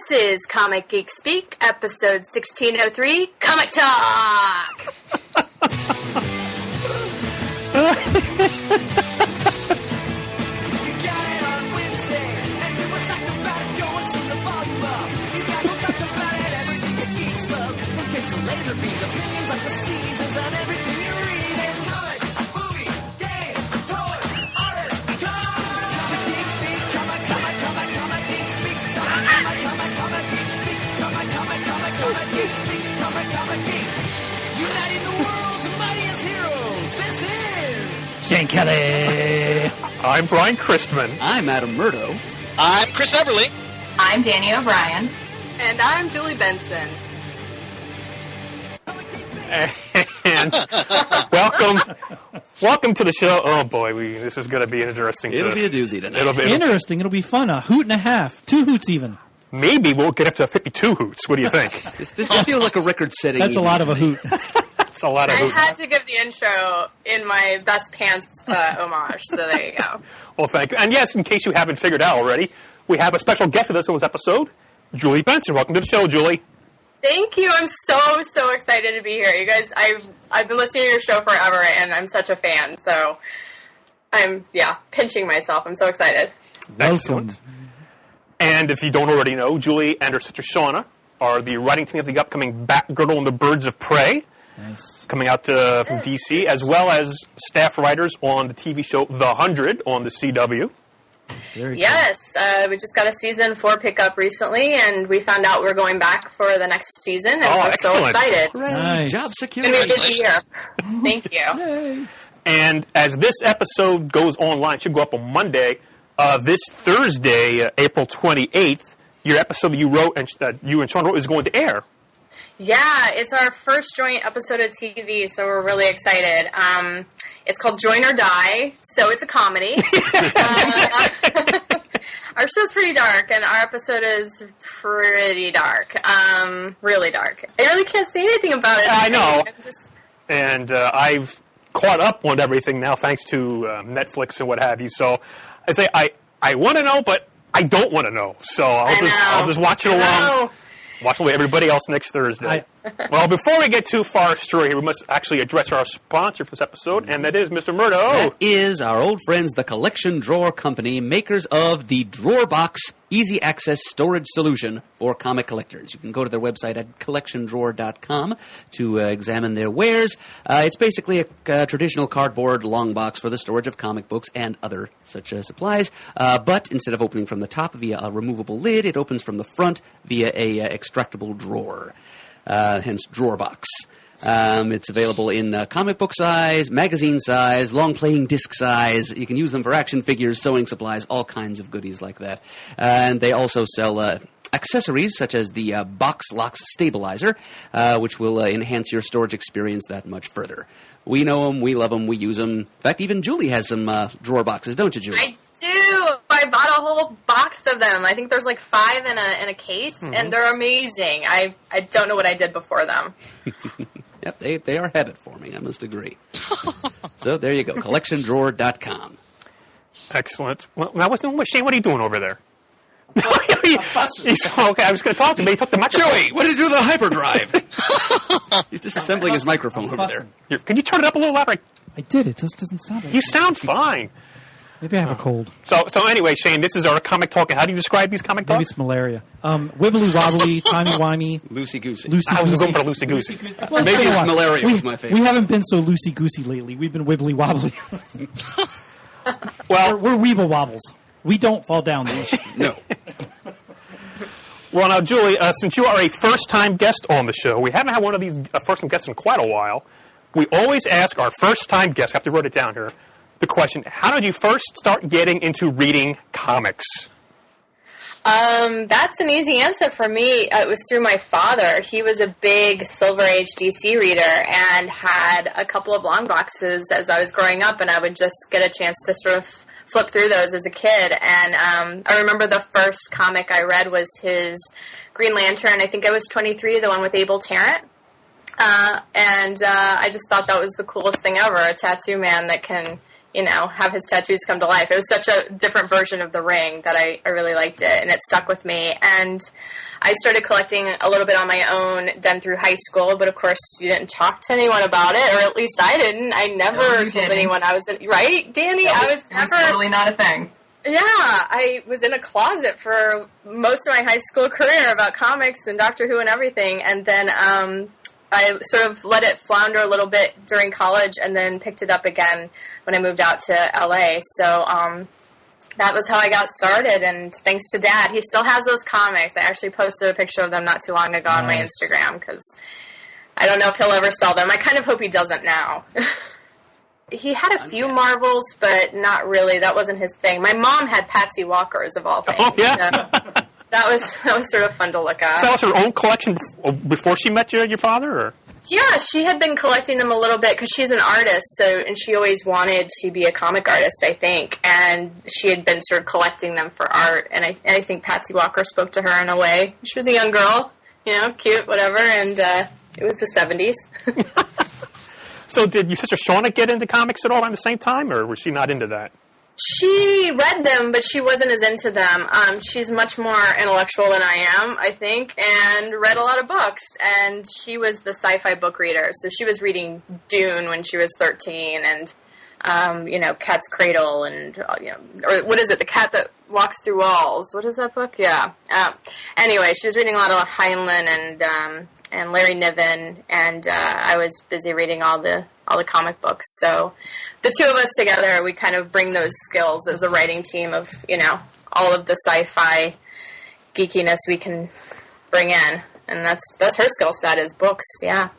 This is Comic Geek Speak, episode 1603, Comic Talk! Shane Kelly. I'm Brian Christman. I'm Adam Murdo. I'm Chris Everly. I'm Danny O'Brien. And I'm Julie Benson. And welcome to the show. Oh boy, this is going to be interesting. It'll be a doozy tonight. Interesting. It'll be fun. A hoot and a half. 2 hoots even. Maybe we'll get up to 52 hoots. What do you think? This feels like a record-setting. That's a lot of a hoot. That's a lot of hoots. I had to give the intro in my best pants homage, so there you go. Well, thank you. And yes, in case you haven't figured out already, we have a special guest for this episode, Julie Benson. Welcome to the show, Julie. Thank you. I'm so excited to be here. You guys, I've been listening to your show forever, and I'm such a fan, so I'm, pinching myself. I'm so excited. Excellent. And if you don't already know, Julie and her sister Shauna are the writing team of the upcoming Batgirl and the Birds of Prey. Nice. Coming out from DC, as well as staff writers on the TV show The 100 on the CW. Yes, we just got a season 4 pickup recently, and we found out we're going back for the next season, and we're so excited. Nice. Job secure. It's going to be a busy year. Thank you. Yay. And as this episode goes online, it should go up on Monday, this Thursday, April 28th, your episode that you wrote and that you and Sean wrote is going to air. Yeah, it's our first joint episode of TV, so we're really excited. It's called Join or Die, so it's a comedy. Our show's pretty dark, and our episode is pretty dark. Really dark. I really can't say anything about it. I know. And I've caught up on everything now, thanks to Netflix and what have you. So I say I want to know, but I don't want to know. So I'll just watch it along. Watch with everybody else next Thursday. Well, before we get too far astray, we must actually address our sponsor for this episode, and that is Mr. Murdo. That is our old friends, the Collection Drawer Company, makers of the Drawer Box Easy Access Storage Solution for comic collectors. You can go to their website at collectiondrawer.com to examine their wares. It's basically a traditional cardboard long box for the storage of comic books and other such supplies. But instead of opening from the top via a removable lid, it opens from the front via a extractable drawer. Hence Drawer Box. It's available in comic book size, magazine size, long-playing disc size. You can use them for action figures, sewing supplies, all kinds of goodies like that. And they also sell accessories such as the Box Locks Stabilizer, which will enhance your storage experience that much further. We know them, we love them, we use them. In fact, even Julie has some drawer boxes, don't you, Julie? I do. I bought a whole box of them. I think there's like 5 in a case, and they're amazing. I don't know what I did before them. Yep, they are habit forming, I must agree. So there you go, collectiondrawer.com. Excellent. Well, Shane, what are you doing over there? Okay, I was going to talk to him, but he took the microphone. Joey, what did you do to the hyperdrive? He's disassembling his microphone over there. Can you turn it up a little louder? I did. It just doesn't sound like You sound fine. Maybe I have a cold. So anyway, Shane, this is our comic talk. How do you describe these comic talks? Maybe it's malaria. Wibbly wobbly, timey-wimey. Loosey-goosey. I was going for the loosey-goosey. Well, Maybe it's malaria was my favorite. We haven't been so loosey-goosey lately. We've been wibbly wobbly. Well, we're weeble wobbles. We don't fall down. No. Well, now, Julie, since you are a first-time guest on the show, we haven't had one of these first-time guests in quite a while. We always ask our first-time guests, I have to write it down here, the question, how did you first start getting into reading comics? That's an easy answer for me. It was through my father. He was a big Silver Age DC reader and had a couple of long boxes as I was growing up, and I would just get a chance to sort of flip through those as a kid. And I remember the first comic I read was his Green Lantern. I think it was 23, the one with Abel Tarrant. And I just thought that was the coolest thing ever, a tattoo man that can have his tattoos come to life. It was such a different version of The Ring that I really liked it, and it stuck with me. And I started collecting a little bit on my own then through high school, but of course you didn't talk to anyone about it, or at least I didn't. I never told anyone I was in, right, Danny? It was totally not a thing. Yeah, I was in a closet for most of my high school career about comics and Doctor Who and everything, and then I sort of let it flounder a little bit during college and then picked it up again when I moved out to LA. So that was how I got started, and thanks to Dad. He still has those comics. I actually posted a picture of them not too long ago on my Instagram because I don't know if he'll ever sell them. I kind of hope he doesn't now. He had a few Marvels, but not really. That wasn't his thing. My mom had Patsy Walkers, of all things. Oh, yeah. So that was sort of fun to look at. So that was her own collection before she met your father? Or? Yeah, she had been collecting them a little bit because she's an artist, and she always wanted to be a comic artist, I think, and she had been sort of collecting them for art, and I think Patsy Walker spoke to her in a way. She was a young girl, cute, whatever, and it was the 70s. So did your sister Shauna get into comics at all around the same time, or was she not into that? She read them, but she wasn't as into them. She's much more intellectual than I am, I think, and read a lot of books. And she was the sci-fi book reader, so she was reading Dune when she was 13, and Cat's Cradle, and or what is it? The Cat That Walks Through Walls. What is that book? Yeah. Anyway, she was reading a lot of Heinlein and Larry Niven, and I was busy reading all the comic books. So the two of us together, we kind of bring those skills as a writing team of, all of the sci-fi geekiness we can bring in. And that's her skill set, is books, yeah.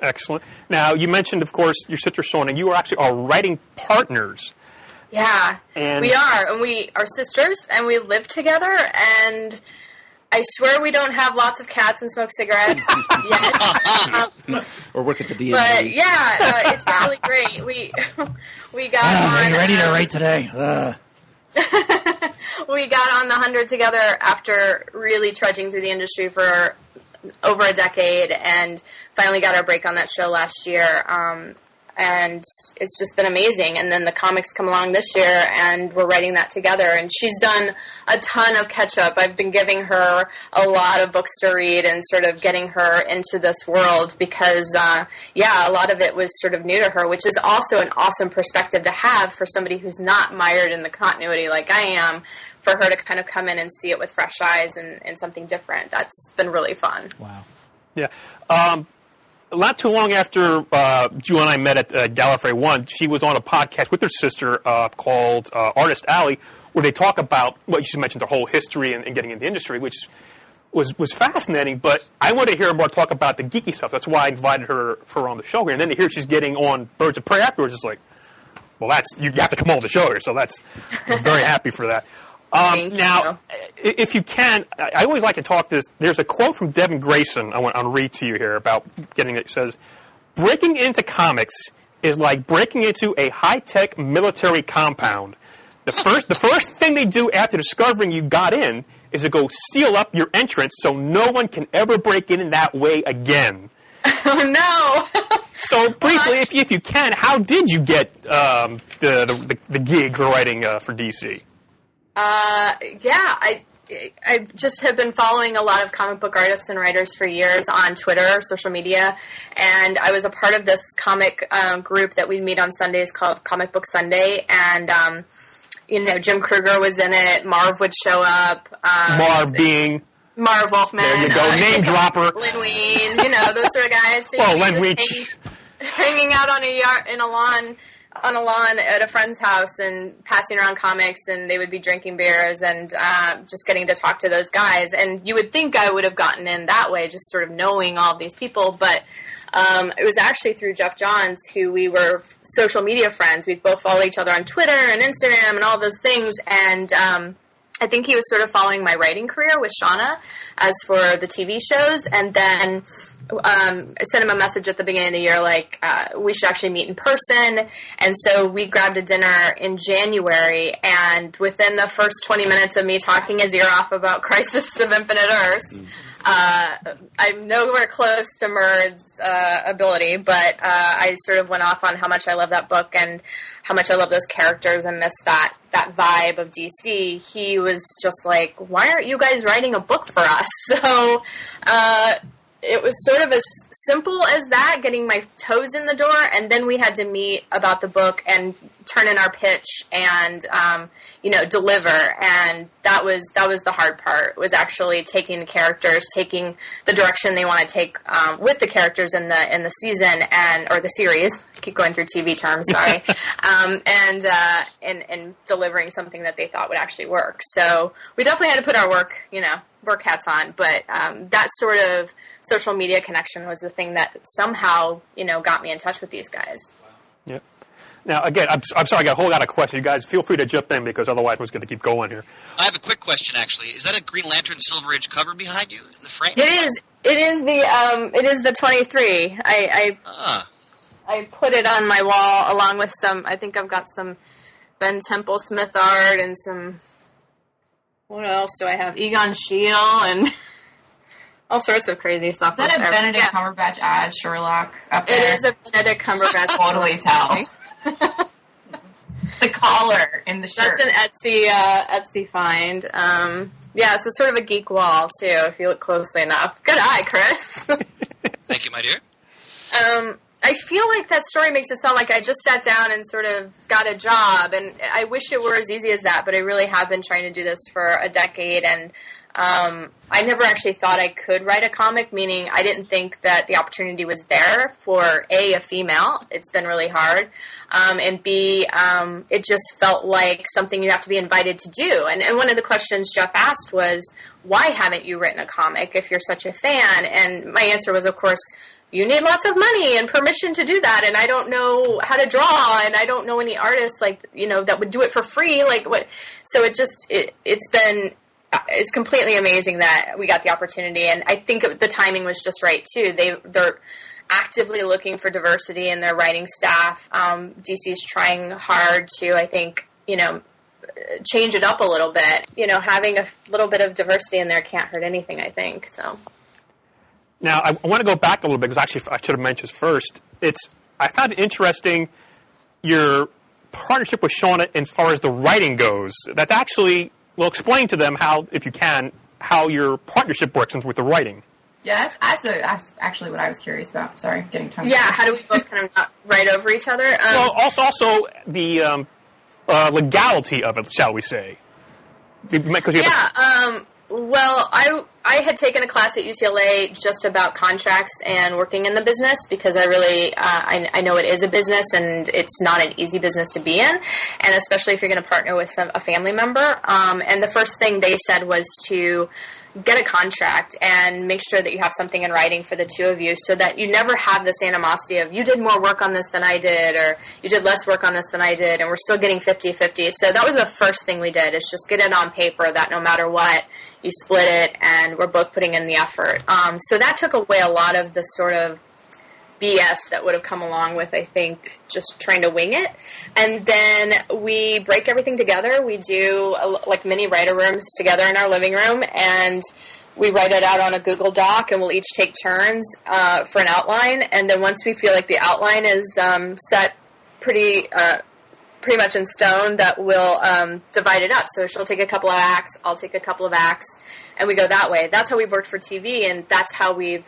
Excellent. Now, you mentioned, of course, your sister Shauna. You actually are writing partners. Yeah, and we are. And we are sisters, and we live together, and I swear we don't have lots of cats and smoke cigarettes yet. Or work at the DMV. But yeah, it's really great. We got on. Are you ready to write today? We got on the 100 together after really trudging through the industry for over a decade, and finally got our break on that show last year. And it's just been amazing. And then the comics come along this year, and we're writing that together. And she's done a ton of catch-up. I've been giving her a lot of books to read and sort of getting her into this world because, a lot of it was sort of new to her, which is also an awesome perspective to have for somebody who's not mired in the continuity like I am, for her to kind of come in and see it with fresh eyes and something different. That's been really fun. Wow. Yeah. Not too long after Julie and I met at Gallifrey 1, she was on a podcast with her sister called Artist Alley, where they talk about, well, you mentioned their whole history and getting into the industry, which was fascinating, but I wanted to hear more talk about the geeky stuff. That's why I invited her on the show here. And then to hear she's getting on Birds of Prey afterwards, it's like, well, you have to come on the show here, so I'm very happy for that. Now, if you can, I always like to talk this. There's a quote from Devin Grayson I want to read to you here about getting it. It says, breaking into comics is like breaking into a high-tech military compound. The first thing they do after discovering you got in is to go seal up your entrance so no one can ever break in that way again. Oh, no! So briefly, if you can, how did you get the gig for writing for DC? I just have been following a lot of comic book artists and writers for years on Twitter, social media, and I was a part of this comic group that we'd meet on Sundays called Comic Book Sunday, and Jim Kruger was in it, Marv would show up. Marv being... Marv Wolfman. There you go, name dropper. Lynn Wein, those sort of guys. So Lynn Wein. Hanging out on a lawn at a friend's house and passing around comics, and they would be drinking beers and just getting to talk to those guys. And you would think I would have gotten in that way, just sort of knowing all of these people, but it was actually through Jeff Johns, who we were social media friends. We'd both follow each other on Twitter and Instagram and all those things, and I think he was sort of following my writing career with Shauna as for the TV shows, and then I sent him a message at the beginning of the year like, we should actually meet in person, and so we grabbed a dinner in January, and within the first 20 minutes of me talking his ear off about Crisis of Infinite Earths, I'm nowhere close to Murd's ability, but I sort of went off on how much I love that book and how much I love those characters and miss that vibe of DC. He was just like, why aren't you guys writing a book for us? So it was sort of as simple as that, getting my toes in the door, and then we had to meet about the book and turn in our pitch and deliver. And that was the hard part, was actually taking the characters, taking the direction they want to take with the characters in the season or the series. I keep going through TV terms, sorry. And delivering something that they thought would actually work. So we definitely had to put our work hats on, but that sort of social media connection was the thing that somehow, got me in touch with these guys. Yep. Now, again, I'm sorry, I got a whole lot of questions. You guys, feel free to jump in, because otherwise I'm just going to keep going here. I have a quick question, actually. Is that a Green Lantern Silver Age cover behind you in the frame? It is. It is the 23. I put it on my wall along with some. I think I've got some Ben Temple Smith art and some. What else do I have? Egon Schiele and all sorts of crazy stuff. Is that a Benedict Cumberbatch ad, Sherlock? Up there? It is a Benedict Cumberbatch. Totally tell. The collar in the shirt. That's an Etsy find. So it's sort of a geek wall too, if you look closely enough. Good eye, Chris. Thank you, my dear. I feel like that story makes it sound like I just sat down and sort of got a job, and I wish it were as easy as that, but I really have been trying to do this for a decade, and I never actually thought I could write a comic, meaning I didn't think that the opportunity was there for a female. It's been really hard, and B, it just felt like something you have to be invited to do. And one of the questions Jeff asked was, why haven't you written a comic if you're such a fan? And my answer was, of course, you need lots of money and permission to do that, and I don't know how to draw, and I don't know any artists that would do it for free. Like what? So it's completely amazing that we got the opportunity, and I think the timing was just right too. They're actively looking for diversity in their writing staff. DC's trying hard to, I think, change it up a little bit. Having a little bit of diversity in there can't hurt anything, I think. So. Now, I want to go back a little bit, because actually I should have mentioned first. I found it interesting, your partnership with Shauna as far as the writing goes. That's actually, explain to them how, if you can, how your partnership works with the writing. Yeah, that's actually what I was curious about. Sorry, getting tongue. Yeah, how do we both kind of not write over each other? Also the legality of it, shall we say? Well, I had taken a class at UCLA just about contracts and working in the business, because I really, I know it is a business, and it's not an easy business to be in, and especially if you're going to partner with a family member. And the first thing they said was to get a contract and make sure that you have something in writing for the two of you, so that you never have this animosity of, you did more work on this than I did, or you did less work on this than I did, and we're still getting 50-50. So that was the first thing we did, is just get it on paper that no matter what, you split it, and we're both putting in the effort. So that took away a lot of the sort of BS that would have come along with, I think, just trying to wing it. And then we break everything together. We do mini writer rooms together in our living room, and we write it out on a Google Doc, and we'll each take turns for an outline. And then once we feel like the outline is set pretty much in stone, that we'll divide it up. So she'll take a couple of acts, I'll take a couple of acts, and we go that way. That's how we've worked for TV, and that's how we've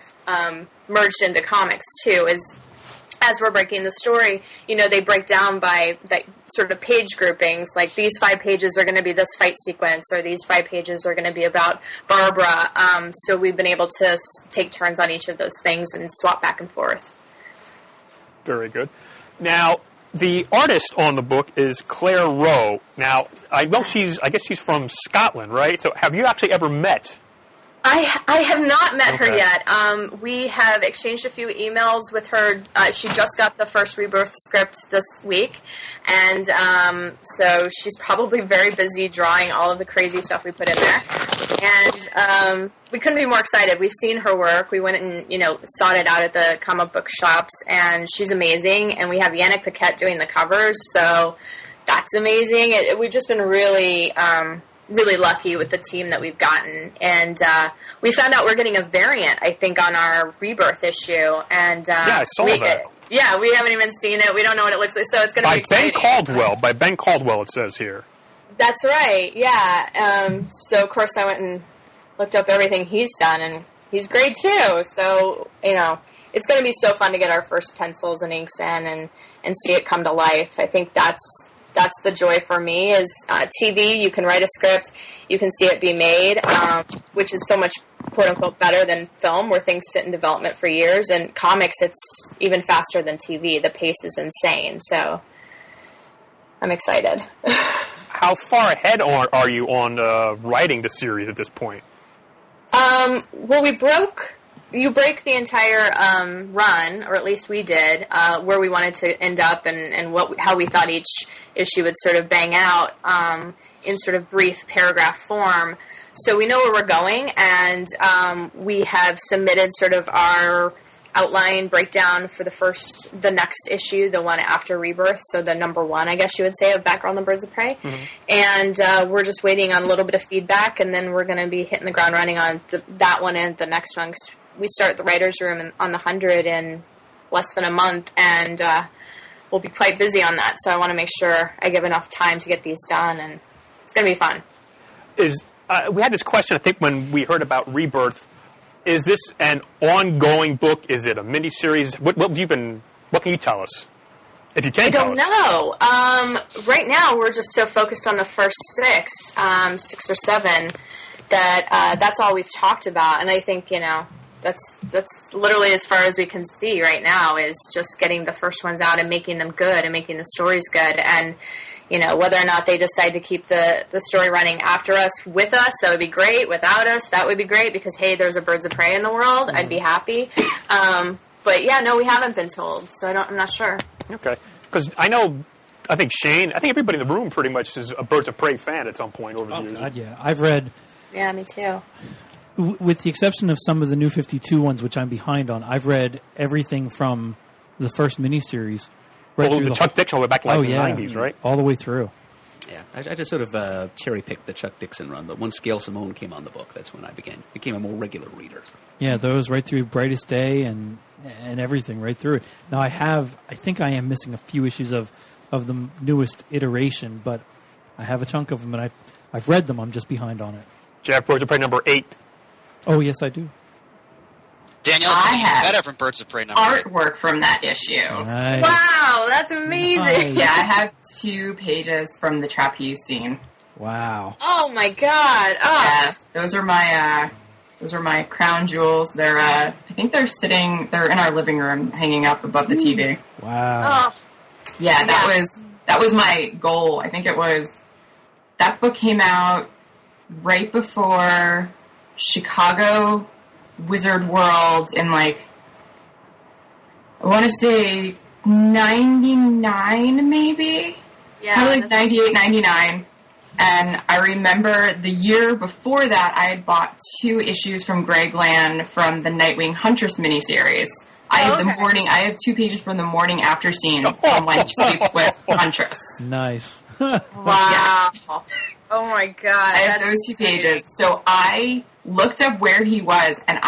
merged into comics too, is as we're breaking the story, they break down by that sort of page groupings, like these 5 pages are going to be this fight sequence, or these 5 pages are going to be about Barbara. So we've been able to take turns on each of those things and swap back and forth. Very good. Now, the artist on the book is Claire Rowe. Now, I guess she's from Scotland, right? So have you actually ever met? I have not met her yet. We have exchanged a few emails with her. She just got the first Rebirth script this week, and so she's probably very busy drawing all of the crazy stuff we put in there. And we couldn't be more excited. We've seen her work. We went and sought it out at the comic book shops, and she's amazing. And we have Yannick Paquette doing the covers, so that's amazing. We've just been really really lucky with the team that we've gotten. And we found out we're getting a variant, I think, on our Rebirth issue. And I saw that. Yeah, we haven't even seen it. We don't know what it looks like, so it's going to be exciting. By Ben Caldwell, it says here. That's right, yeah. So, of course, I went and looked up everything he's done, and he's great, too. So, it's going to be so fun to get our first pencils and inks in and see it come to life. I think that's the joy for me is TV. You can write a script, you can see it be made, which is so much quote unquote better than film, where things sit in development for years. And comics, it's even faster than TV. The pace is insane. So I'm excited. How far ahead are you on writing the series at this point? Well, you break the entire run, or at least we did, where we wanted to end up and how we thought each issue would sort of bang out in sort of brief paragraph form. So we know where we're going, and we have submitted sort of our outline breakdown for the next issue, the one after Rebirth, so the number 1, I guess you would say, of Batgirl and the Birds of Prey. Mm-hmm. And we're just waiting on a little bit of feedback, and then we're going to be hitting the ground running on that one and the next one. We start the writer's room on the 100 in less than a month, and we'll be quite busy on that. So I want to make sure I give enough time to get these done, and it's going to be fun. We had this question, I think, when we heard about Rebirth. Is this an ongoing book? Is it a miniseries? What can you tell us? If you can tell us. I don't know. Right now, we're just so focused on the first 6 or 7, that that's all we've talked about. And I think, that's literally as far as we can see right now, is just getting the first ones out and making them good and making the stories good. And, whether or not they decide to keep the story running after us, with us, that would be great. Without us, that would be great, because, hey, there's a Birds of Prey in the world. I'd be happy. But, yeah, no, we haven't been told, so I'm not sure. Okay. Because I think Shane, I think everybody in the room pretty much is a Birds of Prey fan at some point over the years. God, yeah. I've read... Yeah, me too. With the exception of some of the New 52 ones, which I'm behind on, I've read everything from the first miniseries. Right through the Chuck Dixon back in the 90s, right? All the way through. Yeah, I just sort of cherry-picked the Chuck Dixon run, but once Gail Simone came on the book, that's when I became a more regular reader. Yeah, those right through Brightest Day and everything right through it. Now, I think I am missing a few issues of the newest iteration, but I have a chunk of them, and I've read them. I'm just behind on it. Jeff, Birds of Prey number 8. Oh, yes, I do. Danielle, I have better from Birds of Prey number artwork from that issue. Nice. Wow, that's amazing. Nice. Yeah, I have 2 pages from the trapeze scene. Wow. Oh my God. Oh. Yeah, those are my crown jewels. They're I think they're in our living room, hanging up above the TV. Wow. Oh. Yeah, that was my goal. I think that book came out right before Chicago Wizard World in I want to say 99 maybe? Yeah. Probably 98, 99. And I remember the year before that I had bought 2 issues from Greg Land from the Nightwing Huntress miniseries. I have 2 pages from the morning after scene from when he sleeps with Huntress. Nice. Wow. Yeah. Oh my God. I have those 2 pages. So I looked up where he was, and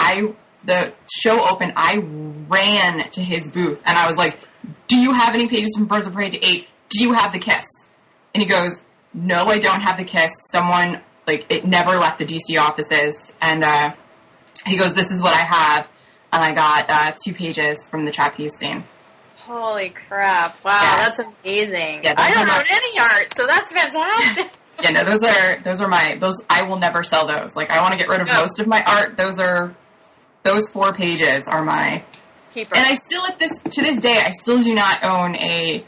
the show opened, I ran to his booth, and I was like, do you have any pages from Birds of Prey to 8? Do you have the kiss? And he goes, no, I don't have the kiss. Someone, it never left the DC offices. And he goes, this is what I have. And I got 2 pages from the trapeze scene. Holy crap. Wow, Yeah. that's amazing. Yeah, I don't own any art, so that's fantastic. Yeah, no, those I will never sell those. I want to get rid of most of my art. Those 4 pages are my Keeper. And I still, to this day, I still do not own a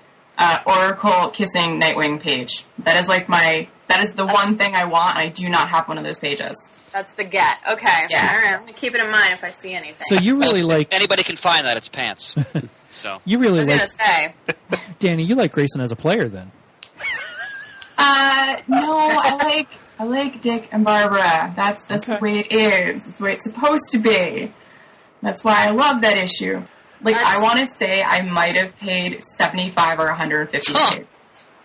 Oracle kissing Nightwing page. That is the one thing I want, and I do not have one of those pages. That's the get. Okay. Yeah. All right. I'm going to keep it in mind if I see anything. So you really like... Anybody can find that. It's pants. So You really I was going to say. Danny, you like Grayson as a player, then? No, I like Dick and Barbara. That's Okay. the way it is. It's the way it's supposed to be. That's why I love that issue. I want to say I might have paid $75 or $150.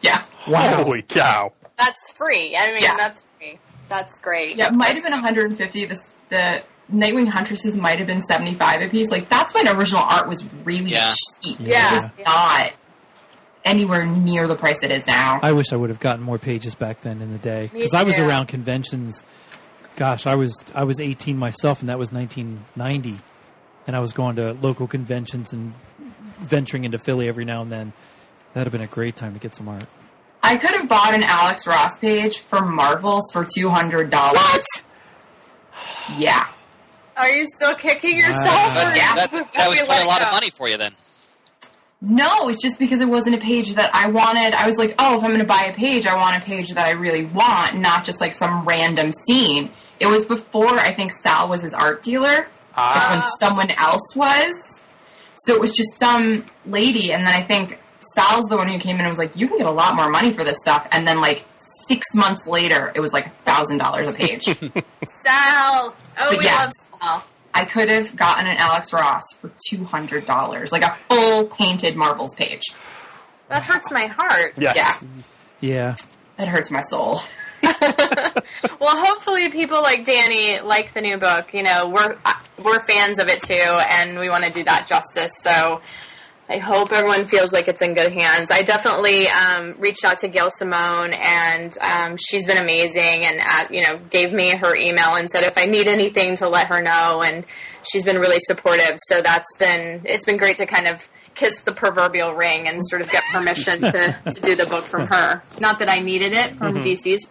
Yeah. Wow. Holy cow. That's free. I mean, Yeah. that's free. That's great. Yeah, it might have been 150. The Nightwing Huntresses might have been 75 a piece. Like, that's when original art was really cheap. Yeah. It was not anywhere near the price it is now. I wish I would have gotten more pages back then in the day. Because I was around conventions. Gosh, I was 18 myself, and that was 1990. And I was going to local conventions and venturing into Philly every now and then. That would have been a great time to get some art. I could have bought an Alex Ross page for Marvels for $200. What? Yeah. Are you still kicking yourself? Yeah. That was probably a lot of money for you then. No, it's just because it wasn't a page that I wanted. I was like, oh, if I'm going to buy a page, I want a page that I really want, not just like some random scene. It was before, I think, Sal was his art dealer. It's when someone else was. So it was just some lady, and then I think Sal's the one who came in and was like, you can get a lot more money for this stuff. And then like 6 months later, it was like $1,000 a page. Sal! Oh, we love Sal. I could have gotten an Alex Ross for $200, like a full painted Marvels page. That hurts my heart. Yes. Yeah. That hurts my soul. Well, hopefully people like Danny like the new book. You know, we're fans of it too, and we want to do that justice. So I hope everyone feels like it's in good hands. I definitely reached out to Gail Simone, and she's been amazing, and gave me her email and said if I need anything to let her know, and she's been really supportive. So it's been great to kind of kiss the proverbial ring and sort of get permission to do the book from her. Not that I needed it from DC's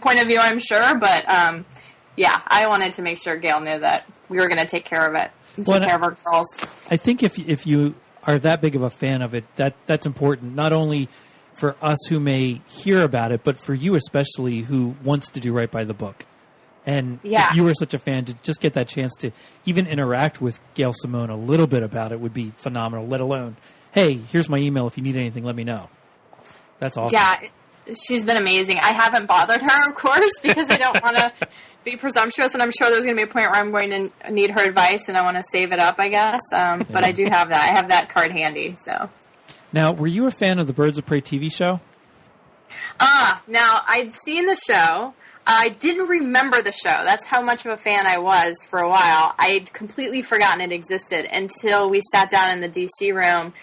point of view, I'm sure, but I wanted to make sure Gail knew that we were going to take care of it, and take care of our girls. I think if you are that big of a fan of it, that's important, not only for us who may hear about it, but for you especially who wants to do right by the book. And if you were such a fan, to just get that chance to even interact with Gail Simone a little bit about it would be phenomenal, let alone, hey, here's my email. If you need anything, let me know. That's awesome. Yeah, she's been amazing. I haven't bothered her, of course, because I don't want to be presumptuous, and I'm sure there's going to be a point where I'm going to need her advice, and I want to save it up, I guess. But I do have that. I have that card handy. So. Now, were you a fan of the Birds of Prey TV show? Now, I'd seen the show. I didn't remember the show. That's how much of a fan I was for a while. I'd completely forgotten it existed until we sat down in the DC room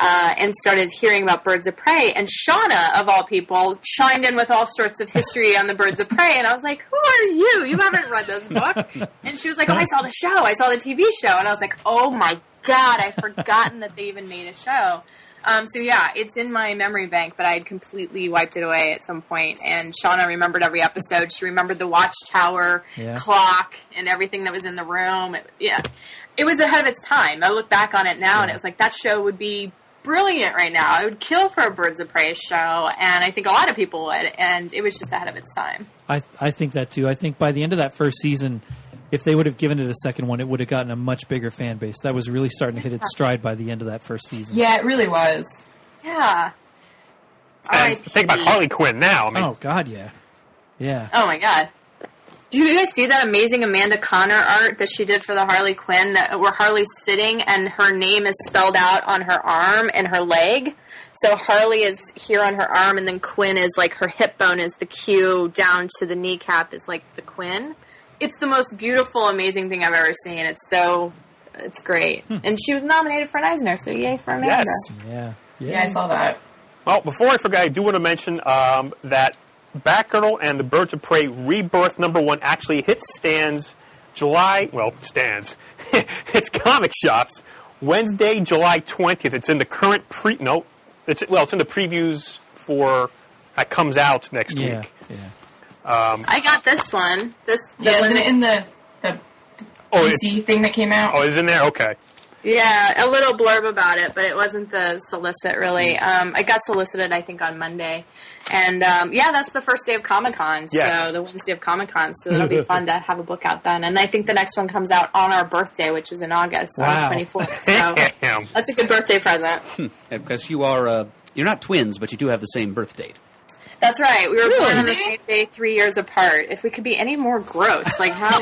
and started hearing about Birds of Prey. And Shauna, of all people, chimed in with all sorts of history on the Birds of Prey. And I was like, who are you? You haven't read this book. And she was like, oh, I saw the show. I saw the TV show. And I was like, oh, my God, I'd forgotten that they even made a show. It's in my memory bank, but I had completely wiped it away at some point. And Shauna remembered every episode. She remembered the watchtower clock and everything that was in the room. It was ahead of its time. I look back on it now, and it was like, that show would be brilliant right now. I would kill for a Birds of Prey show, and I think a lot of people would. And it was just ahead of its time. I think that, too. I think by the end of that first season, if they would have given it a second one, it would have gotten a much bigger fan base. That was really starting to hit its stride by the end of that first season. Yeah, it really was. Yeah. And think about Harley Quinn now. Oh, God, yeah. Yeah. Oh, my God. Did you guys see that amazing Amanda Connor art that she did for the Harley Quinn, where Harley's sitting and her name is spelled out on her arm and her leg? So Harley is here on her arm, and then Quinn is like her hip bone is the Q, down to the kneecap is like the Quinn. It's the most beautiful, amazing thing I've ever seen. It's great. And she was nominated for an Eisner, so yay for Amanda. Yes. Yeah, I saw that. Well, before I forget, I do want to mention that Batgirl and the Birds of Prey Rebirth #1 actually hit stands it's comic shops Wednesday, July 20th. It's in the current it's in the previews for that comes out next week. Yeah. I got this one. Isn't it in the DC thing that came out? Oh, it's in there? Okay. Yeah, a little blurb about it, but it wasn't the solicit, really. I got solicited, I think, on Monday. And, that's the first day of Comic-Con, so the Wednesday of Comic-Con, so it'll be fun to have a book out then. And I think the next one comes out on our birthday, which is in August, August 24th. So that's a good birthday present. Because you're not twins, but you do have the same birth date. That's right. We were born on the same day, 3 years apart. If we could be any more gross, like how...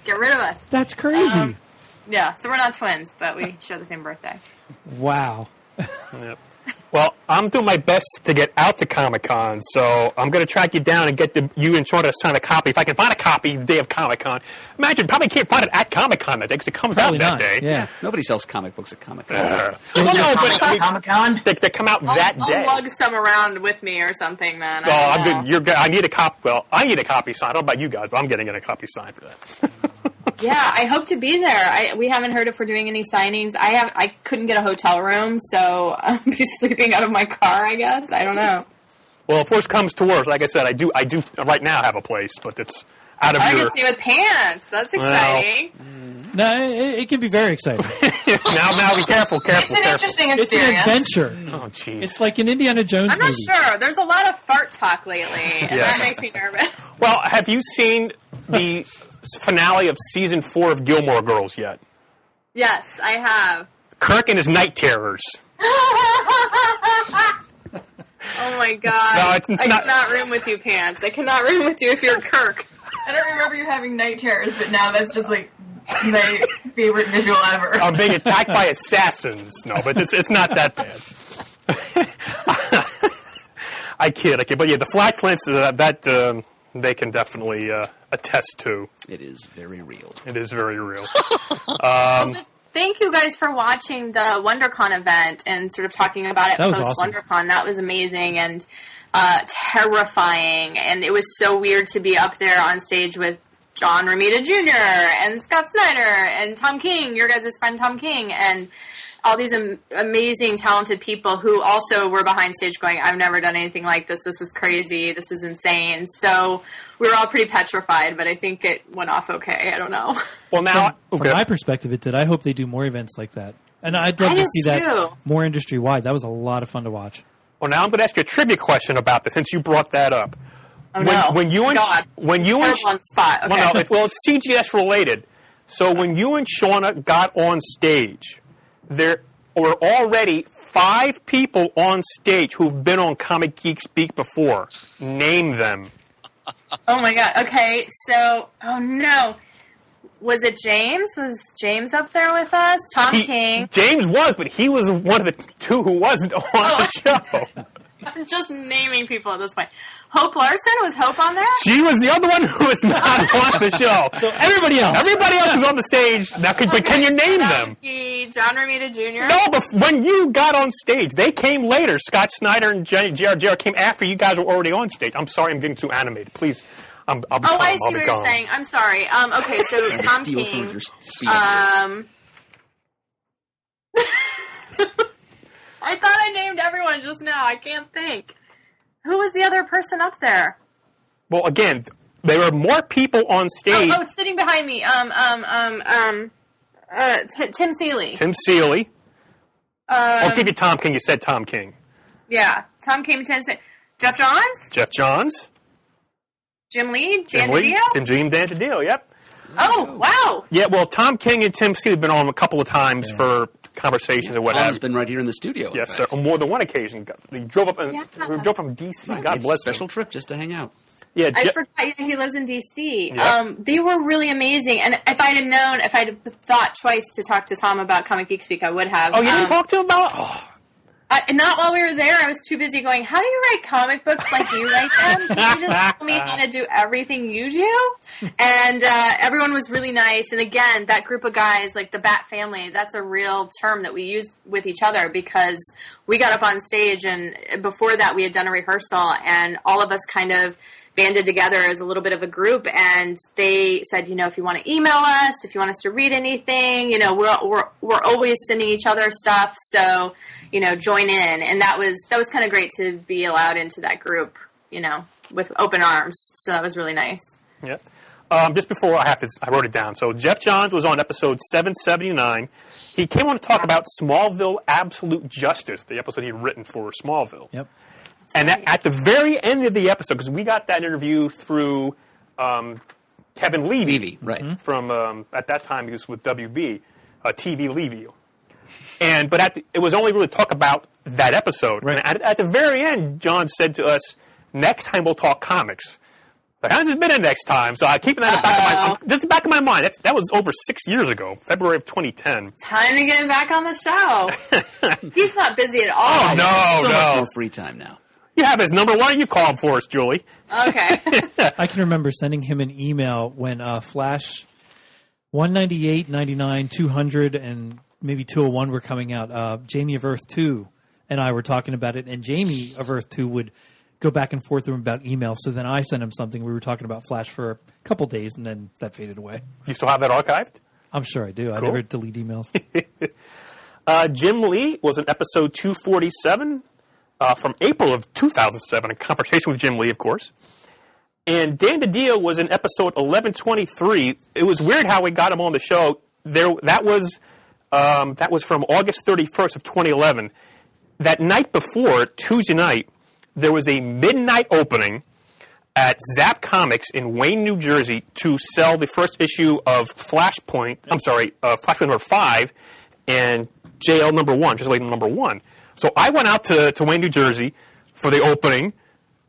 get rid of us. That's crazy. So we're not twins, but we share the same birthday. Wow. Yep. Well, I'm doing my best to get out to Comic-Con, so I'm going to track you down and get you and Sean to sign a copy. If I can find a copy the day of Comic-Con. Imagine, probably can't find it at Comic-Con that day because it comes Probably out not. that day. Yeah. Nobody sells comic books at Comic-Con. Comic-Con? They come out that day. I'll lug some around with me or something then. Oh, I'm good. You're good. I need a copy. Well, I need a copy signed. I don't know about you guys, but I'm getting a copy signed for that. Yeah, I hope to be there. We haven't heard if we're doing any signings. I couldn't get a hotel room, so I'll be sleeping out of my car, I guess. I don't know. Well, if worse comes to worse, like I said, I do right now have a place, but it's out of I your... can see with pants. That's exciting. No, it can be very exciting. now be careful. It's an interesting It's an experience. adventure. Oh, jeez. It's like an Indiana Jones I'm not movie. sure. There's a lot of fart talk lately, and Yes. that makes me nervous. Well, have you seen the finale of Season 4 of Gilmore Girls yet? Yes, I have. Kirk and his night terrors. Oh my god. No, it's I not- cannot room with you, Pants. I cannot room with you if you're Kirk. I don't remember you having night terrors, but now that's just like my favorite visual ever. I'm being attacked by assassins. No, but it's not that bad. I kid. But yeah, the flatulence that they can definitely attest to. It is very real. It is very real. Thank you guys for watching the WonderCon event and sort of talking about it That was post awesome. WonderCon. That was amazing and terrifying, and it was so weird to be up there on stage with John Romita Jr. and Scott Snyder and Tom King, your guys' friend Tom King, and all these amazing, talented people who also were behind stage going, I've never done anything like this. This is crazy. This is insane. So we were all pretty petrified, but I think it went off okay. I don't know. Well, now... From my perspective, it did. I hope they do more events like that. And I'd love I to do see that too. more industry-wide. That was a lot of fun to watch. Well, now I'm going to ask you a trivia question about this since you brought that up. Oh, no. When you and God. Terrible on the spot. Okay. Well, it's CGS related. So when you and Shauna got on stage, there were already 5 people on stage who've been on Comic Geek Speak before. Name them. Oh my god. Okay, so oh no. Was it James? Was James up there with us? Tom King. James was, but he was one of the 2 who wasn't on the show. I'm just naming people at this point. Hope Larson? Was Hope on there? She was the other one who was not on the show. So everybody else. Everybody else was on the stage. Now, but can you name them? John Romita Jr. No, but when you got on stage, they came later. Scott Snyder and J.R. came after you guys were already on stage. I'm sorry, I'm getting too animated. Please, I'll be calm. I see I'll be what calm. you're saying. I'm sorry. Okay, so Tom Steal some of King. your speed. I thought I named everyone just now. I can't think. Who was the other person up there? Well, again, there were more people on stage. Oh, sitting behind me. Tim Seeley. Tim Seeley. I'll give you Tom King. You said Tom King. Yeah, Tom King, Jeff Johns, Jeff Johns. Jim Lee, Jim Dan Lee. DiDio? Jim Dan DiDio, yep. Oh, wow. Yeah, well, Tom King and Tim Seeley have been on a couple of times for conversations and what have Tom's you. been right here in the studio. Yes, sir. On more than one occasion. They drove up and Yeah. drove from D.C. Right, God it's bless a special him. trip just to hang out. Yeah, I forgot he lives in D.C. Yeah. They were really amazing. And if I'd have known, if I'd thought twice to talk to Tom about Comic Geek Speak, I would have. Oh, you didn't talk to him about? Oh. Not while we were there. I was too busy going, how do you write comic books like you write them? Can you just tell me how to do everything you do? And everyone was really nice. And again, that group of guys, like the Bat family, that's a real term that we use with each other because we got up on stage and before that we had done a rehearsal and all of us kind of banded together as a little bit of a group, and they said, if you want to email us, if you want us to read anything, we're always sending each other stuff, so join in. And that was kind of great to be allowed into that group, with open arms. So that was really nice. Yeah. Just before I wrote it down. So Jeff Johns was on episode 779. He came on to talk about Smallville Absolute Justice, the episode he'd written for Smallville. Yep. And at the very end of the episode, because we got that interview through Kevin Levy. Right. From, at that time, he was with WB, TV Levy. But it was only really talk about that episode. Right. And at the very end, John said to us, next time we'll talk comics. But how's it been in next time? So I keep that in the back of my that's the back of my mind. That was over 6 years ago, February of 2010. Time to get him back on the show. He's not busy at all. Oh, no, so no. much more free time now. You have his number. Why don't you call him for us, Julie? Okay. I can remember sending him an email when Flash 198, 99, 200, and maybe 201 were coming out. Jamie of Earth 2 and I were talking about it, and Jamie of Earth 2 would go back and forth with him about email. So then I sent him something. We were talking about Flash for a couple days, and then that faded away. You still have that archived? I'm sure I do. Cool. I never delete emails. Jim Lee was in episode 247 from April of 2007, a conversation with Jim Lee, of course. And Dan DiDio was in episode 1123. It was weird how we got him on the show. That was from August 31st of 2011. That night before, Tuesday night, there was a midnight opening at Zap Comics in Wayne, New Jersey, to sell the first issue of Flashpoint. Flashpoint number 5 and JL number 1, just like number 1. So I went out to Wayne, New Jersey for the opening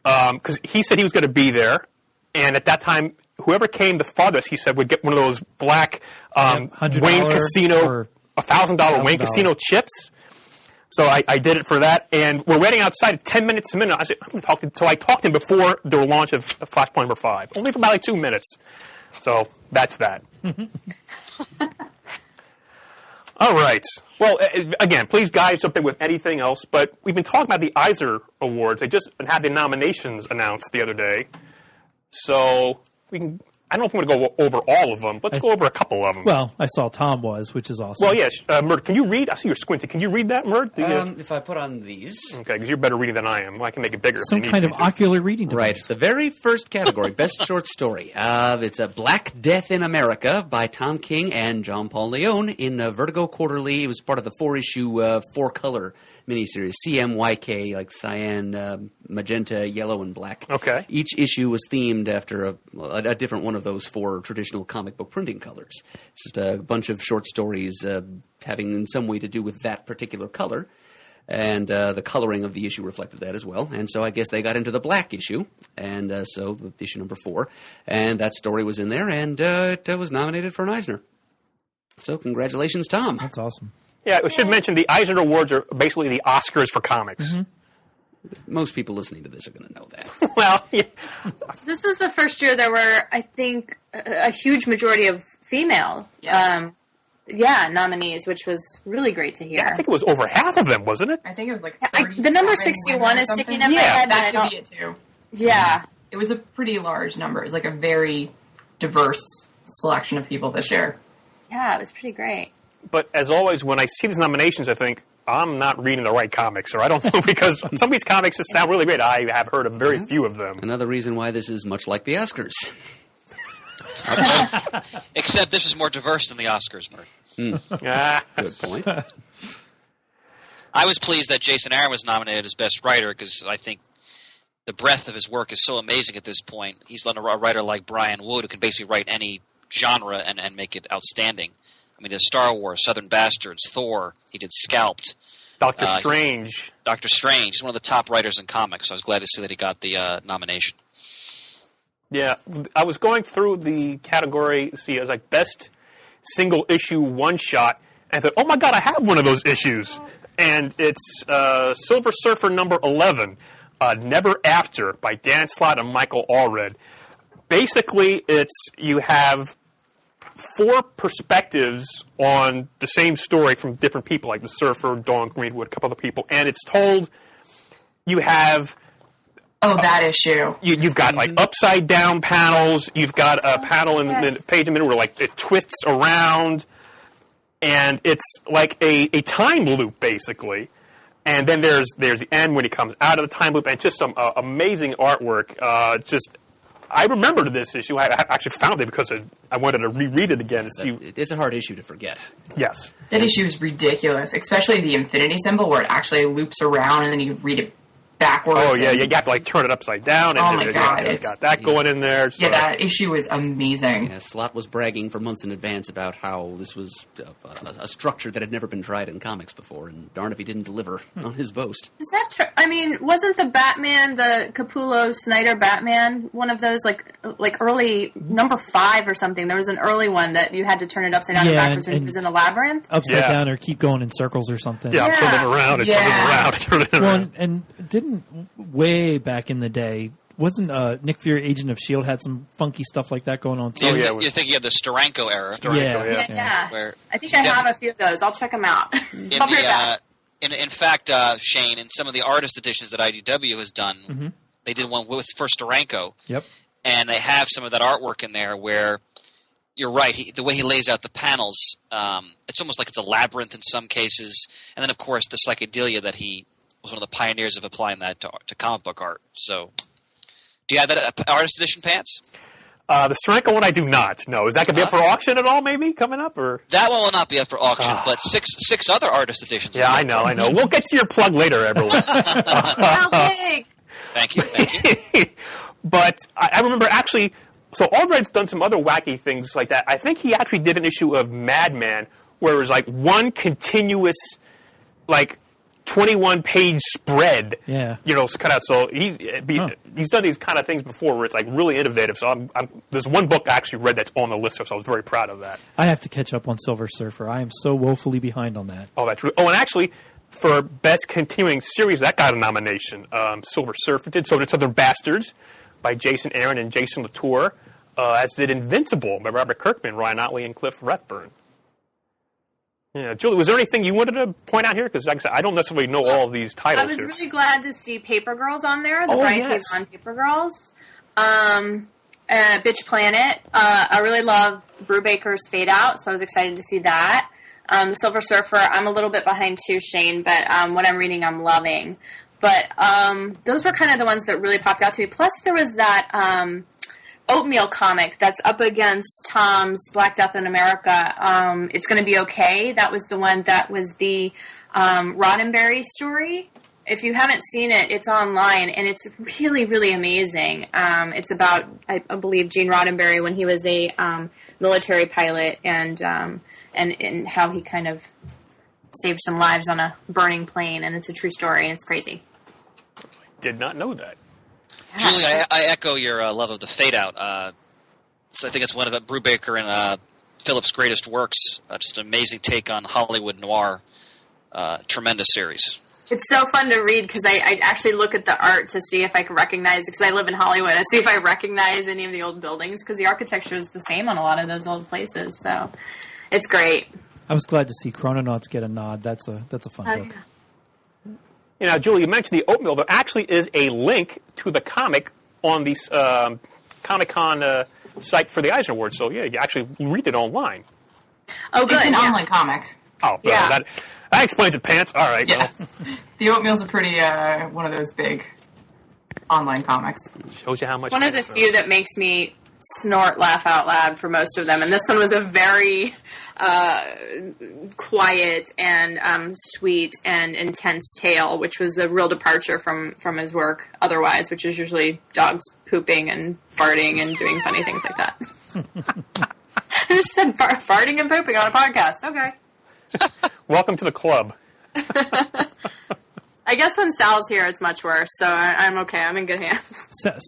because he said he was going to be there. And at that time, whoever came the farthest, he said, would get one of those black Wayne Casino, $1,000 Wayne Casino chips. So I did it for that, and we're waiting outside 10 minutes a minute. I said, I'm going to talk to him. So I talked to him before the launch of Flashpoint number 5, only for about like 2 minutes. So that's that. All right. Well, again, please guys jump in with anything else, but we've been talking about the Eisner Awards. They just had the nominations announced the other day. So we can... I don't know if I'm going to go over all of them. Let's go over a couple of them. Well, I saw Tom was, which is awesome. Well, yes. Mert, can you read? I see you're squinting. Can you read that, Mert? If I put on these. Okay, because you're better reading than I am. Well, I can make it bigger. Some kind of ocular reading device. Right. The very first category, Best Short Story. It's a Black Death in America by Tom King and John Paul Leon in Vertigo Quarterly. It was part of the 4-issue, 4-color miniseries, CMYK, like cyan, magenta, yellow, and black. Okay. Each issue was themed after a different one of those 4 traditional comic book printing colors. It's just a bunch of short stories having in some way to do with that particular color. And the coloring of the issue reflected that as well. And so I guess they got into the black issue, and so issue number 4. And that story was in there, and it was nominated for an Eisner. So congratulations, Tom. That's awesome. Yeah, I should mention the Eisner Awards are basically the Oscars for comics. Mm-hmm. Most people listening to this are going to know that. Well, yeah. This was the first year there were, I think, a huge majority of female nominees, which was really great to hear. Yeah, I think it was over half of them, wasn't it? I think it was like the number 61 is sticking in my head. That could be it too. Yeah. It was a pretty large number. It was like a very diverse selection of people this year. Yeah, it was pretty great. But as always, when I see these nominations, I think, I'm not reading the right comics, or I don't know, because some of these comics just sound really great. I have heard of very few of them. Another reason why this is much like the Oscars. Except this is more diverse than the Oscars, Mert. Good point. I was pleased that Jason Aaron was nominated as Best Writer because I think the breadth of his work is so amazing at this point. He's let a writer like Brian Wood who can basically write any genre and make it outstanding. I mean, there's Star Wars, Southern Bastards, Thor. He did Scalped. Doctor Strange. Doctor Strange. He's one of the top writers in comics, so I was glad to see that he got the nomination. Yeah, I was going through the category, as like Best Single Issue One-Shot, and I thought, oh my God, I have one of those issues. And it's Silver Surfer number 11, Never After, by Dan Slott and Michael Allred. Basically, you have 4 perspectives on the same story from different people, like the Surfer, Dawn Greenwood, a couple other people, and it's told you have... that issue. You've got, like, upside-down panels, you've got a panel in the page in the middle where, like, it twists around, and it's like a time loop, basically. And then there's the end when he comes out of the time loop, and just some amazing artwork. I remembered this issue. I actually found it because I wanted to reread it again to see. It's a hard issue to forget. Yes. That issue is ridiculous, especially the infinity symbol where it actually loops around and then you read it backwards. Oh, yeah, you got to, like, turn it upside down. And my God. Got that going in there. So. Yeah, that issue is amazing. Yeah, Slott was bragging for months in advance about how this was a structure that had never been tried in comics before, and darn if he didn't deliver on his boast. Is that true? I mean, wasn't the Batman, the Capullo-Snyder Batman, one of those, like early, number 5 or something? There was an early one that you had to turn it upside down and backwards when he was in a labyrinth? Upside down or keep going in circles or something. Yeah, turn it around and turn it around and turn it around. Well, and didn't way back in the day, wasn't Nick Fury Agent of S.H.I.E.L.D. had some funky stuff like that going on too? You're thinking of the Steranko era. Yeah. Where I think I have a few of those. I'll check them out. In fact, Shane, in some of the artist editions that IDW has done, they did one for Steranko. Yep. And they have some of that artwork in there where you're right. The way he lays out the panels, it's almost like it's a labyrinth in some cases. And then, of course, the psychedelia that he was one of the pioneers of applying that to comic book art. So, do you have that artist edition, Pants? The Steranko one I do not. No. Is that going to be up for auction at all, maybe, coming up? Or that one will not be up for auction, but six other artist editions. Yeah, I know. We'll get to your plug later, everyone. Thank you. But I remember actually, so Aldred's done some other wacky things like that. I think he actually did an issue of Madman where it was like one continuous, like, 21-page spread. Yeah. Cut out. So he's done these kind of things before where it's like really innovative. So there's one book I actually read that's on the list, so I was very proud of that. I have to catch up on Silver Surfer. I am so woefully behind on that. Oh, that's true. Oh, and actually, for Best Continuing Series, that got a nomination. Silver Surfer did. So did Southern Bastards by Jason Aaron and Jason Latour, as did Invincible by Robert Kirkman, Ryan Ottley, and Cliff Rathburn. Yeah, Julie, was there anything you wanted to point out here? Because, like I said, I don't necessarily know all of these titles. I was here. really glad to see Paper Girls on there. The Brian K. Vaughan Paper Girls. Bitch Planet. I really love Brubaker's Fade Out, so I was excited to see that. The Silver Surfer, I'm a little bit behind too, Shane, but what I'm reading, I'm loving. But those were kind of the ones that really popped out to me. Plus, there was that Oatmeal comic that's up against Tom's Black Death in America. It's Going to Be Okay. That was the one that was the Roddenberry story. If you haven't seen it, it's online, and it's really, really amazing. It's about, I believe, Gene Roddenberry when he was a military pilot, and how he kind of saved some lives on a burning plane, and it's a true story, and it's crazy. Did not know that. Julie, I echo your love of the Fade Out. So I think it's one of Brubaker and Phillips' greatest works. Just an amazing take on Hollywood noir. Tremendous series. It's so fun to read because I actually look at the art to see if I can recognize, because I live in Hollywood, and see if I recognize any of the old buildings, because the architecture is the same on a lot of those old places. So it's great. I was glad to see Chrononauts get a nod. That's a fun book. Yeah. Julie, you mentioned the Oatmeal. There actually is a link to the comic on the Comic-Con site for the Eisner Awards. So, yeah, you actually read it online. Oh, good. It's an online comic. Oh, yeah. That explains it, Pants. All right. Yeah. Well. The Oatmeal's a pretty, one of those big online comics. Shows you how much. One of the few that makes me snort, laugh out loud for most of them. And this one was a very quiet and sweet and intense tale, which was a real departure from his work otherwise, which is usually dogs pooping and farting and doing funny things like that. I just said farting and pooping on a podcast. Okay. Welcome to the club. I guess when Sal's here, it's much worse, so I'm okay. I'm in good hands.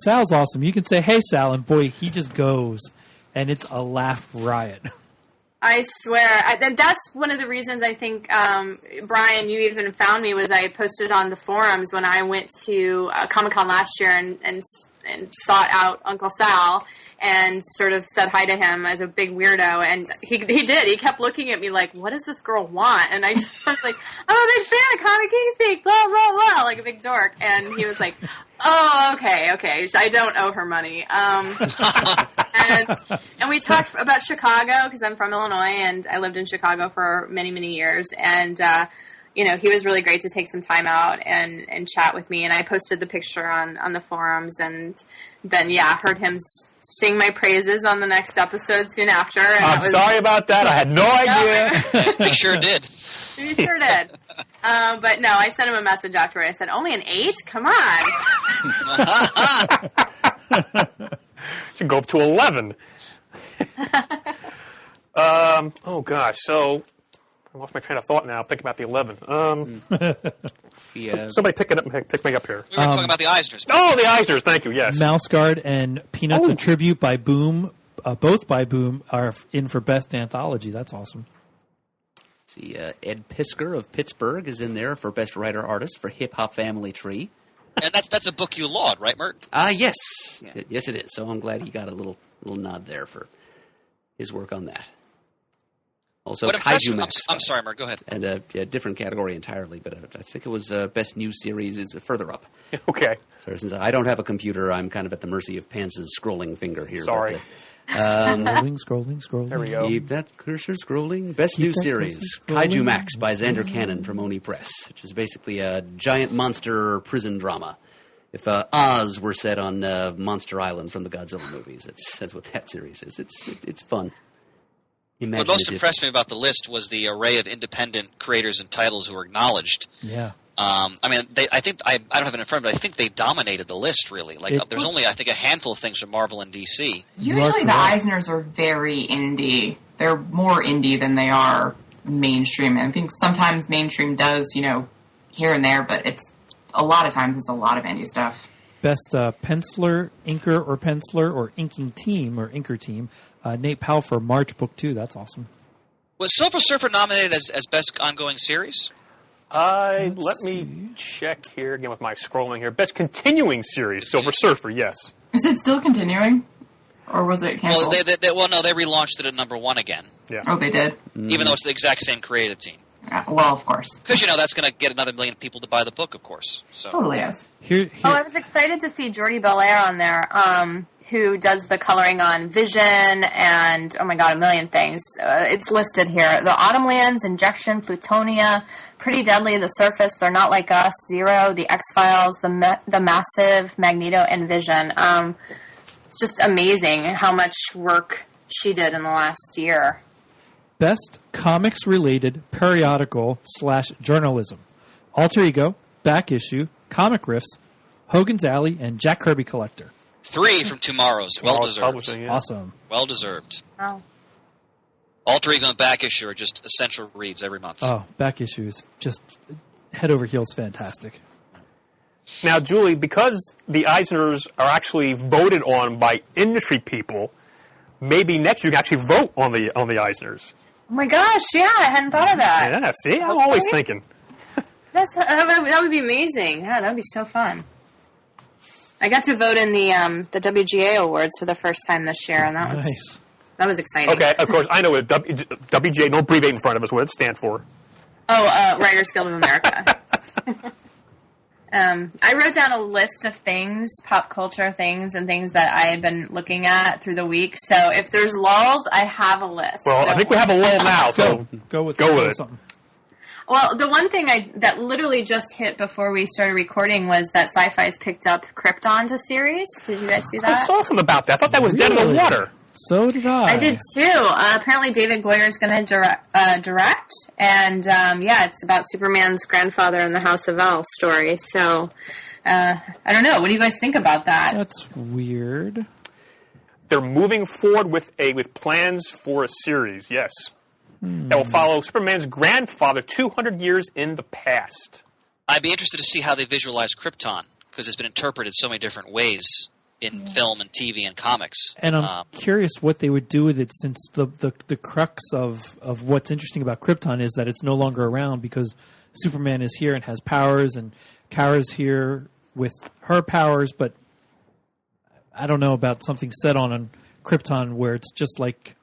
Sal's awesome. You can say, hey, Sal, and boy, he just goes, and it's a laugh riot. I swear. That's one of the reasons I think, Brian, you even found me, was I posted on the forums when I went to Comic-Con last year and sought out Uncle Sal and sort of said hi to him as a big weirdo, and he did. He kept looking at me like, what does this girl want? And I was like, I'm a big fan of Comic King Speak, blah, blah, blah, like a big dork. And he was like, oh, okay, I don't owe her money. And we talked about Chicago, because I'm from Illinois, and I lived in Chicago for many, many years, and he was really great to take some time out and chat with me, and I posted the picture on the forums, and then, heard him sing my praises on the next episode soon after. And I'm sorry about that. I had no idea. He sure did. He sure did. But no, I sent him a message afterward. I said, only an 8? Come on. Should go up to 11. Oh gosh, so I lost my train of thought now. I'm thinking about the 11. Somebody pick me up here. We were talking about the Eisners. Oh, the Eisners. Thank you. Yes. Mouse Guard and Peanuts, a tribute by Boom, both by Boom, are in for Best Anthology. That's awesome. See, Ed Pisker of Pittsburgh is in there for Best Writer Artist for Hip Hop Family Tree. And that's a book you laud, right, Mert? Yes. Yeah. Yes, it is. So I'm glad he got a little nod there for his work on that. Also, Kaiju Max. I'm sorry, Mert, go ahead. And a different category entirely, but I think it was Best New Series is further up. Okay. So since I don't have a computer, I'm kind of at the mercy of Pance's scrolling finger here. Sorry. But, Scrolling. There we go. Keep that cursor scrolling. Best New Series, Kaiju Max by Xander Cannon from Oni Press, which is basically a giant monster prison drama. If Oz were set on Monster Island from the Godzilla movies, that's what that series is. It's fun. What most impressed me about the list was the array of independent creators and titles who were acknowledged. Yeah. I mean, I think I don't have it in front, but I think they dominated the list really. There's only I think a handful of things from Marvel and DC. Usually the Eisners are very indie. They're more indie than they are mainstream. And I think sometimes mainstream does, here and there, but a lot of times it's a lot of indie stuff. Best penciler, inker, or penciler, or inking team, or inker team. Nate Powell for March Book 2. That's awesome. Was Silver Surfer nominated as Best Ongoing Series? Let me check here again with my scrolling here. Best Continuing Series, Silver Surfer, yes. Is it still continuing? Or was it canceled? Well, they relaunched it at number 1 again. Yeah. Oh, they did? Even though it's the exact same creative team. Well, of course. Because, that's going to get another million people to buy the book, of course. So. Totally is. Here. I was excited to see Jordi Belair on there, who does the coloring on Vision and, oh my god, a million things. It's listed here. The Autumnlands, Injection, Plutonia, Pretty Deadly, The Surface, They're Not Like Us, Zero, The X-Files, The Massive, Magneto, and Vision. It's just amazing how much work she did in the last year. Best comics-related periodical / journalism. Alter Ego, Back Issue, Comic Riffs, Hogan's Alley, and Jack Kirby Collector. 3 from Tomorrow's. Well-deserved. Yeah. Awesome. Well-deserved. Oh. Alter Ego and Back Issue are just essential reads every month. Oh, Back Issue is just head over heels fantastic. Now, Julie, because the Eisners are actually voted on by industry people, maybe next year you can actually vote on the Eisners. Oh my gosh, yeah, I hadn't thought of that. Yeah, see? I'm always thinking. That would be amazing. Yeah, that would be so fun. I got to vote in the WGA Awards for the first time this year, and that was Nice. That was exciting. Okay, of course, I know what WGA, don't abbreviate in front of us, what it stands for. Oh, Writers Guild of America. I wrote down a list of things, pop culture things, and things that I had been looking at through the week. So if there's lulls, I have a list. Well, I think we have a lull now, so Go with it. something. Well, the one thing that literally just hit before we started recording was that Sci-Fi's picked up Krypton to series. Did you guys see that? I saw something about that. I thought that was dead in the Really? water. So did I. I did too. Apparently, David Goyer is going to direct, and it's about Superman's grandfather in the House of L story. So, I don't know. What do you guys think about that? That's weird. They're moving forward with plans for a series, yes. That will follow Superman's grandfather 200 years in the past. I'd be interested to see how they visualize Krypton, because it's been interpreted so many different ways in film and TV and comics. And I'm curious what they would do with it, since the crux of what's interesting about Krypton is that it's no longer around because Superman is here and has powers, and Kara's here with her powers, but I don't know about something set on Krypton where it's just like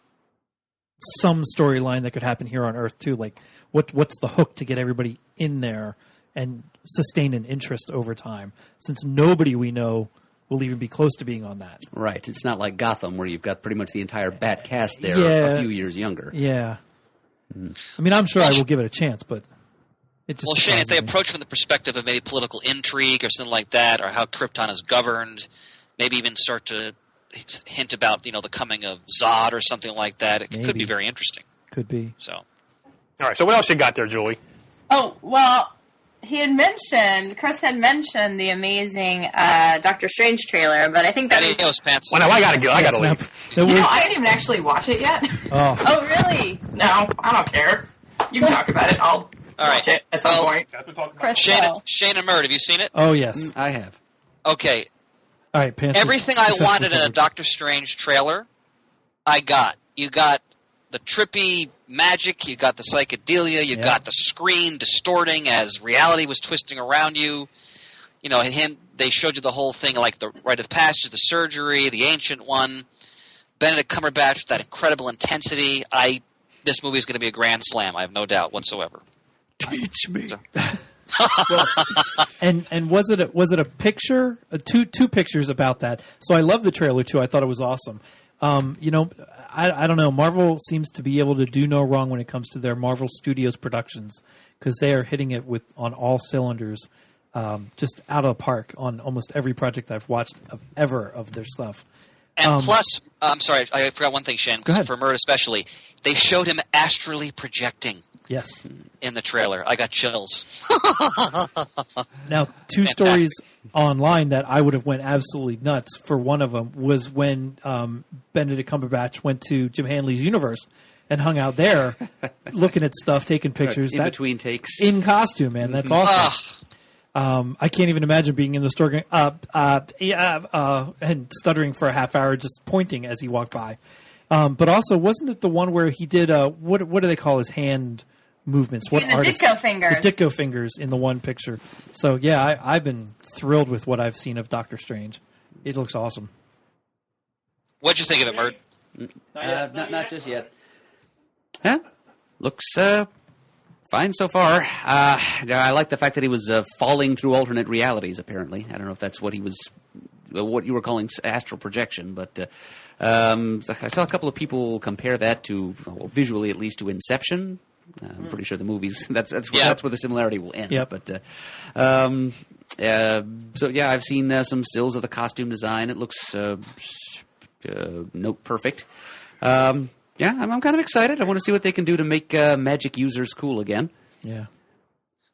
some storyline that could happen here on Earth too. Like what's the hook to get everybody in there and sustain an interest over time, since nobody we know will even be close to being on that. Right. It's not like Gotham where you've got pretty much the entire Bat cast there a few years younger. Yeah. I mean, I'm sure I will give it a chance, but it just... Well, Shane, if they approach from the perspective of maybe political intrigue or something like that, or how Krypton is governed, maybe even start to hint about, the coming of Zod or something like that, it could be very interesting. Could be. So. All right, so what else you got there, Julie? Oh, well, Chris had mentioned the amazing Doctor Strange trailer, but I think that Adios, pants. Well, now I gotta leave. I didn't even actually watch it yet. Oh, really? No, I don't care. You can talk about it. I'll watch it at some point. Shane and Murd, have you seen it? Oh, yes. I have. Okay. All right, Pants. Everything I wanted in a Doctor Strange trailer, I got. You got the trippy magic, you got the psychedelia, you got the screen distorting as reality was twisting around you. You know, they showed you the whole thing, like the rite of passage, the surgery, the ancient one. Benedict Cumberbatch with that incredible intensity. This movie is going to be a grand slam. I have no doubt whatsoever. Teach me. Well, and was it a picture? Two pictures about that. So I love the trailer too. I thought it was awesome. You know, I don't know. Marvel seems to be able to do no wrong when it comes to their Marvel Studios productions because they are hitting it on all cylinders, just out of the park on almost every project I've watched of their stuff. And plus, I'm sorry, I forgot one thing, Shane. For Murd especially, they showed him astrally projecting. Yes. In the trailer. I got chills. Now, two stories online that I would have went absolutely nuts for. One of them was when Benedict Cumberbatch went to Jim Hanley's universe and hung out there looking at stuff, taking pictures. In between takes. In costume, man. That's awesome. I can't even imagine being in the store going, and stuttering for a half hour just pointing as he walked by. But also, wasn't it the one where he did, what do they call his hand movements? What artist? Ditko fingers. The Ditko fingers in the one picture. So, yeah, I've been thrilled with what I've seen of Doctor Strange. It looks awesome. What'd you think of it, Murd? Not just yet. Huh? Looks fine so far. I like the fact that he was falling through alternate realities, apparently. I don't know if that's what what you were calling astral projection, but I saw a couple of people compare that to, visually at least, to Inception. I'm pretty sure the movies, that's where the similarity will end. Yep. But I've seen some stills of the costume design. It looks note perfect. I'm kind of excited. I want to see what they can do to make magic users cool again. Yeah.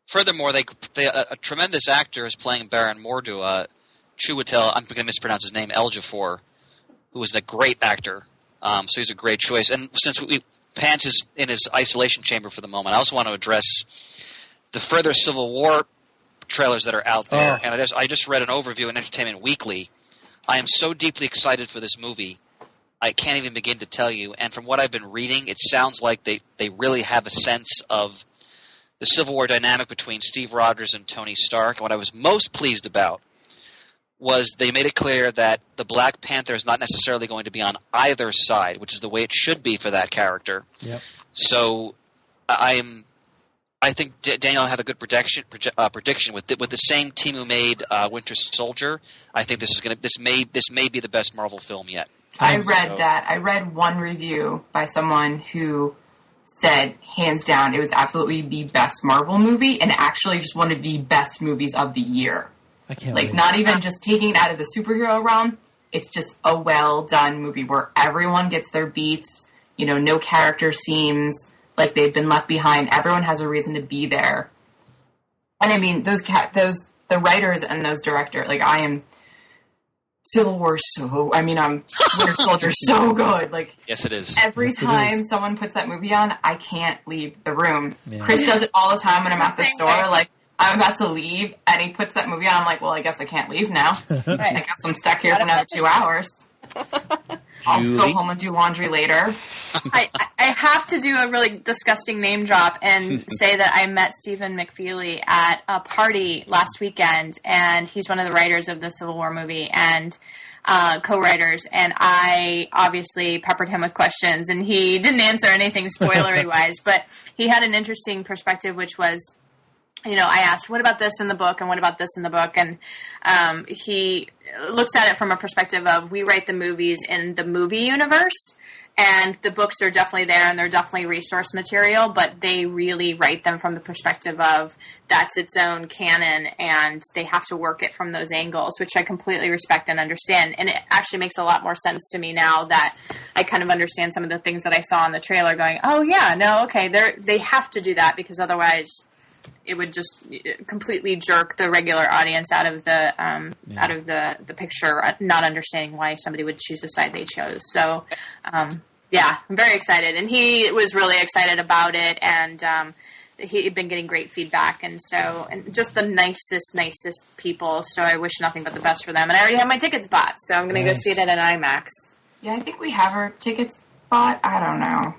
Furthermore, a tremendous actor is playing Baron Mordo. Chiwetel, I'm going to mispronounce his name, Ejiofor, who is a great actor. So he's a great choice. And since Pants is in his isolation chamber for the moment, I also want to address the further Civil War trailers that are out there. And I just read an overview in Entertainment Weekly. I am so deeply excited for this movie. I can't even begin to tell you. And from what I've been reading, it sounds like they really have a sense of the Civil War dynamic between Steve Rogers and Tony Stark. And what I was most pleased about was they made it clear that the Black Panther is not necessarily going to be on either side, which is the way it should be for that character. Yep. So I think Daniel had a good prediction with the same team who made Winter Soldier. I think this may be the best Marvel film yet. I read one review by someone who said, hands down, it was absolutely the best Marvel movie and actually just one of the best movies of the year. I can't wait. Not even just taking it out of the superhero realm. It's just a well-done movie where everyone gets their beats. You know, no character seems like they've been left behind. Everyone has a reason to be there. And I mean, the writers and those directors, like I am Civil War Winter Soldier so good. Like, yes, it is. Every time someone puts that movie on, I can't leave the room. Yeah. Chris does it all the time when I'm at the store. Like, I'm about to leave, and he puts that movie on. I'm like, well, I guess I can't leave now. I guess I'm stuck here for another 2 hours. I'll go home and do laundry later. I have to do a really disgusting name drop and say that I met Stephen McFeely at a party last weekend, and he's one of the writers of the Civil War movie and co-writers, and I obviously peppered him with questions, and he didn't answer anything spoilery-wise, but he had an interesting perspective, which was, you know, I asked, what about this in the book and what about this in the book? And he looks at it from a perspective of we write the movies in the movie universe and the books are definitely there and they're definitely resource material, but they really write them from the perspective of that's its own canon and they have to work it from those angles, which I completely respect and understand. And it actually makes a lot more sense to me now that I kind of understand some of the things that I saw in the trailer going, oh yeah, no, okay, they have to do that because otherwise it would just completely jerk the regular audience out of the picture, not understanding why somebody would choose the side they chose. So, I'm very excited, and he was really excited about it, and he'd been getting great feedback, and just the nicest people. So I wish nothing but the best for them, and I already have my tickets bought, so I'm going to go see it at an IMAX. Yeah, I think we have our tickets bought. I don't know.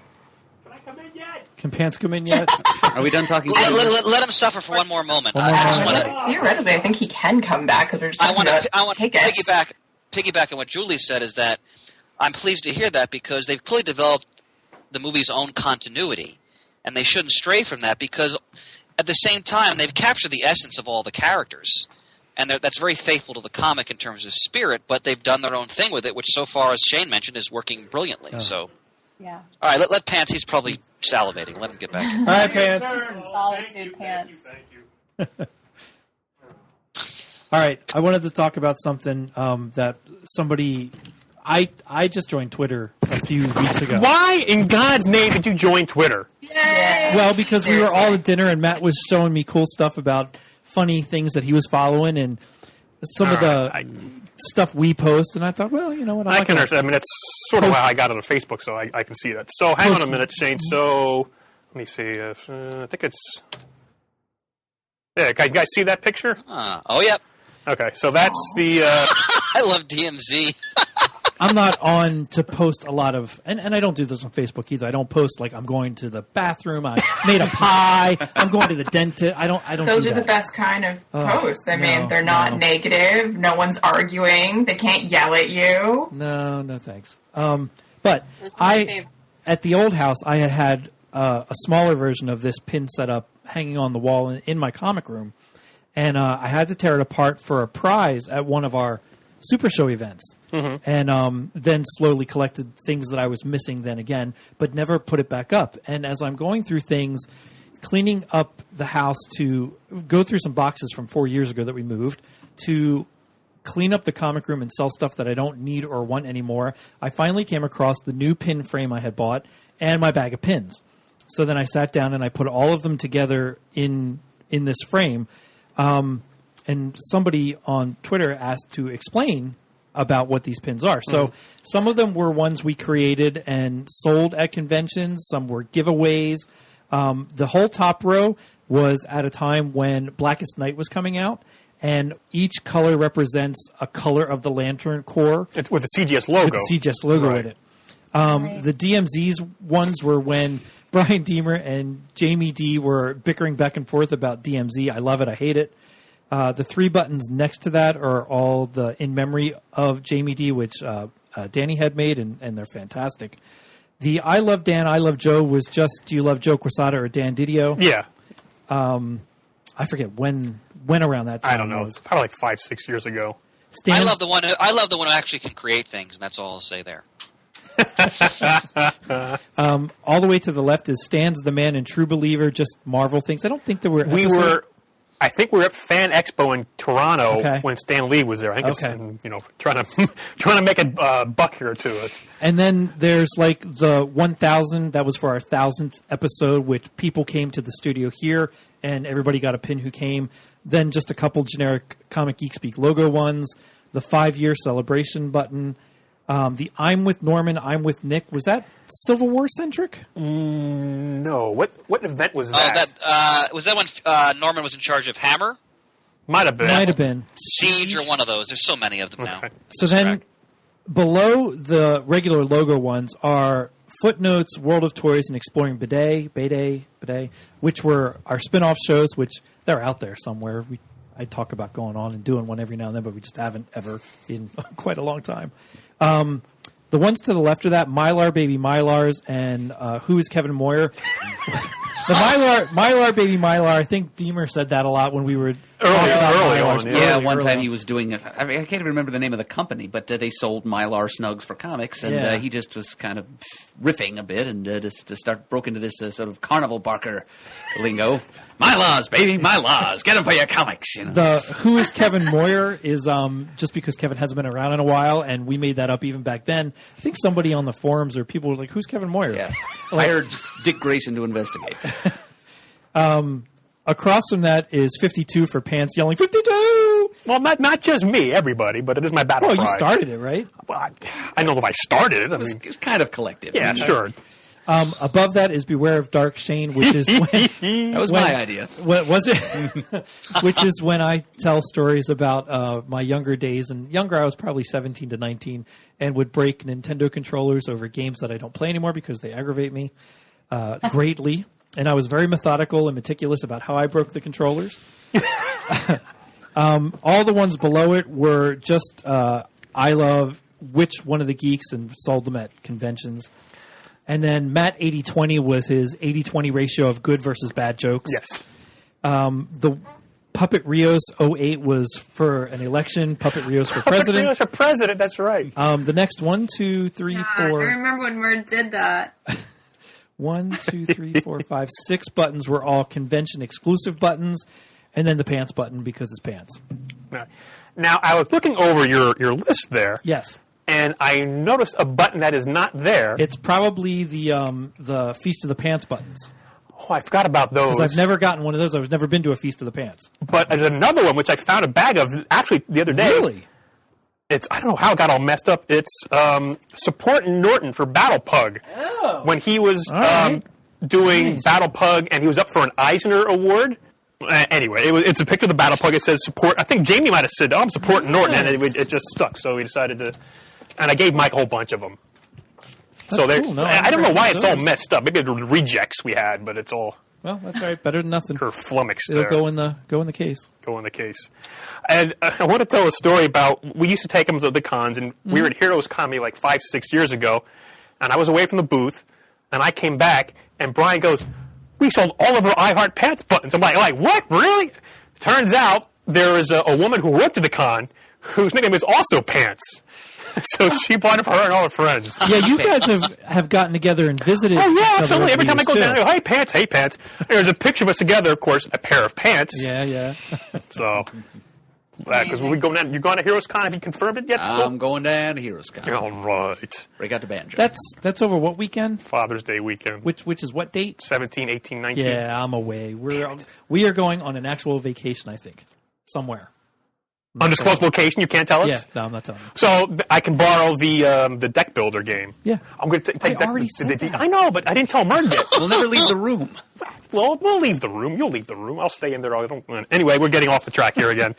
Can Pants come in yet? Are we done talking? Let him suffer for one more moment. Theoretically, I think he can come back because we're just talking about tickets. Piggyback on what Julie said is that I'm pleased to hear that because they've clearly developed the movie's own continuity, and they shouldn't stray from that because at the same time they've captured the essence of all the characters, and that's very faithful to the comic in terms of spirit. But they've done their own thing with it, which so far, as Shane mentioned, is working brilliantly. Oh. So. Yeah. All right, let Pants. He's probably salivating. Let him get back. All right, Pants. Just in solitude, Pants. Thank you. All right, I wanted to talk about something that somebody. I just joined Twitter a few weeks ago. Why in God's name did you join Twitter? Yay! Well, because we were all at dinner and Matt was showing me cool stuff about funny things that he was following and some of the stuff we post, and I thought, well, you know what? I can understand. I mean, it's sort of why I got it on Facebook, so I can see that. So hang on a minute, Shane. So let me see. I think it's. Yeah, you guys see that picture? Oh, yep. Okay, so that's the. I love DMZ. I'm not on to post a lot of, and I don't do this on Facebook either. I don't post like I'm going to the bathroom. I made a pie. I'm going to the dentist. I don't. Those do are that. the best kind of posts. I mean, they're not negative. No one's arguing. They can't yell at you. No, thanks. But at the old house, I had a smaller version of this pin set up hanging on the wall in my comic room, and I had to tear it apart for a prize at one of our Super Show events. Mm-hmm. And then slowly collected things that I was missing then again, but never put it back up. And as I'm going through things, cleaning up the house to go through some boxes from 4 years ago that we moved, to clean up the comic room and sell stuff that I don't need or want anymore, I finally came across the new pin frame I had bought and my bag of pins. So then I sat down and I put all of them together in this frame. And somebody on Twitter asked to explain about what these pins are. So some of them were ones we created and sold at conventions. Some were giveaways. The whole top row was at a time when Blackest Night was coming out, and each color represents a color of the Lantern Corps. It's with the CGS logo. With the CGS logo in it. The DMZ's ones were when Brian Deemer and Jamie D were bickering back and forth about DMZ. I love it. I hate it. The three buttons next to that are all the in memory of Jamie D, which Danny had made, and they're fantastic. The I Love Dan, I Love Joe was just Do You Love Joe Quesada or Dan Didio? Yeah. I forget when around that time. I don't know. It's probably like 5-6 years ago. I love the one who actually can create things, and that's all I'll say there. All the way to the left is Stan's the Man and True Believer, just Marvel things. I don't think there were. I think we were at Fan Expo in Toronto when Stan Lee was there. I think it's trying to make a buck here too. And then there's like the 1000 that was for our 1000th episode, which people came to the studio here and everybody got a pin who came. Then just a couple generic Comic Geek Speak logo ones. The 5-year celebration button. The I'm with Norman, I'm with Nick. Was that Civil War centric? No. What event was that? Was that when Norman was in charge of Hammer? Might have been. Siege or one of those. There's so many of them now. So then below the regular logo ones are Footnotes, World of Toys, and Exploring Bidet, which were our spin-off shows, which they're out there somewhere. I talk about going on and doing one every now and then, but we just haven't ever in quite a long time. The ones to the left of that, Mylar Baby Mylars and Who is Kevin Moyer? The Mylar Baby Mylar, I think Deemer said that a lot when we were early on. Yeah, one time he was doing I can't even remember the name of the company, but they sold Mylar Snugs for comics, and he just was kind of riffing a bit and just broke into this sort of carnival barker lingo. Mylars, baby, Mylars, get them for your comics. You know? The Who is Kevin Moyer is just because Kevin hasn't been around in a while, and we made that up even back then. I think somebody on the forums or people were like, "Who's Kevin Moyer?" Yeah, hired Dick Grayson to investigate. Across from that is 52 for Pants yelling 52. Well, not just me, everybody, but it is my battle cry. You started it, right? Well, I don't know if I started it. It was kind of collective. Yeah, sure. Above that is Beware of Dark Shane, which is that was my idea. What was it? Which is when I tell stories about my younger days. And younger, I was probably 17 to 19, and would break Nintendo controllers over games that I don't play anymore because they aggravate me greatly. And I was very methodical and meticulous about how I broke the controllers. All the ones below it were just I love which one of the geeks and sold them at conventions. And then Matt 80-20 was his 80-20 ratio of good versus bad jokes. Yes. The Puppet Rios 08 was for an election. Puppet Rios for president. Puppet Rios for president, that's right. The next 1, 2, 3, 4. I remember when Murd did that. 1, 2, 3, 4, 5, 6 buttons were all convention exclusive buttons. And then the pants button because it's pants. Now, I was looking over your list there. Yes. And I noticed a button that is not there. It's probably the Feast of the Pants buttons. Oh, I forgot about those. Because I've never gotten one of those. I've never been to a Feast of the Pants. But there's another one, which I found a bag of actually the other day. Really? I don't know how it got all messed up. It's Support Norton for Battle Pug. Oh. When he was doing Nice. Battle Pug and he was up for an Eisner Award. Anyway, it's a picture of the Battle Pug. It says support. I think Jamie might have said, I'm supporting Norton, and it just stuck. So we decided to, and I gave Mike a whole bunch of them. That's so cool. No, I don't know why it's all those. messed up. Maybe the rejects we had, but it's all Well, that's all right. Better than nothing. flummoxed It'll there. go in the case. Go in the case. And I want to tell a story about, we used to take them to the cons, and we were at Heroes Con like 5-6 years ago, and I was away from the booth, and I came back, and Brian goes, we sold all of our I Heart Pants buttons. I'm like, what? Really? Turns out there is a woman who worked at the con whose nickname is also Pants. So she bought it for her and all her friends. Yeah, you guys have gotten together and visited. Oh, yeah, each other absolutely. over Every the time I years, go too. down, I go, hey, Pants. There's a picture of us together, of course, a pair of pants. Yeah. So, because when we go down, you going to Heroes Con? Have you confirmed it yet? I'm going down to Heroes Con. All right. Break out the banjo. That's over what weekend? Father's Day weekend. Which is what date? 17, 18, 19. Yeah, I'm away. We are going on an actual vacation, I think, somewhere. Undisclosed location, you can't tell us? Yeah, no, I'm not telling you. So I can borrow the deck builder game. Yeah. I'm going to take I deck already said that. I know, but I didn't tell Murd yet. We'll never leave the room. Well, we'll leave the room. You'll leave the room. I'll stay in there. Anyway, we're getting off the track here again.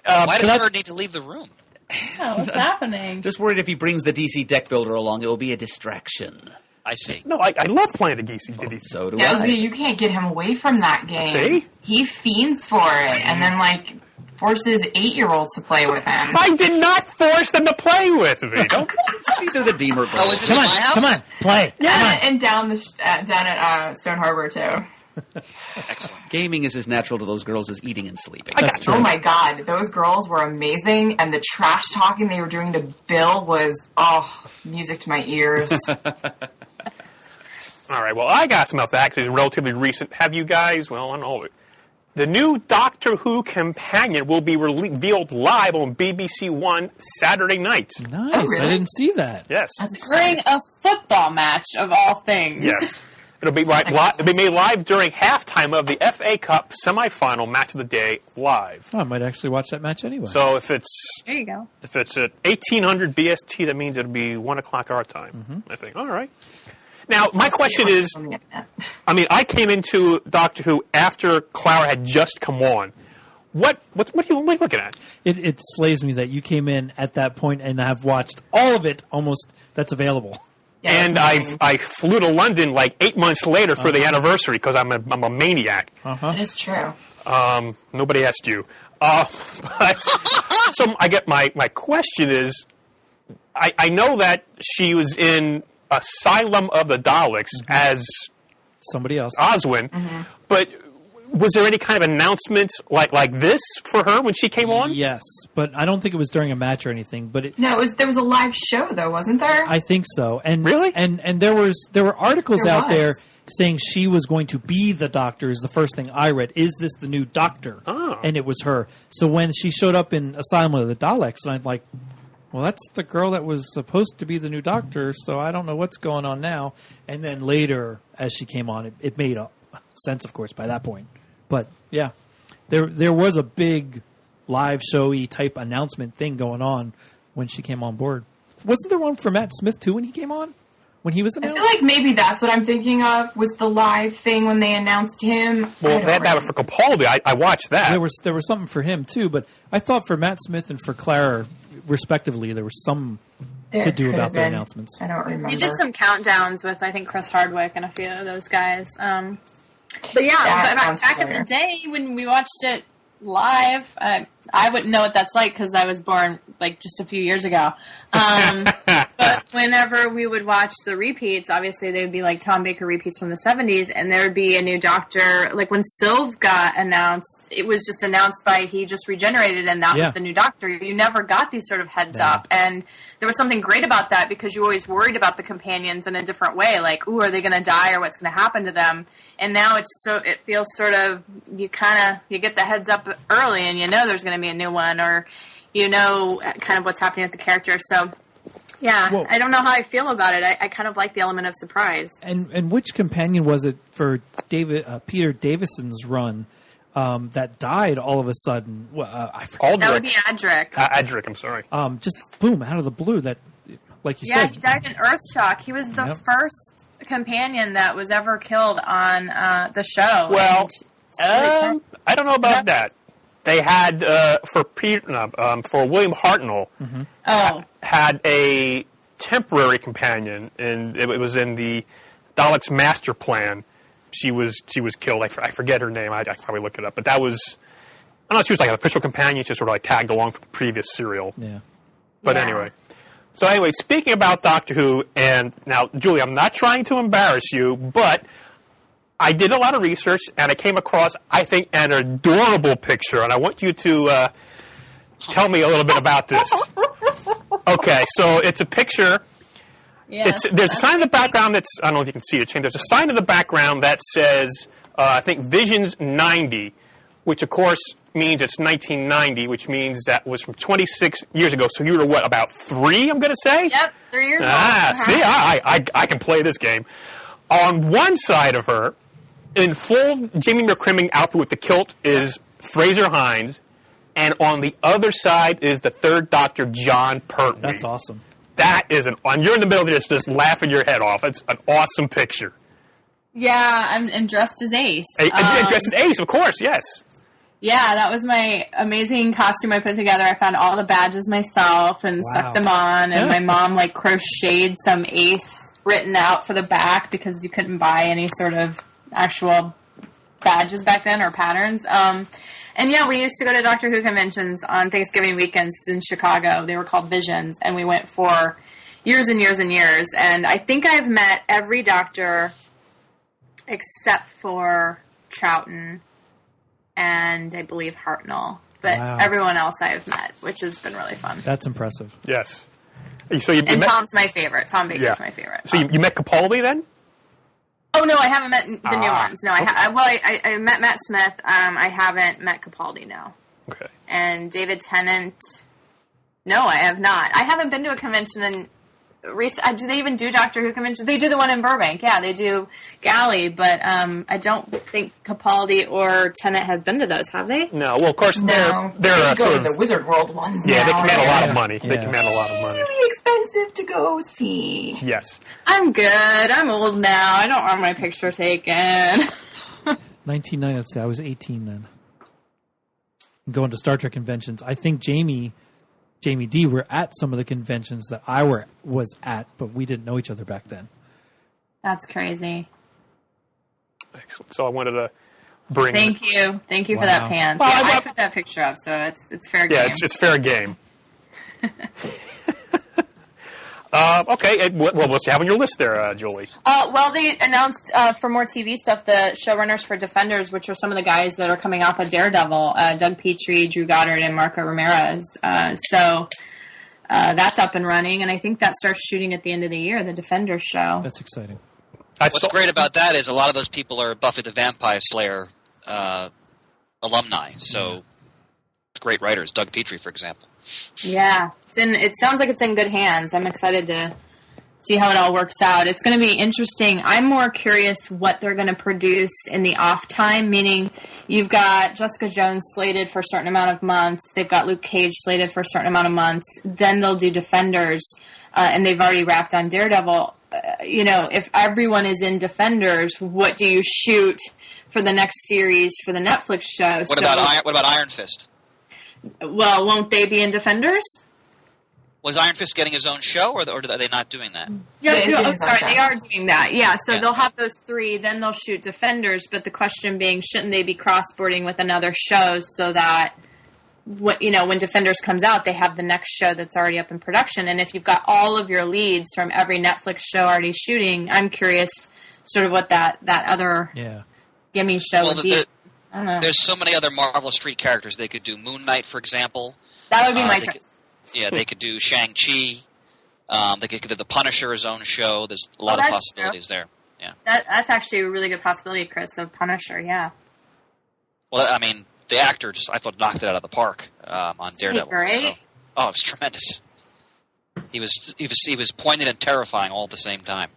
Why does Murd need to leave the room? Yeah, what's happening? Just worried if he brings the DC deck builder along, it will be a distraction. I see. No, I love playing the DC. So do Josie, I. you can't get him away from that game. See? He fiends for it, and then forces 8-year-olds to play with him. I did not force them to play with me. Don't. These are the Deemer brothers. Oh, is this at my house? Come on, play. Yeah, and down at Stone Harbor too. Excellent. Gaming is as natural to those girls as eating and sleeping. That's true. Oh my God, those girls were amazing, and the trash talking they were doing to Bill was music to my ears. All right, well, I got some of that because it's relatively recent. Have you guys, I don't know. The new Doctor Who companion will be revealed live on BBC One Saturday night. Nice. Oh, really? I didn't see that. Yes. During a football match, of all things. Yes. It'll be it'll be made live during halftime of the FA Cup semifinal match of the day live. Oh, I might actually watch that match anyway. So if it's There you go. at 1800 BST, that means it'll be 1 o'clock our time. I think. All right. Now, my question is, I came into Doctor Who after Clara had just come on. What are you looking at? It slays me that you came in at that point and have watched all of it almost that's available. Yeah, And I flew to London 8 months later for the anniversary because I'm a maniac. It is true. Nobody asked you. But so I get my question is, I know that she was in Asylum of the Daleks as Somebody else. Oswin, but was there any kind of announcement like this for her when she came on? Yes, but I don't think it was during a match or anything. But No, there was a live show though, wasn't there? I think so. And Really? And there were articles There out was. there saying she was going to be the Doctor. Is the first thing I read. Is this the new Doctor? Oh. And it was her. So when she showed up in Asylum of the Daleks, and I'm like, well, that's the girl that was supposed to be the new Doctor. So I don't know what's going on now. And then later, as she came on, it made sense, of course, by that point. But yeah, there was a big live showy type announcement thing going on when she came on board. Wasn't there one for Matt Smith too when he came on? When he was announced? I feel like maybe that's what I'm thinking of, was the live thing when they announced him. Well, they had that for Capaldi. I watched that. There was something for him too, but I thought for Matt Smith and for Clara, respectively, there was some to do about their announcements. I don't remember. He did some countdowns with, I think, Chris Hardwick and a few of those guys. But yeah, back in the day when we watched it live, I wouldn't know what that's like because I was born like just a few years ago. But whenever we would watch the repeats, obviously they would be like Tom Baker repeats from the 70s, and there would be a new Doctor. Like when Sylve got announced, it was just announced by he just regenerated, and that was the new Doctor. You never got these sort of heads up, and there was something great about that because you always worried about the companions in a different way. Like, ooh, are they going to die or what's going to happen to them? And now it feels sort of, you get the heads up early and you know there's going to be a new one, or you know kind of what's happening with the character. So, yeah, well, I don't know how I feel about it. I kind of like the element of surprise. And which companion was it for Peter Davison's run that died all of a sudden? I forget. That would be Adric. Adric, I'm sorry. Just boom, out of the blue. That, like you said. Yeah, he died in Earthshock. He was the first companion that was ever killed on the show. Well, I don't know about that. They had for William Hartnell had a temporary companion, and it was in the Daleks' master plan. She was killed. I forget her name. I can probably look it up. But that was, I don't know. She was like an official companion. She just sort of like tagged along from the previous serial. Yeah. But anyway. So anyway, speaking about Doctor Who, and now Julie, I'm not trying to embarrass you, but I did a lot of research, and I came across, I think, an adorable picture, and I want you to tell me a little bit about this. Okay, so it's a picture. Yeah, there's a sign in the background that's, I don't know if you can see it, Shane. There's a sign in the background that says, I think, Visions 90, which, of course, means it's 1990, which means that was from 26 years ago. So you were, what, about 3, I'm going to say? Yep, 3 years old. See, I can play this game. On one side of her, in full Jamie McCrimmon outfit with the kilt, is Fraser Hines, and on the other side is the third Doctor, John Pertwee. That's awesome. That is you're in the middle of this just laughing your head off. It's an awesome picture. Yeah, I'm dressed as Ace. Dressed as Ace, of course, yes. Yeah, that was my amazing costume I put together. I found all the badges myself and stuck them on, and my mom crocheted some Ace written out for the back because you couldn't buy any sort of actual badges back then or patterns. And yeah, we used to go to Doctor Who conventions on Thanksgiving weekends in Chicago. They were called Visions, and we went for years and years and years. And I think I've met every Doctor except for Troughton and I believe Hartnell. But everyone else I have met, which has been really fun. That's impressive. Yes. So Tom's my favorite. Tom Baker's my favorite. So you met Capaldi then? Oh, no, I haven't met the new ones. No, I met Matt Smith. I haven't met Capaldi, no. Okay. And David Tennant, no, I have not. I haven't been to a convention in do they even do Doctor Who conventions? They do the one in Burbank. Yeah, they do Galley, but I don't think Capaldi or Tennant have been to those, have they? No. Well, of course, they're go to the Wizard World ones. Yeah, now. They command a lot of money. Yeah. They command a lot of money. Really expensive to go see. Yes. I'm good. I'm old now. I don't want my picture taken. 1990. Let's say I was 18 then. Going to Star Trek conventions. I think Jamie D were at some of the conventions that I was at, but we didn't know each other back then. That's crazy. Excellent. So I wanted to bring. Thank you for that, Pan. Well, I put that picture up, so it's fair game. Yeah, it's fair game. Okay. What's you have on your list there, Julie? Well, they announced for more TV stuff the showrunners for Defenders, which are some of the guys that are coming off of Daredevil, Doug Petrie, Drew Goddard, and Marco Ramirez. So that's up and running, and I think that starts shooting at the end of the year, the Defenders show. That's exciting. What's great about that is a lot of those people are Buffy the Vampire Slayer alumni, so great writers. Doug Petrie, for example. Yeah. It sounds like it's in good hands. I'm excited to see how it all works out. It's going to be interesting. I'm more curious what they're going to produce in the off time, meaning you've got Jessica Jones slated for a certain amount of months. They've got Luke Cage slated for a certain amount of months. Then they'll do Defenders, and they've already wrapped on Daredevil. If everyone is in Defenders, what do you shoot for the next series for the Netflix show? What about Iron Fist? Well, won't they be in Defenders? Was Iron Fist getting his own show, or are they not doing that? Yeah, they are doing that. Yeah, so they'll have those 3, then they'll shoot Defenders, but the question being, shouldn't they be cross-boarding with another show so that, when Defenders comes out, they have the next show that's already up in production? And if you've got all of your leads from every Netflix show already shooting, I'm curious sort of what that other gimme show would be. I don't know. There's so many other Marvel Street characters. They could do Moon Knight, for example. That would be my choice. They could do Shang-Chi. They could give the Punisher his own show. There's a lot of possibilities there. Yeah, that's actually a really good possibility, Chris, of Punisher. Yeah. Well, I mean, the actor I thought knocked it out of the park on Daredevil. Right? So, it was tremendous. He was poignant and terrifying all at the same time.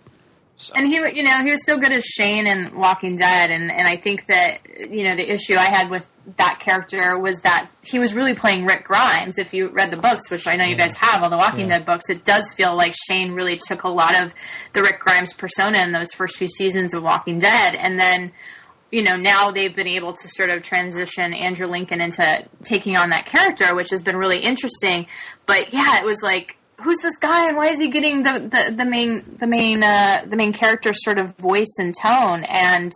So. And he was so good as Shane in Walking Dead, and I think that the issue I had with that character was that he was really playing Rick Grimes. If you read the books, which I know you guys have, all the Walking Dead books, it does feel like Shane really took a lot of the Rick Grimes persona in those first few seasons of Walking Dead, and then now they've been able to sort of transition Andrew Lincoln into taking on that character, which has been really interesting. But yeah, it was like, who's this guy and why is he getting the main character's sort of voice and tone? And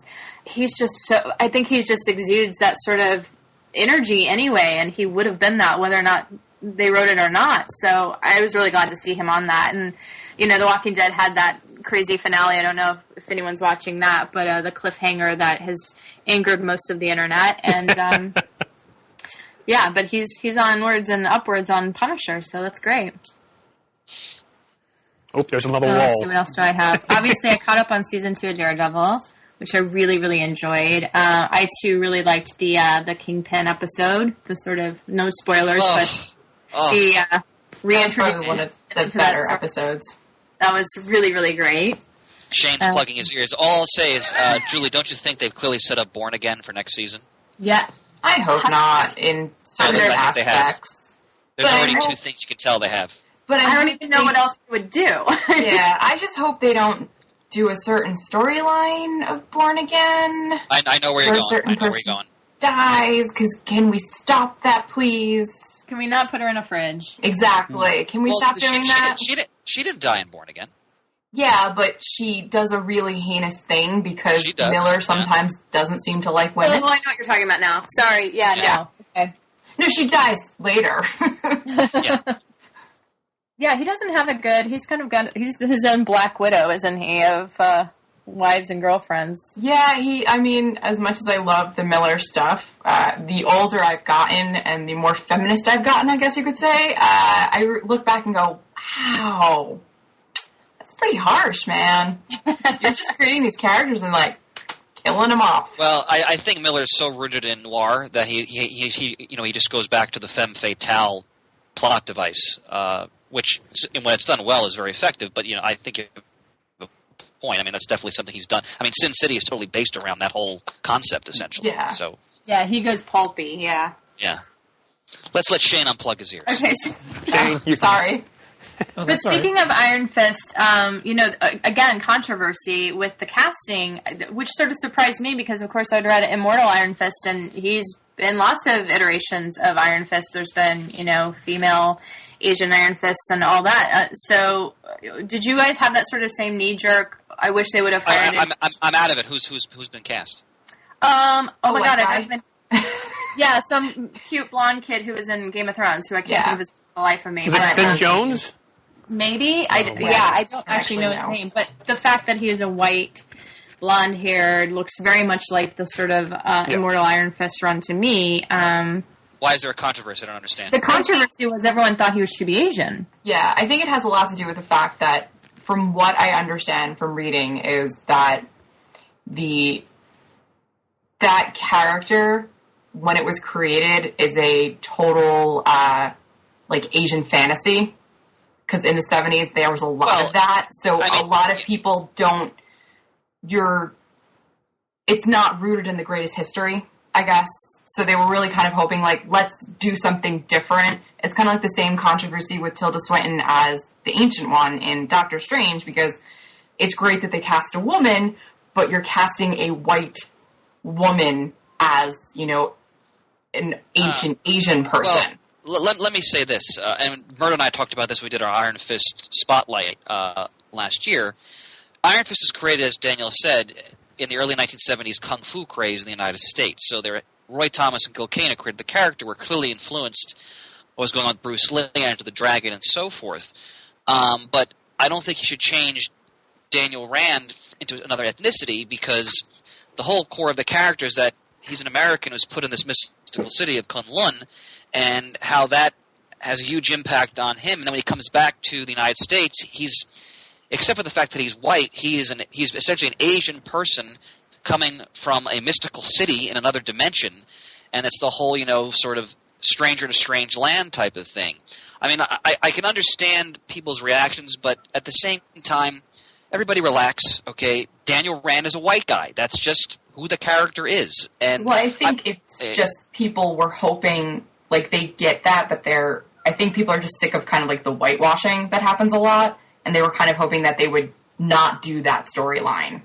I think he just exudes that sort of energy anyway, and he would have been that whether or not they wrote it or not. So I was really glad to see him on that. And The Walking Dead had that crazy finale. I don't know if anyone's watching that, but the cliffhanger that has angered most of the internet. And but he's onwards and upwards on Punisher, so that's great. Oh, there's another wall. Let's see, what else do I have? Obviously, I caught up on season 2 of Daredevil, which I really, really enjoyed. I too really liked the Kingpin episode. The sort of no spoilers, but the reintroducing one of the better episodes. That was really, really great. Shane's plugging his ears. All I'll say is, Julie, don't you think they've clearly set up Born Again for next season? Yeah, I hope not in certain aspects. There's already 2 things you can tell they have. But I don't even know what else they would do. Yeah, I just hope they don't do a certain storyline of Born Again. I know where you're going. I know where you're going. Dies, because can we stop that, please? Can we not put her in a fridge? Exactly. Can we stop doing that? She didn't die in Born Again. Yeah, but she does a really heinous thing because Miller sometimes doesn't seem to like women. Well, I know what you're talking about now. Sorry. Yeah. No. Okay. No, she dies later. Yeah. Yeah, he doesn't have it good. He's kind of got he's his own Black Widow, isn't he, of wives and girlfriends? Yeah, I mean, as much as I love the Miller stuff, the older I've gotten and the more feminist I've gotten, I guess you could say, I look back and go, wow, that's pretty harsh, man. You're just creating these characters and, like, killing them off. Well, I think Miller's so rooted in noir that he just goes back to the femme fatale plot device, which, when it's done well, is very effective. But I think you have a point. I mean, that's definitely something he's done. I mean, Sin City is totally based around that whole concept, essentially. Yeah. So. Yeah, he goes pulpy. Yeah. Yeah. Let's let Shane unplug his ears. Okay. Sorry. But speaking of Iron Fist, again, controversy with the casting, which sort of surprised me because, of course, I'd read Immortal Iron Fist, and he's been lots of iterations of Iron Fist. There's been, female Asian Iron Fists and all that. So, did you guys have that sort of same knee jerk? I wish they would have hired. I'm out of it. Who's been cast? Oh my god! I've been. Yeah, some cute blonde kid who was in Game of Thrones, who I can't think of his life of me. Is it Finn Jones? Maybe. I don't actually know his name, but the fact that he is a white, blonde-haired, looks very much like the sort of Immortal Iron Fist run to me. Why is there a controversy? I don't understand. The controversy was everyone thought he should be Asian. Yeah, I think it has a lot to do with the fact that, from what I understand from reading, is that that character, when it was created, is a total, Asian fantasy. because in the 70s there was a lot of that. So a lot of people don't. It's not rooted in the greatest history, I guess. So they were really kind of hoping, like, let's do something different. It's kind of like the same controversy with Tilda Swinton as the Ancient One in Doctor Strange, because it's great that they cast a woman, but you're casting a white woman as, you know, an ancient Asian person. Well, let me say this, and Mert and I talked about this. We did our Iron Fist spotlight last year. Iron Fist was created, as Daniel said, in the early 1970s kung fu craze in the United States. So Roy Thomas and Gil Kane, who created the character, were clearly influenced what was going on with Bruce Lee, Enter the Dragon, and so forth. But I don't think you should change Daniel Rand into another ethnicity, because the whole core of the character is that he's an American who's put in this mystical city of Kunlun, and how that has a huge impact on him. And then when he comes back to the United States, except for the fact that he's white, he's essentially an Asian person coming from a mystical city in another dimension, and it's the whole, you know, sort of stranger in a strange land type of thing. I mean, I can understand people's reactions, but at the same time, everybody relax, okay? Daniel Rand is a white guy. That's just who the character is. And well, I think it's just people were hoping, like, they get that, but I think people are just sick of kind of like the whitewashing that happens a lot, and they were kind of hoping that they would not do that storyline.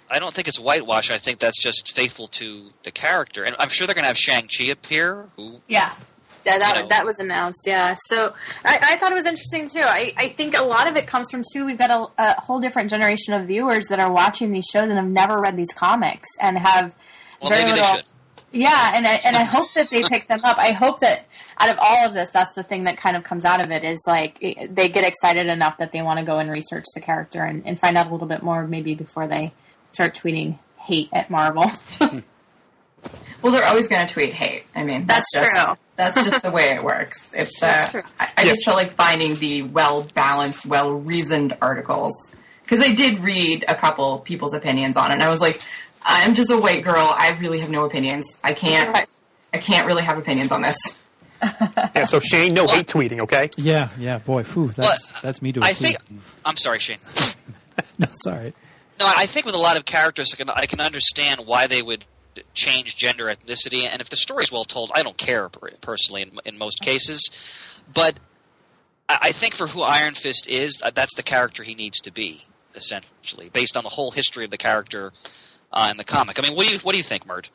I don't think it's whitewash. I think that's just faithful to the character. And I'm sure they're going to have Shang-Chi appear. That was announced, yeah. So I thought it was interesting, too. I think a lot of it comes from, too, we've got a whole different generation of viewers that are watching these shows and have never read these comics and have maybe they should. Yeah, and I hope that they pick them up. I hope that out of all of this, that's the thing that kind of comes out of it, is like they get excited enough that they want to go and research the character and find out a little bit more maybe before they start tweeting hate at Marvel. Well, they're always going to tweet hate. I mean, that's true. That's just the way it works. It's I just feel like finding the well-balanced, well-reasoned articles, because I did read a couple people's opinions on it, and I was like, I'm just a white girl. I really have no opinions. I can't really have opinions on this. Yeah, so Shane, no hate tweeting, okay? Yeah, boy, that's me doing. I'm sorry, Shane. No, sorry. No, I think with a lot of characters, I can understand why they would change gender, ethnicity, and if the story's well told, I don't care personally in most cases. But I think for who Iron Fist is, that's the character he needs to be, essentially, based on the whole history of the character in the comic. I mean, what do you think, Mert?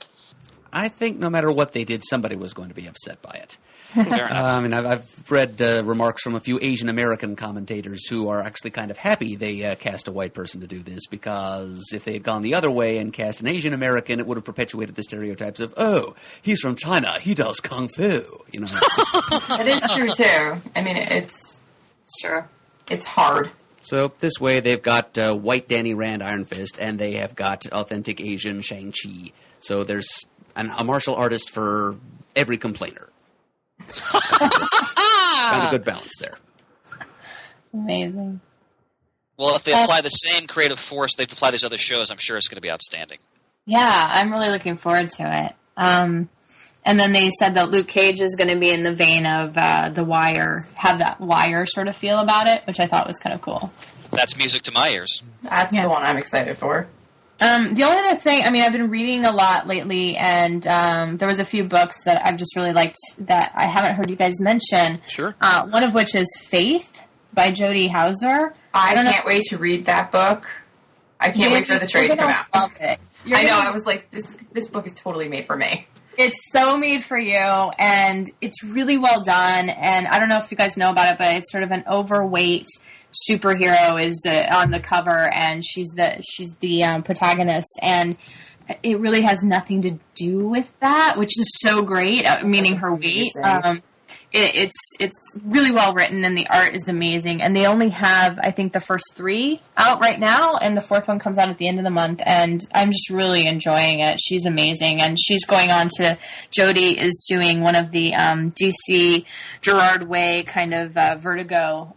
I think no matter what they did, somebody was going to be upset by it. Fair enough. I mean, I've read remarks from a few Asian American commentators who are actually kind of happy they cast a white person to do this, because if they had gone the other way and cast an Asian American, it would have perpetuated the stereotypes of, oh, he's from China, he does kung fu. You know, it is true too. I mean, it's true. It's hard. So this way, they've got white Danny Rand Iron Fist, and they have got authentic Asian Shang-Chi. So there's a martial artist for every complainer. Found a good balance there. Amazing. Well, if they apply the same creative force they've applied these other shows, I'm sure it's going to be outstanding. Yeah, I'm really looking forward to it. And then they said that Luke Cage is going to be in the vein of The Wire, have that Wire sort of feel about it, which I thought was kind of cool. That's music to my ears. That's the one I'm excited for. The only other thing, I mean, I've been reading a lot lately, and there was a few books that I've just really liked that I haven't heard you guys mention. Sure. One of which is Faith by Jody Hauser. I can't wait to read that book. I can't wait for the trade to come out. Love it. I know, I was like, this book is totally made for me. It's so made for you, and it's really well done, and I don't know if you guys know about it, but it's sort of an overweight superhero is on the cover, and she's the protagonist, and it really has nothing to do with that, which is so great, meaning her weight. It's really well written, and the art is amazing, and they only have, I think, the first 3 out right now, and the 4th one comes out at the end of the month, and I'm just really enjoying it. She's amazing, and she's going on to, Jody is doing one of the DC Gerard Way kind of Vertigo,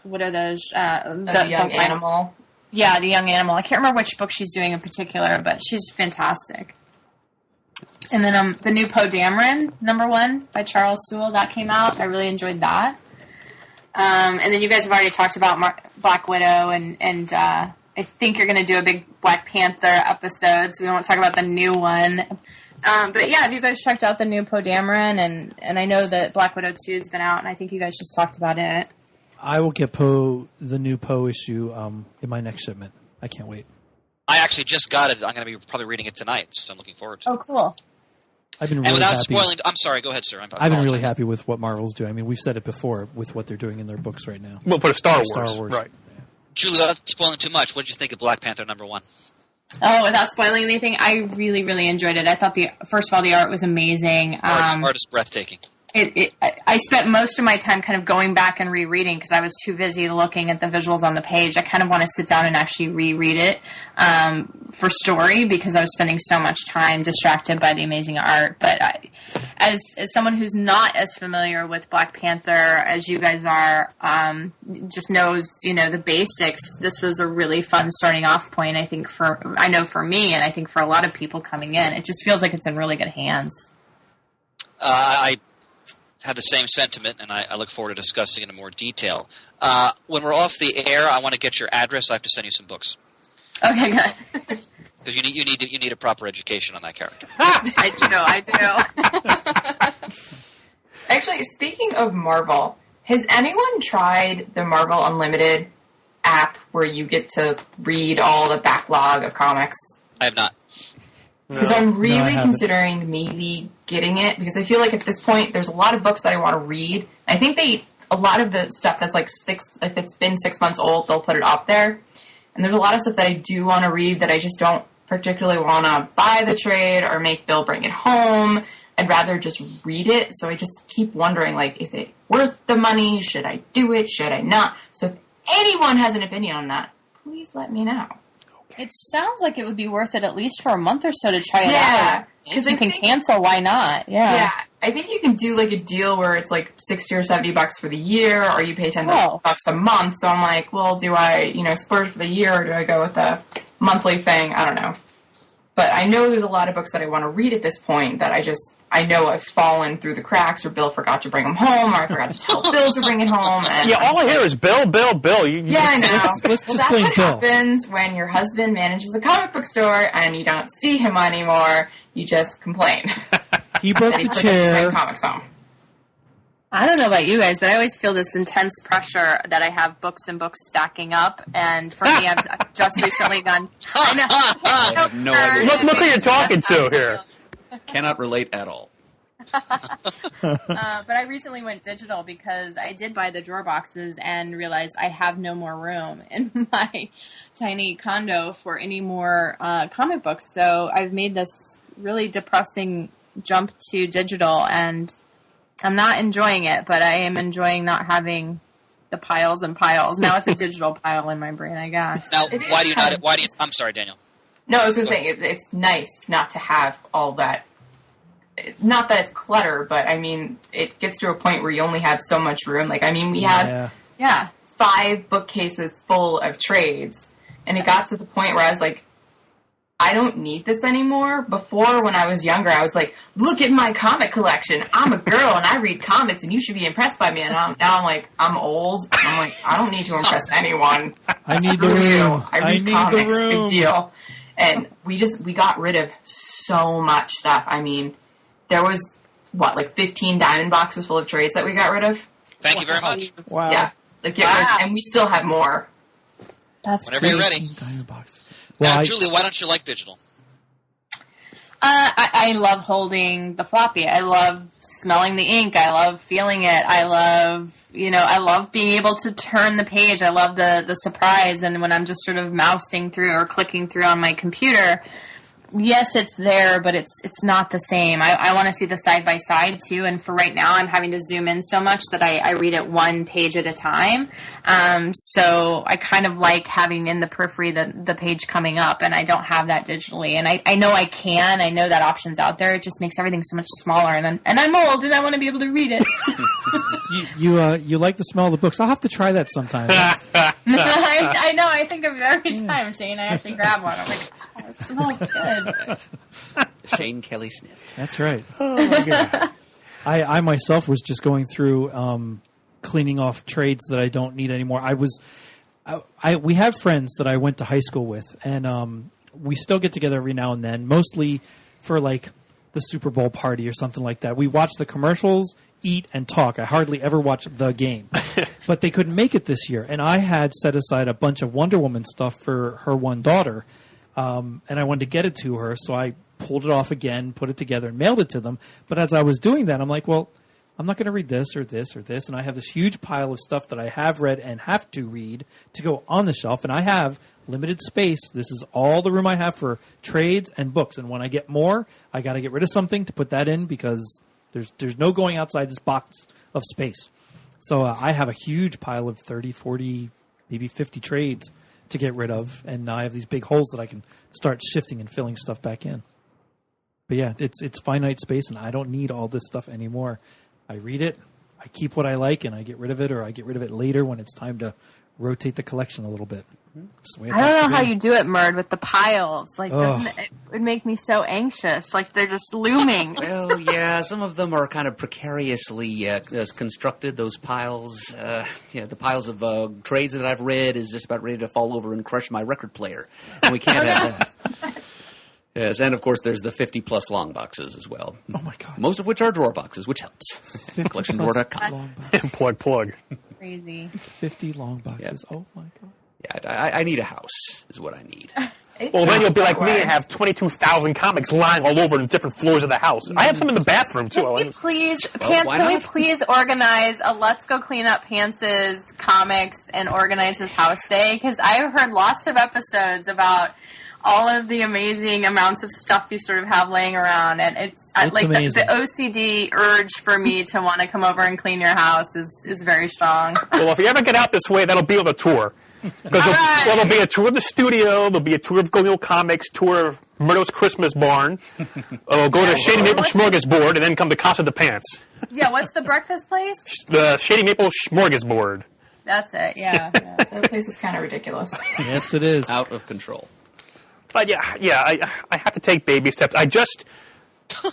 what are those? The Young Animal. Yeah, The Young Animal. I can't remember which book she's doing in particular, but she's fantastic. And then the new Poe Dameron, #1, by Charles Sewell, that came out. I really enjoyed that. And then you guys have already talked about Black Widow, and I think you're going to do a big Black Panther episode, so we won't talk about the new one. But yeah, have you guys checked out the new Poe Dameron? And I know that Black Widow 2 has been out, and I think you guys just talked about it. I will get the new Poe issue in my next shipment. I can't wait. I actually just got it. I'm going to be probably reading it tonight, so I'm looking forward to it. Oh, cool. I've been really and without happy. spoiling, I'm sorry. Go ahead, sir. I've been really happy with what Marvel's doing. I mean, we've said it before with what they're doing in their books right now. Well, for Star Wars, right? Julie, without spoiling too much, what did you think of Black Panther #1? Oh, without spoiling anything, I really, really enjoyed it. I thought first of all, the art was amazing. Art is breathtaking. I spent most of my time kind of going back and rereading because I was too busy looking at the visuals on the page. I kind of want to sit down and actually reread it for story because I was spending so much time distracted by the amazing art. But as someone who's not as familiar with Black Panther as you guys are, just knows, the basics, this was a really fun starting off point, I think, for me, and I think for a lot of people coming in. It just feels like it's in really good hands. I had the same sentiment, and I look forward to discussing it in more detail. When we're off the air, I want to get your address. I have to send you some books. Okay, good. Because you need a proper education on that character. I do. Actually, speaking of Marvel, has anyone tried the Marvel Unlimited app where you get to read all the backlog of comics? I have not. Because I'm really considering maybe getting it, because I feel like at this point there's a lot of books that I want to read. I think a lot of the stuff that's like if it's been 6 months old, they'll put it up there. And there's a lot of stuff that I do want to read that I just don't particularly want to buy the trade or make Bill bring it home. I'd rather just read it. So I just keep wondering, is it worth the money? Should I do it? Should I not? So if anyone has an opinion on that, please let me know. It sounds like it would be worth it at least for a month or so to try it out. Yeah. If you can cancel, why not? Yeah. I think you can do a deal where it's $60 or $70 for the year, or you pay $10 a month. So I'm like, well, do I, splurge for the year, or do I go with the monthly thing? I don't know. But I know there's a lot of books that I want to read at this point that I know I've fallen through the cracks, or Bill forgot to bring them home, or I forgot to tell Bill to bring it home. And all I hear is Bill, Bill, Bill. I know. Let's just that's blame what Bill. happens when your husband manages a comic book store and you don't see him anymore. You just complain. He broke the chair. Comics home. I don't know about you guys, but I always feel this intense pressure that I have books and books stacking up. And for me, I've just recently gone. I have no idea. Look who you're talking to here. Cannot relate at all. But I recently went digital because I did buy the drawer boxes and realized I have no more room in my tiny condo for any more comic books. So I've made this really depressing jump to digital, and I'm not enjoying it, but I am enjoying not having the piles and piles. Now it's a digital pile in my brain, I guess. Now, I'm sorry, Daniel. No, I was going to say, it's nice not to have all that. Not that it's clutter, but I mean, it gets to a point where you only have so much room. We had 5 bookcases full of trades, and it got to the point where I was like, I don't need this anymore. Before, when I was younger, I was like, look at my comic collection. I'm a girl and I read comics and you should be impressed by me. And now I'm like, I'm old. And I'm like, I don't need to impress anyone. I need the room. I read comics, big deal. And we got rid of so much stuff. I mean, there was, 15 diamond boxes full of trades that we got rid of? Thank you very much. Wow. Yeah. And we still have more. That's whenever you're ready. Diamond box. Now, Julie, why don't you like digital? I love holding the floppy. I love smelling the ink. I love feeling it. I love being able to turn the page. I love the surprise. And when I'm just sort of mousing through or clicking through on my computer, yes, it's there, but it's not the same. I want to see the side-by-side, too, and for right now, I'm having to zoom in so much that I read it one page at a time. So I kind of like having in the periphery the page coming up, and I don't have that digitally. And I know I can. I know that option's out there. It just makes everything so much smaller, and I'm old, and I want to be able to read it. You like the smell of the books. I'll have to try that sometime. I know. I think of it every time, Shane. I actually grab one. I'm like, oh, it smells good. Shane Kelly sniff. That's right. Oh, my God. I myself was just going through cleaning off trades that I don't need anymore. We have friends that I went to high school with, and we still get together every now and then, mostly for like the Super Bowl party or something like that. We watch the commercials, eat, and talk. I hardly ever watch the game. But they couldn't make it this year, and I had set aside a bunch of Wonder Woman stuff for her one daughter, and I wanted to get it to her, so I pulled it off again, put it together, and mailed it to them. But as I was doing that, I'm like, well, I'm not going to read this or this or this, and I have this huge pile of stuff that I have read and have to read to go on the shelf, and I have limited space. This is all the room I have for trades and books, and when I get more, I got to get rid of something to put that in because there's no going outside this box of space. So I have a huge pile of 30, 40, maybe 50 trades to get rid of, and now I have these big holes that I can start shifting and filling stuff back in. But yeah, it's finite space, and I don't need all this stuff anymore. I read it, I keep what I like, and I get rid of it, or I get rid of it later when it's time to rotate the collection a little bit. I don't know how you do it, Murd, with the piles. Like, it would make me so anxious. Like, they're just looming. Well, yeah, some of them are kind of precariously constructed, those piles. The piles of trades that I've read is just about ready to fall over and crush my record player. And we can't have that. Yes, and of course there's the 50-plus long boxes as well. Oh, my God. Most of which are drawer boxes, which helps. CollectionDrawer.com. Plug. Crazy. 50 long boxes. Yep. Oh, my God. Yeah, I need a house is what I need. Well, then you'll be like me and have 22,000 comics lying all over in different floors of the house. I have some in the bathroom, too. Can we please organize a Let's Go Clean Up Pants' comics and organize his house day? Because I've heard lots of episodes about all of the amazing amounts of stuff you sort of have laying around, and it's like the OCD urge for me to want to come over and clean your house is very strong. Well, if you ever get out this way, that'll be on the tour. Because there'll be a tour of the studio, there'll be a tour of Golden Comics, tour of Murdo's Christmas Barn. We'll go to Shady Maple Smorgasbord, and then come to Casa de Pants. Yeah, what's the breakfast place? The Shady Maple Smorgasbord. That's it, yeah. That place is kind of ridiculous. Yes, it is. Out of control. But I have to take baby steps.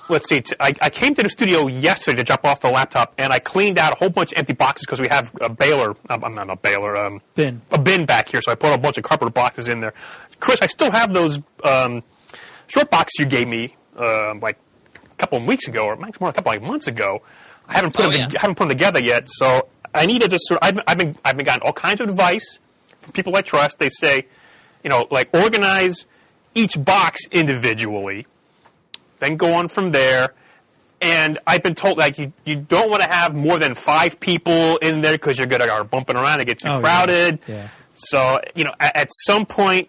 Let's see. I came to the studio yesterday to drop off the laptop, and I cleaned out a whole bunch of empty boxes because we have a baler. I'm not a baler. Bin. A bin back here, so I put a bunch of cardboard boxes in there. Chris, I still have those short boxes you gave me like a couple of weeks ago, or maybe more a couple of months ago. I haven't put them together yet, so I need to just. I've been getting all kinds of advice from people I trust. They say, organize each box individually. Then go on from there. And I've been told, you don't want to have more than 5 people in there because you're going to start bumping around and get too crowded. Yeah. So, at some point,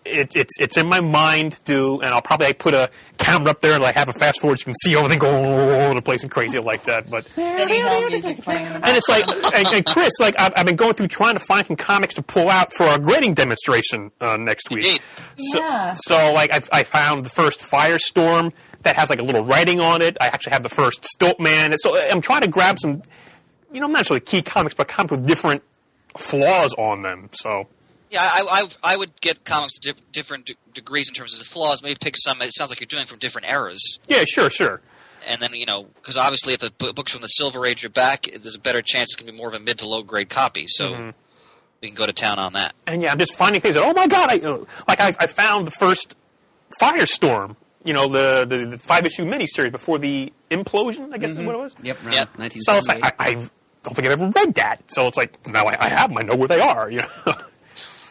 it's in my mind to do, and I'll probably put a camera up there and have a fast forward so you can see everything go all over the place and crazy like that. But and it's and Chris, I've been going through trying to find some comics to pull out for our grading demonstration next week. Indeed. So I found the first Firestorm that has a little writing on it. I actually have the first Stiltman. So I'm trying to grab some, not necessarily key comics, but comics with different flaws on them. So. Yeah, I would get comics to different degrees in terms of the flaws. Maybe pick some. It sounds like you're doing from different eras. Yeah, sure. And then because obviously if the book's from the Silver Age or back, there's a better chance it's going to be more of a mid to low grade copy. So we can go to town on that. And I'm just finding things that oh my god, I found the first Firestorm. The 5-issue miniseries before the implosion, I guess is what it was. Yep, 1978. So it's I don't think I've ever read that. So it's now I have them. I know where they are.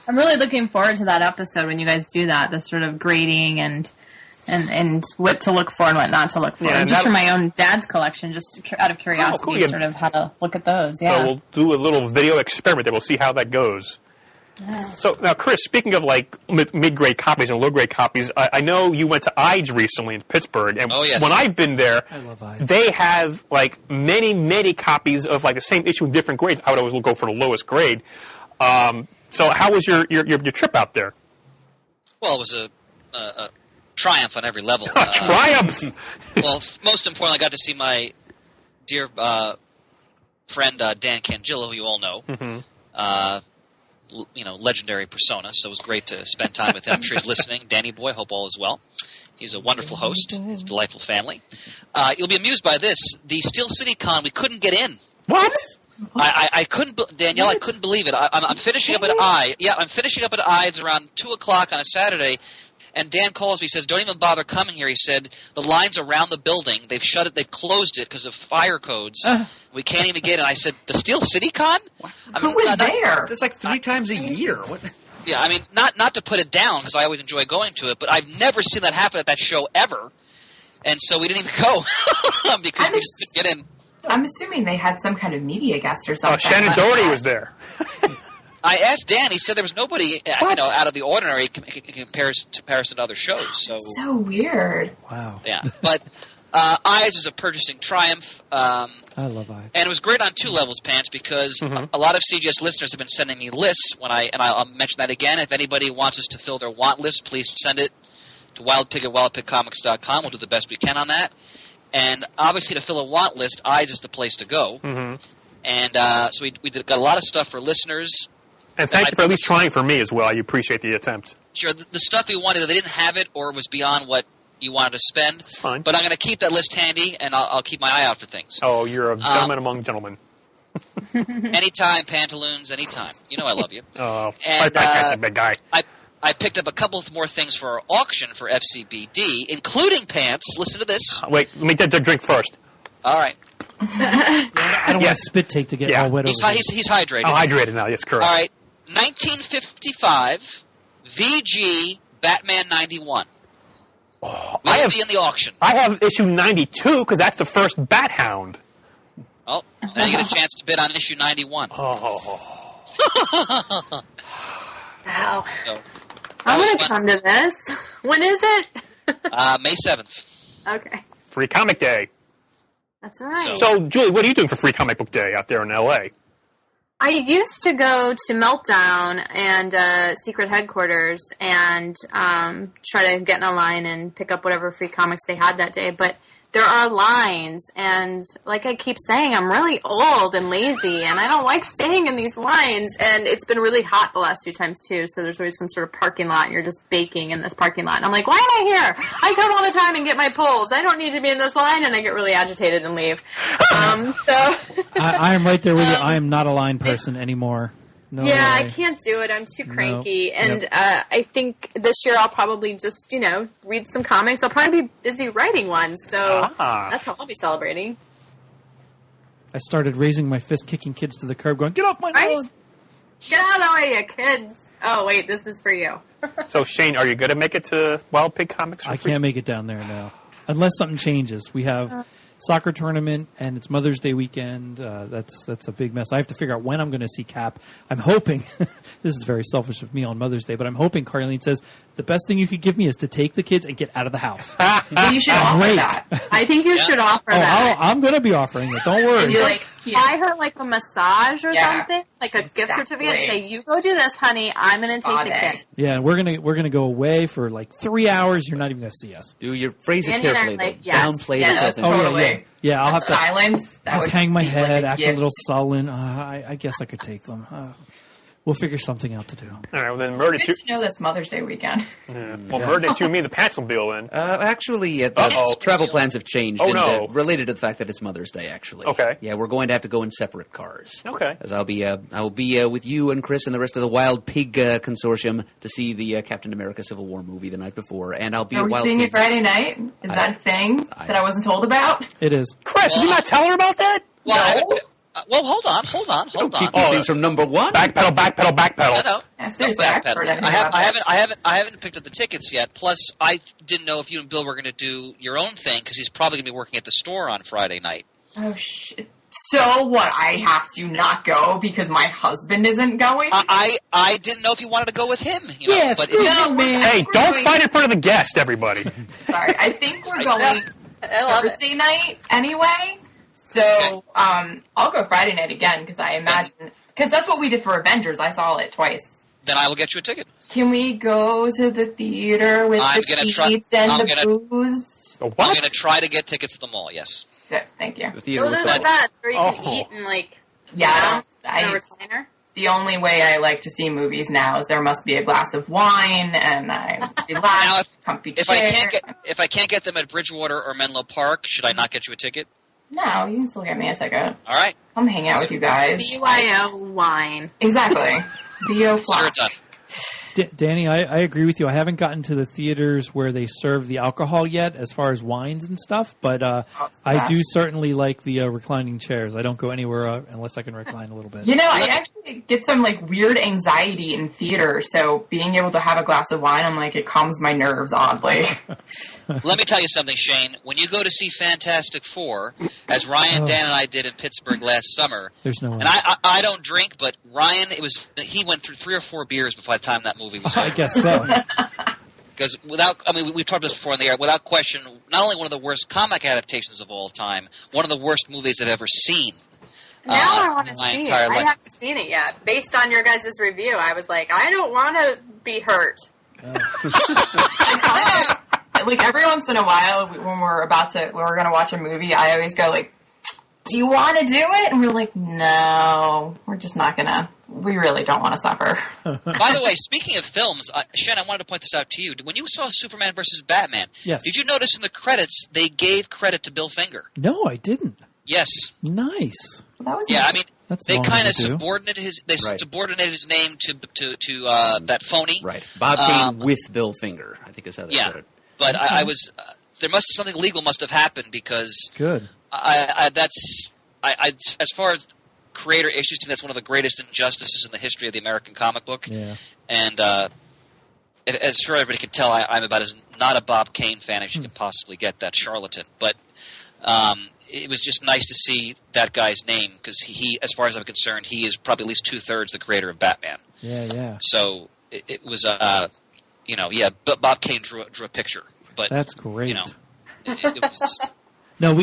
I'm really looking forward to that episode when you guys do that, the sort of grading and what to look for and what not to look for. Yeah, just for my own dad's collection, just out of curiosity, sort of how to look at those. Yeah. So we'll do a little video experiment there. We'll see how that goes. Yeah. So now, Chris, speaking of mid-grade copies and low-grade copies, I know you went to Ides recently in Pittsburgh, and when I've been there, I love Ides. They have many copies of the same issue in different grades. I would always go for the lowest grade. So how was your trip out there? Well, it was a triumph on every level. Triumph! Well, most importantly, I got to see my dear friend Dan Cangillo, who you all know. Mm-hmm. Legendary persona, so it was great to spend time with him. I'm sure he's listening. Danny boy, hope all is well. He's a wonderful host. His delightful family. You'll be amused by this. The Steel City Con, we couldn't get in. What? I couldn't, Danielle. I couldn't believe it. I'm finishing up at I. Yeah, I'm finishing up at I. It's around 2:00 on a Saturday, and Dan calls me. He says, "Don't even bother coming here." He said, "The line's around the building. They've shut it. They've closed it because of fire codes. We can't even get in." I said, "The Steel City Con? Who was there? It's like 3 times a year. What? Yeah, I mean, not to put it down because I always enjoy going to it, but I've never seen that happen at that show ever, and so we didn't even go because we just couldn't get in. I'm assuming they had some kind of media guest or something. Oh, Shannon Doherty was there. I asked Dan. He said there was nobody, out of the ordinary in comparison to other shows. So weird. Wow. Yeah, but Eyes was a purchasing triumph. I love Eyes, and it was great on 2 levels, Pants, because a lot of CGS listeners have been sending me lists. I'll mention that again. If anybody wants us to fill their want list, please send it to wildpig at wildpigcomics.com. We'll do the best we can on that. And obviously, to fill a want list, Eyes is the place to go. Mm-hmm. And so we got a lot of stuff for listeners. And thank you for at least trying for me as well. I appreciate the attempt. Sure. The stuff we wanted, they didn't have it or it was beyond what you wanted to spend. It's fine. But I'm going to keep that list handy, and I'll keep my eye out for things. Oh, you're a gentleman among gentlemen. Anytime, Pantaloons, anytime. You know I love you. Oh, fight back, big guy. I picked up a couple of more things for our auction for FCBD, including Pants. Listen to this. Wait, let me get the drink first. All right. I don't want a spit take to get all wet he's hydrated. Oh, hydrated now. Yes, correct. All right. 1955 VG Batman 91. Will be in the auction. I have issue 92 because that's the first Bat Hound. Oh, now you get a chance to bid on issue 91. Oh. Wow. So, I'm going to come to this. When is it? May 7th. Okay. Free Comic Day. That's right. So, Julie, what are you doing for Free Comic Book Day out there in L.A.? I used to go to Meltdown and Secret Headquarters and try to get in a line and pick up whatever free comics they had that day. But there are lines, and like I keep saying, I'm really old and lazy, and I don't like staying in these lines. And it's been really hot the last 2 times, too, so there's always some sort of parking lot, and you're just baking in this parking lot. And I'm like, why am I here? I come all the time and get my pulls. I don't need to be in this line, and I get really agitated and leave. I am right there with you. I am not a line person anymore. No way. I can't do it. I'm too cranky. Nope. And I think this year I'll probably just, read some comics. I'll probably be busy writing one. So that's how I'll be celebrating. I started raising my fist, kicking kids to the curb, going, "Get off my lawn! Get out of the way, you kids!" Oh, wait, this is for you. So, Shane, are you going to make it to Wild Pig Comics? I can't make it down there now. Unless something changes. We have soccer tournament, and it's Mother's Day weekend. That's a big mess. I have to figure out when I'm going to see Cap. I'm hoping, this is very selfish of me on Mother's Day, but I'm hoping Carlene says, the best thing you could give me is to take the kids and get out of the house. Well, you should offer that. I think you should offer that. I'm going to be offering it. Don't worry. And you buy her like a massage or something, like a gift certificate. Say, you go do this, honey. I'm going to take the kid. Yeah, we're gonna go away for like 3 hours. You're not even going to see us. Do you phrase it carefully? Like, downplay the totally. thing. Yeah, I'll have to silence. Just hang my head, act a little sullen. I guess I could take them. We'll figure something out to do. All right, well then, Murder. It's good to know that's Mother's Day weekend. Well, Murder, you and me, the pants will be in. Actually, travel plans have changed. Related to the fact that it's Mother's Day, actually. Okay. Yeah, we're going to have to go in separate cars. Okay. As I will be with you and Chris and the rest of the Wild Pig Consortium to see the Captain America Civil War movie the night before, and I'll be. Are we seeing it Friday night? Is that a thing that I wasn't told about? It is. Chris, did you not tell her about that? Well, hold on. Keep these things from number one. Backpedal. No. Yeah, seriously, I haven't picked up the tickets yet. Plus, I didn't know if you and Bill were going to do your own thing because he's probably going to be working at the store on Friday night. Oh shit! So what? I have to not go because my husband isn't going. I didn't know if you wanted to go with him. Yes, but man. Hey, don't fight in front of the guest, everybody. Sorry, I think we're going Thursday night anyway. So I'll go Friday night again because I imagine because that's what we did for Avengers. I saw it twice. Then I will get you a ticket. Can we go to the theater with the seats and the booze? What? I'm going to try to get tickets at the mall. Yes. Good, thank you. The theater Those are the best where you can eat and in a recliner. The only way I like to see movies now is there must be a glass of wine and I relax, comfy chair. If I can't get them at Bridgewater or Menlo Park, should I not get you a ticket? No, you can still get me a ticket. All right. Come hang out with you guys. BYO wine. Exactly. BO Consider it Flask. done. Danny, I agree with you. I haven't gotten to the theaters where they serve the alcohol yet as far as wines and stuff, but I do certainly like the reclining chairs. I don't go anywhere unless I can recline a little bit. You know, I actually get some, like, weird anxiety in theater, so being able to have a glass of wine, I'm like, it calms my nerves oddly. Let me tell you something, Shane. When you go to see Fantastic Four, as Ryan, Dan, and I did in Pittsburgh last summer, There's no way. and I don't drink, but Ryan, he went through 3 or 4 beers before the time that movie was I over. guess so. Because we've talked about this before on the air, without question, not only one of the worst comic adaptations of all time, one of the worst movies I've ever seen. Now I want to my see it. entire I life. haven't seen it yet. Based on your guys' review, I was like, I don't want to be hurt. Like, every once in a while, when we're going to watch a movie, I always go, like, do you want to do it? And we're like, no, we're just not going to. We really don't want to suffer. By the way, speaking of films, Shen, I wanted to point this out to you. When you saw Superman versus Batman, Yes. did you notice in the credits they gave credit to Bill Finger? No, I didn't. Yes. Nice. That was Yeah, I mean, That's they long kind of overdue. subordinated his name to that phony. Right. Bob Kane with Bill Finger, I think is how they Yeah. put it. But I was there something legal must have happened because Good. as far as creator issues, that's one of the greatest injustices in the history of the American comic book. Yeah. And as sure everybody can tell, I'm about as not a Bob Kane fan as you can possibly get, that charlatan. But it was just nice to see that guy's name because he, as far as I'm concerned, he is probably at least 2/3 the creator of Batman. Yeah. So it was, but Bob Kane drew a picture. But That's great. You know, it was. No,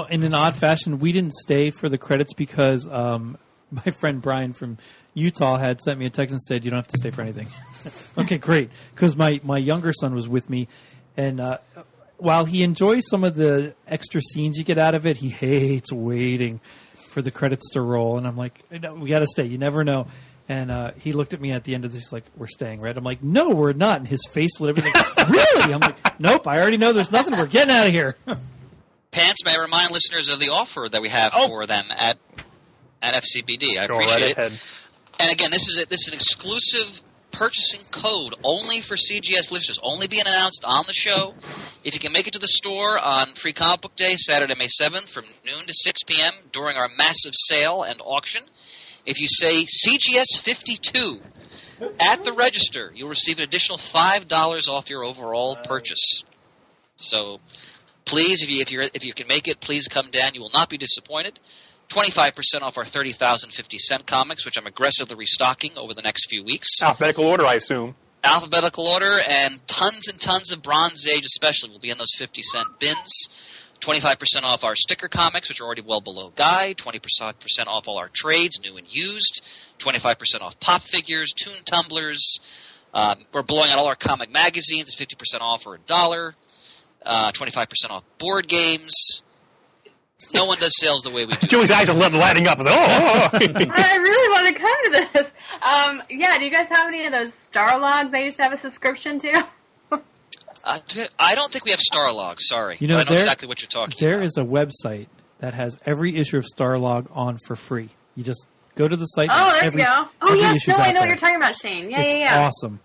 in an odd fashion, we didn't stay for the credits because my friend Brian from Utah had sent me a text and said, you don't have to stay for anything. Okay, great. Because my younger son was with me, and while he enjoys some of the extra scenes you get out of it, he hates waiting for the credits to roll. And I'm like, no, we got to stay. You never know. And he looked at me at the end of this like, we're staying, right? I'm like, no, we're not. And his face lit everything. Really? I'm like, nope, I already know there's nothing. We're getting out of here. Pants, may I remind listeners of the offer that we have for them at FCBD. I Go appreciate right it. ahead. And again, this is an exclusive purchasing code only for CGS listeners, only being announced on the show. If you can make it to the store on Free Comic Book Day, Saturday, May 7th, from noon to 6 p.m. during our massive sale and auction, if you say CGS 52 at the register, you'll receive an additional $5 off your overall purchase. So please, if you can make it, please come down. You will not be disappointed. 25% off our 30,050 cent comics, which I'm aggressively restocking over the next few weeks. Alphabetical order, I assume. Alphabetical order, and tons of Bronze Age especially will be in those 50-cent bins. 25% off our sticker comics, which are already well below guide. 20% off all our trades, new and used. 25% off pop figures, tune tumblers. We're blowing out all our comic magazines at 50% off for $1. 25% off board games. No one does sales the way we do. Julie's eyes are lighting up. I really want to come to this. Do you guys have any of those Starlogs I used to have a subscription to? I don't think we have Starlog, sorry. You know, I know exactly what you're talking about. There is a website that has every issue of Starlog on for free. You just go to the site. Oh, there you go. Oh, every yes. issue's No, out I know what there. you're talking about, Shane. It's Yeah. awesome.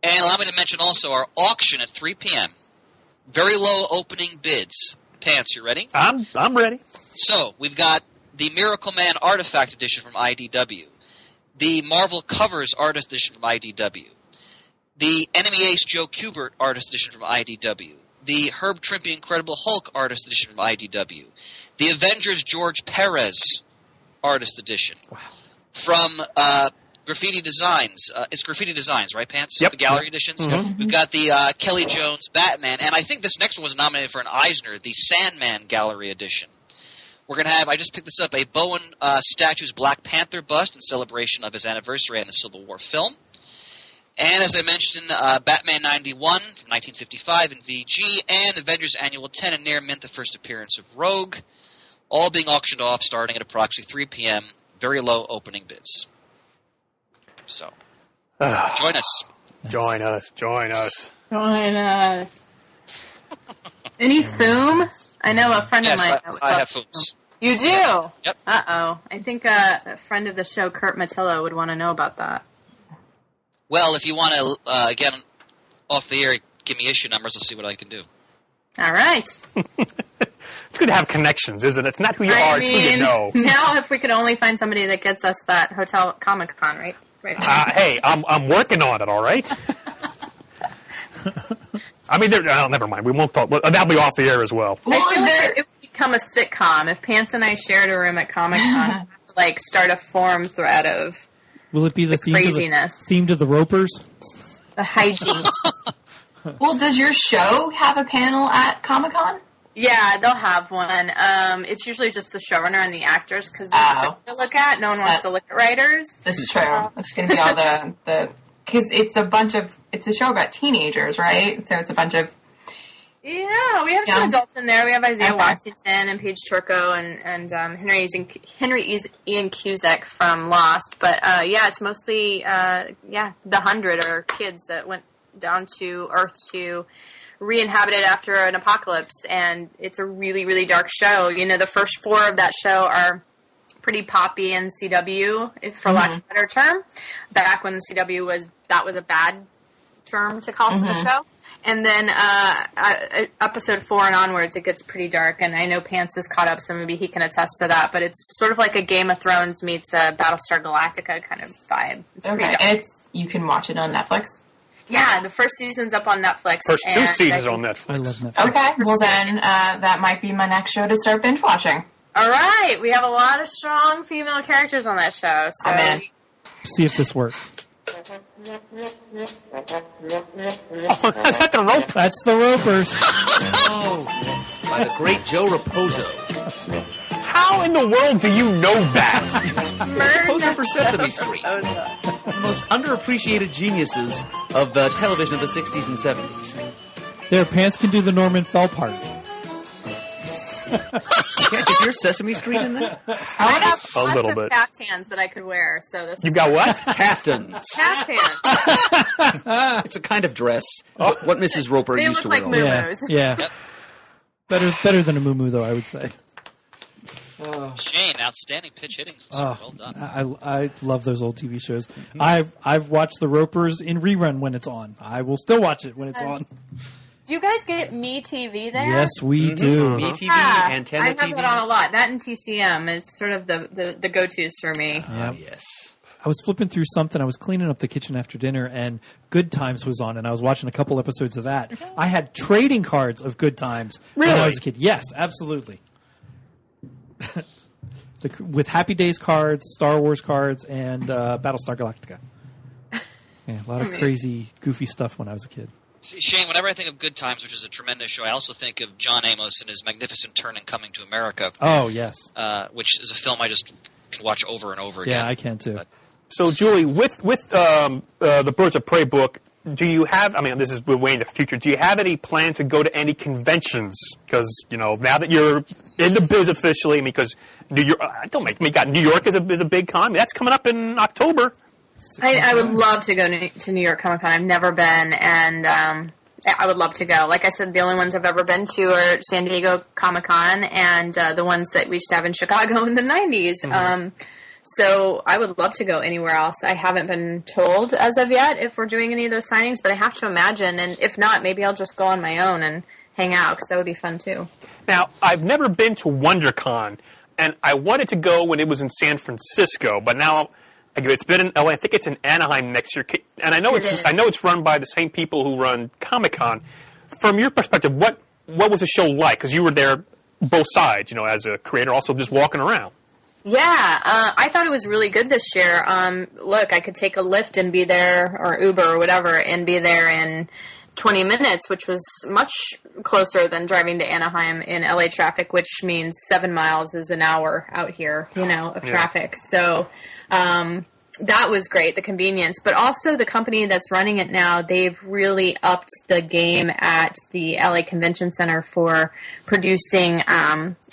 And allow me to mention also our auction at 3 p.m. Very low opening bids. Pants, you ready? I'm ready. So, we've got the Miracle Man Artifact Edition from IDW, the Marvel Covers Artist Edition from IDW, the Enemy Ace Joe Kubert Artist Edition from IDW, the Herb Trimpe Incredible Hulk Artist Edition from IDW, the Avengers George Perez Artist Edition. Wow. From Graffiti Designs. It's Graffiti Designs, right, Pants? Yep. The gallery editions. Mm-hmm. We've got the Kelly Jones Batman, and I think this next one was nominated for an Eisner, the Sandman Gallery edition. We're going to have, I just picked this up, a Bowen Statues Black Panther bust in celebration of his anniversary on the Civil War film. And as I mentioned, Batman 91 from 1955 in VG, and Avengers Annual 10 and near mint, the first appearance of Rogue, all being auctioned off starting at approximately 3 p.m. Very low opening bids. So, join us. Join us. Any Foom? I know a friend of mine. I have hoots. You do? Yep. Uh-oh. I think a friend of the show, Kurt Matillo, would want to know about that. Well, if you want to, again, off the air, give me issue numbers. I'll see what I can do. All right. It's good to have connections, isn't it? It's not who you are, it's who you know. Now if we could only find somebody that gets us that Hotel Comic-Con, right? Hey, I'm working on it, all right? I mean, never mind. We won't talk. That'll be off the air as well. I feel like it would become a sitcom if Pants and I shared a room at Comic-Con. Like, start a forum thread of Will it be the craziness. Theme to the Ropers? The hijinks. Well, does your show have a panel at Comic-Con? Yeah, they'll have one. It's usually just the showrunner and the actors because to look at. No one wants to look at writers. That's true. It's going to be all the because it's a show about teenagers, right? So it's a bunch of. Yeah, we have some adults in there. We have Isaiah Washington and Paige Turco and Henry Ian Cusack from Lost. But it's mostly the 100 are kids that went down to Earth to re-inhabit it after an apocalypse, and it's a really, really dark show. You know, the first 4 of that show are pretty poppy and CW, for lack of a better term. Back when the CW was a bad term to call the show. And then episode 4 and onwards, it gets pretty dark. And I know Pants is caught up, so maybe he can attest to that. But it's sort of like a Game of Thrones meets a Battlestar Galactica kind of vibe. It's pretty dark. And you can watch it on Netflix? Yeah, the first season's up on Netflix. First 2 seasons on Netflix. I love Netflix. Okay, well then that might be my next show to start binge watching. All right, we have a lot of strong female characters on that show. So I'm in. See if this works. Oh, is that the rope? That's the Ropers. Oh, by the great Joe Raposo. How in the world do you know that? Raposo for Sesame Street. One of the most underappreciated geniuses of television of the 60s and 70s. Their Pants can do the Norman Fell part. Can't you hear Sesame Street in that? I have A lots little of bit. caftans that I could wear. So this You've got what? Caftans. caftans. It's a kind of dress. What Mrs. Roper They used to look wear. like all moo-moos. Yeah. Better than a moo-moo, though, I would say. Shane, outstanding pitch hitting. Well done. I love those old TV shows. I've watched The Ropers in rerun when it's on. I will still watch it when it's on. Do you guys get Me TV there? Yes, we do. Me TV, Yeah, Antenna I have TV. that on a lot. That and TCM. It's sort of the go-tos for me. Yeah. Yes. I was flipping through something. I was cleaning up the kitchen after dinner, and Good Times was on, and I was watching a couple episodes of that. I had trading cards of Good Times when I was a kid. Yes, absolutely. With Happy Days cards, Star Wars cards, and Battlestar Galactica. Yeah, a lot of crazy, goofy stuff when I was a kid. See, Shane, whenever I think of Good Times, which is a tremendous show, I also think of John Amos and his magnificent turn in Coming to America. Oh, yes. Which is a film I just can watch over and over again. Yeah, I can too. So, Julie, with the Birds of Prey book, do you have, I mean, this is way in the future, do you have any plan to go to any conventions? Because, now that you're in the biz officially, because New York, don't make me, New York is a big con. That's coming up in October. I would love to go to New York Comic Con. I've never been, and I would love to go. Like I said, the only ones I've ever been to are San Diego Comic Con and the ones that we used to have in Chicago in the 90s. Mm-hmm. So I would love to go anywhere else. I haven't been told as of yet if we're doing any of those signings, but I have to imagine. And if not, maybe I'll just go on my own and hang out because that would be fun too. Now, I've never been to WonderCon, and I wanted to go when it was in San Francisco, but now it's been in LA. I think it's in Anaheim next year, and I know it's run by the same people who run Comic-Con. From your perspective, what was the show like? Because you were there both sides, as a creator, also just walking around. Yeah, I thought it was really good this year. Look, I could take a Lyft and be there, or Uber or whatever, and be there in 20 minutes, which was much closer than driving to Anaheim in LA traffic, which means 7 miles is an hour out here, of traffic. So that was great, the convenience. But also the company that's running it now, they've really upped the game at the LA Convention Center for producing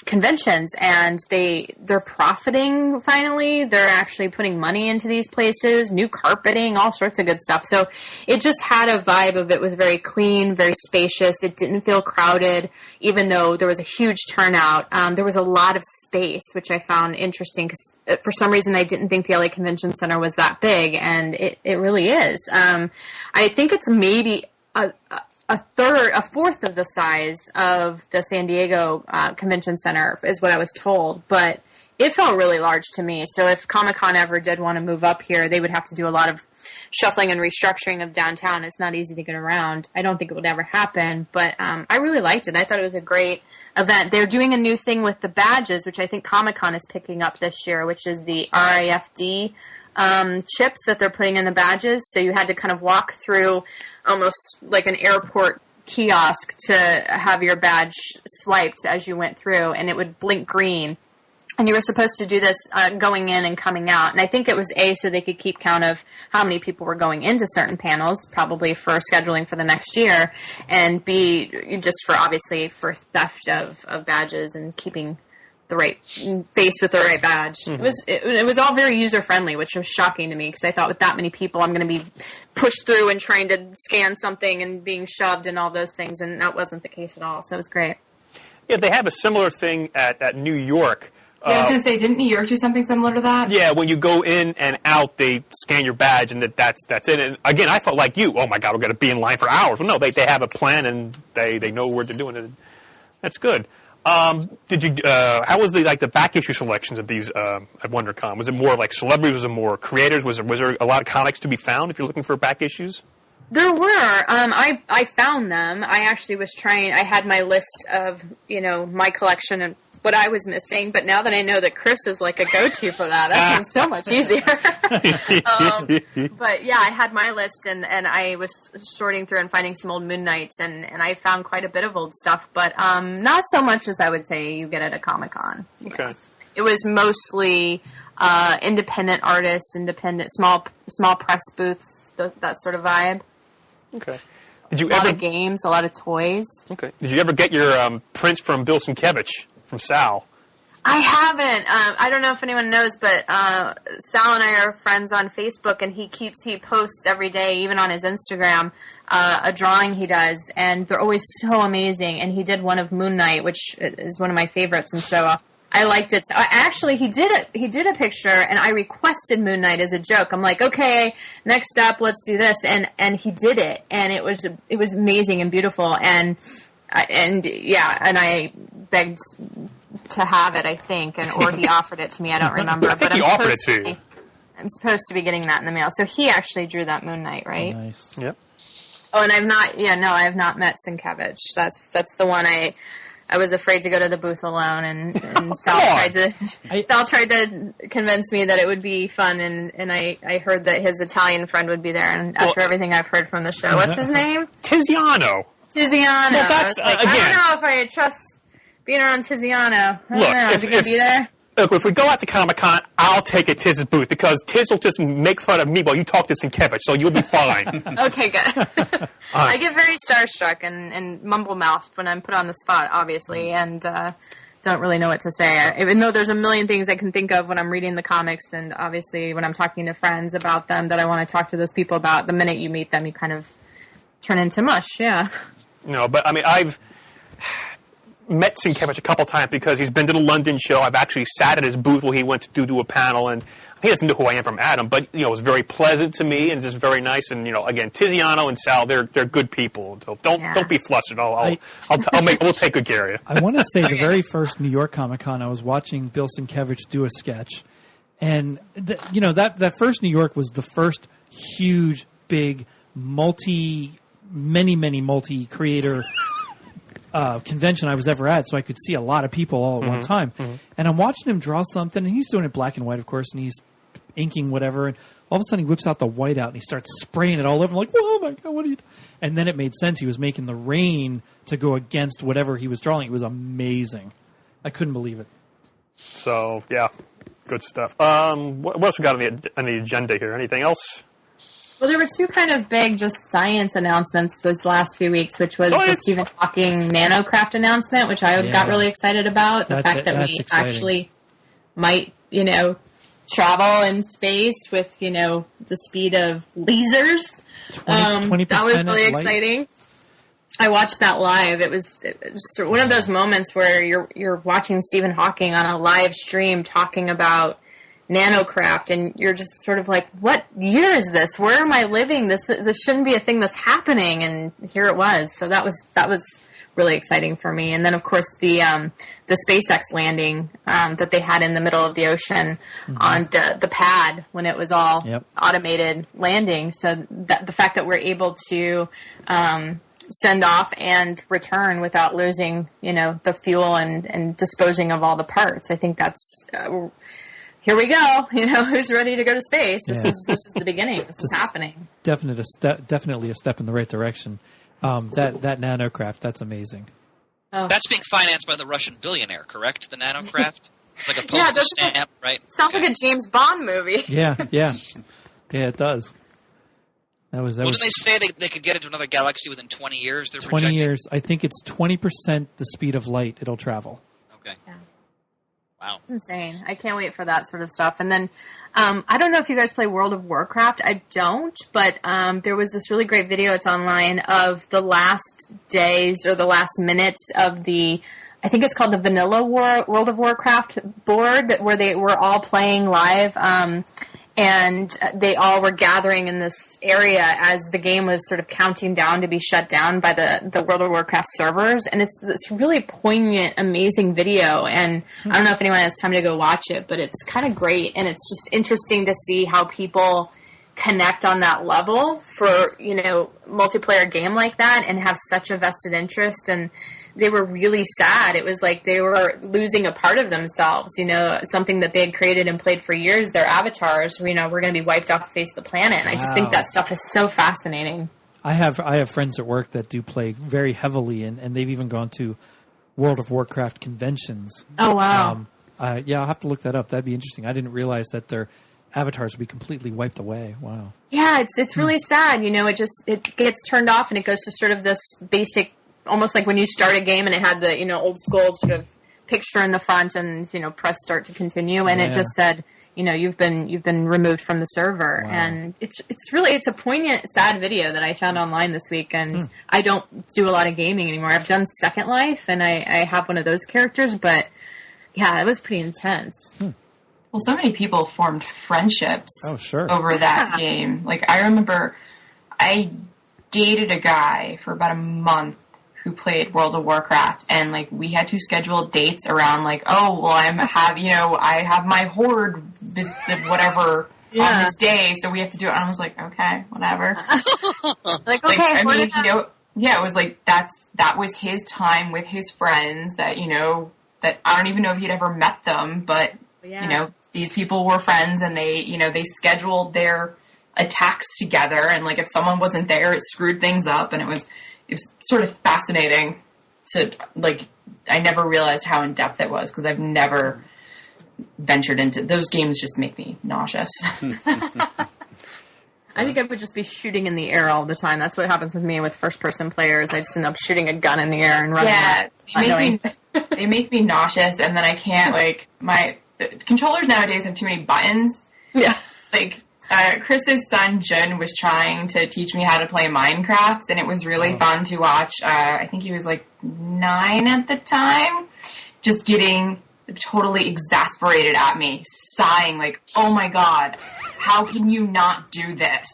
conventions, and they're profiting finally. They're actually putting money into these places, new carpeting, all sorts of good stuff. So it just had a vibe of it was very clean, very spacious. It didn't feel crowded, even though there was a huge turnout. There was a lot of space, which I found interesting because for some reason I didn't think the LA Convention Center was that big, and it really is. I think it's maybe a fourth of the size of the San Diego Convention Center is what I was told, but it felt really large to me. So if Comic-Con ever did want to move up here, they would have to do a lot of shuffling and restructuring of downtown. It's not easy to get around. I don't think it would ever happen, but I really liked it. I thought it was a great event. They're doing a new thing with the badges, which I think Comic-Con is picking up this year, which is the RIFD chips that they're putting in the badges. So you had to kind of walk through almost like an airport kiosk to have your badge swiped as you went through, and it would blink green. And you were supposed to do this going in and coming out. And I think it was A, so they could keep count of how many people were going into certain panels, probably for scheduling for the next year, and B, just for, obviously, for theft of badges and keeping the right face with the right badge. Mm-hmm. It was all very user friendly, which was shocking to me because I thought with that many people, I'm going to be pushed through and trying to scan something and being shoved and all those things, and that wasn't the case at all. So it was great. Yeah, they have a similar thing at New York. Yeah, I was going to say, didn't New York do something similar to that? Yeah, when you go in and out, they scan your badge, and that's it. And again, I felt like you. Oh my God, we're going to be in line for hours. Well, no, they have a plan and they know where they're doing it. That's good. Did you? How was the back issue selections of these at WonderCon? Was it more like celebrities? Was it more creators? Was there a lot of comics to be found if you're looking for back issues? There were. I found them. I actually was trying. I had my list of my collection and what I was missing. But now that I know that Chris is like a go-to for that seems so much easier. But yeah, I had my list and I was sorting through and finding some old Moon Knights and I found quite a bit of old stuff, but not so much as I would say you get at a Comic-Con. Okay. It was mostly independent artists, independent small press booths, that sort of vibe. Okay. A lot of games, a lot of toys. Okay. Did you ever get your prints from Bill Sienkiewicz from Sal? I haven't. I don't know if anyone knows, but Sal and I are friends on Facebook, and he posts every day, even on his Instagram, a drawing he does, and they're always so amazing. And he did one of Moon Knight, which is one of my favorites, and so I liked it. So, actually, he did a picture, and I requested Moon Knight as a joke. I'm like, okay, next up, let's do this, and he did it, and it was amazing and beautiful, and I begged to have it, I think, or he offered it to me. I don't remember. I think he offered it to you. I'm supposed to be getting that in the mail. So he actually drew that Moon Knight, right? Nice. Yep. Oh, and I have not met Sienkiewicz. That's the one I was afraid to go to the booth alone, and Sal tried to convince me that it would be fun, and I heard that his Italian friend would be there, and after everything I've heard from the show, what's his name? Tiziano. Well, that's, I don't know if I trust being around Tiziano. I don't know. Is he going to be there? Look, if we go out to Comic-Con, I'll take a Tiz's booth because Tiz will just make fun of me while you talk to Sienkiewicz, so you'll be fine. Okay, good. I get very starstruck and mumble-mouthed when I'm put on the spot, obviously, and don't really know what to say. Even though there's a million things I can think of when I'm reading the comics and obviously when I'm talking to friends about them that I want to talk to those people about, the minute you meet them, you kind of turn into mush, yeah. No, but I mean, I've met Sienkiewicz a couple times because he's been to the London show. I've actually sat at his booth while he went to do a panel, and he doesn't know who I am from Adam, but it was very pleasant to me and just very nice. And again, Tiziano and Sal, they're good people. So don't be flustered. We'll take good care of you. I want to say the very first New York Comic-Con, I was watching Bill Sienkiewicz do a sketch, and that first New York was the first huge, big, many multi-creator convention I was ever at, so I could see a lot of people all at one time. Mm-hmm. And I'm watching him draw something, and he's doing it black and white, of course, and he's inking whatever, and all of a sudden he whips out the white out, and he starts spraying it all over. I'm like, oh my God, what are you doing? And then it made sense. He was making the rain to go against whatever he was drawing. It was amazing. I couldn't believe it. So, yeah, good stuff. What else we got on the agenda here? Anything else? Well, there were two kind of big just science announcements this last few weeks, which was the Stephen Hawking nanocraft announcement, which I got really excited about. The fact that we actually might, travel in space with, the speed of lasers. 20% that was really exciting. I watched that live. It was just one of those moments where you're watching Stephen Hawking on a live stream talking about nanocraft, and you're just sort of like, what year is this? Where am I living? This shouldn't be a thing that's happening, and here it was. So that was really exciting for me. And then, of course, the SpaceX landing that they had in the middle of the ocean on the pad when it was all automated landing. So the fact that we're able to send off and return without losing, the fuel and disposing of all the parts, I think that's... here we go. Who's ready to go to space? This is the beginning. This is happening. Definitely a step in the right direction. That nanocraft, that's amazing. Oh. That's being financed by the Russian billionaire, correct? The nanocraft? It's like a postage stamp, right? Sounds like a James Bond movie. Yeah, it does. What did they say? They could get into another galaxy within 20 years? 20 years. I think it's 20% the speed of light it'll travel. Okay. Yeah. Wow. It's insane. I can't wait for that sort of stuff. And then, I don't know if you guys play World of Warcraft. I don't, but there was this really great video, it's online, of the last days or the last minutes of I think it's called the Vanilla World of Warcraft board, where they were all playing live. And they all were gathering in this area as the game was sort of counting down to be shut down by the World of Warcraft servers. And it's this really poignant, amazing video. And I don't know if anyone has time to go watch it, but it's kind of great. And it's just interesting to see how people connect on that level for, multiplayer game like that and have such a vested interest. And they were really sad. It was like they were losing a part of themselves, something that they had created and played for years. Their avatars, we're going to be wiped off the face of the planet. And I just think that stuff is so fascinating. I have friends at work that do play very heavily, and they've even gone to World of Warcraft conventions. Oh, wow. I'll have to look that up. That'd be interesting. I didn't realize that their avatars would be completely wiped away. Wow. Yeah, it's really sad. It gets turned off and it goes to sort of this basic, almost like when you start a game and it had the, old school sort of picture in the front and, press start to continue. And it just said, you've been removed from the server. Wow. And it's a poignant, sad video that I found online this week. And I don't do a lot of gaming anymore. I've done Second Life and I have one of those characters, but yeah, it was pretty intense. Well, so many people formed friendships over that game. Like, I remember I dated a guy for about a month who played World of Warcraft, and we had to schedule dates around I have my horde whatever on this day, so we have to do it. And I was like, okay, whatever. Okay, it was like that was his time with his friends that that I don't even know if he'd ever met them, but these people were friends, and they scheduled their attacks together, and if someone wasn't there, it screwed things up, and it was sort of fascinating to, I never realized how in-depth it was, because I've never ventured into... Those games just make me nauseous. I think I would just be shooting in the air all the time. That's what happens with me with first-person players. I just end up shooting a gun in the air and running. Yeah, they make me nauseous, and then I can't, my... controllers nowadays have too many buttons. Yeah. Chris's son, Jun, was trying to teach me how to play Minecraft, and it was really fun to watch. I think he was 9 at the time, just getting totally exasperated at me, sighing oh my god, how can you not do this?